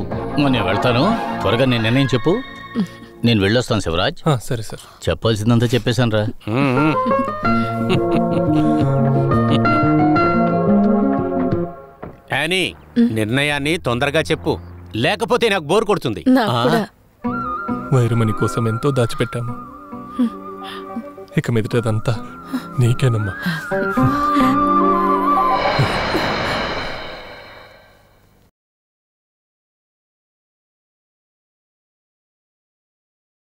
నేను వెళ్తాను. త్వరగా నేను నిర్ణయం చెప్పు. నేను వెళ్ళొస్తాను శివరాజ్. సరే సార్. చెప్పాల్సిందంతా చెప్పేశాను రా. యానీ, నిర్ణయాన్ని తొందరగా చెప్పు, లేకపోతే నాకు బోర్ కొడుతుంది. వైరమణి కోసం ఎంతో దాచిపెట్టాము. ఇక మీదటదంతా నీకేనమ్మా.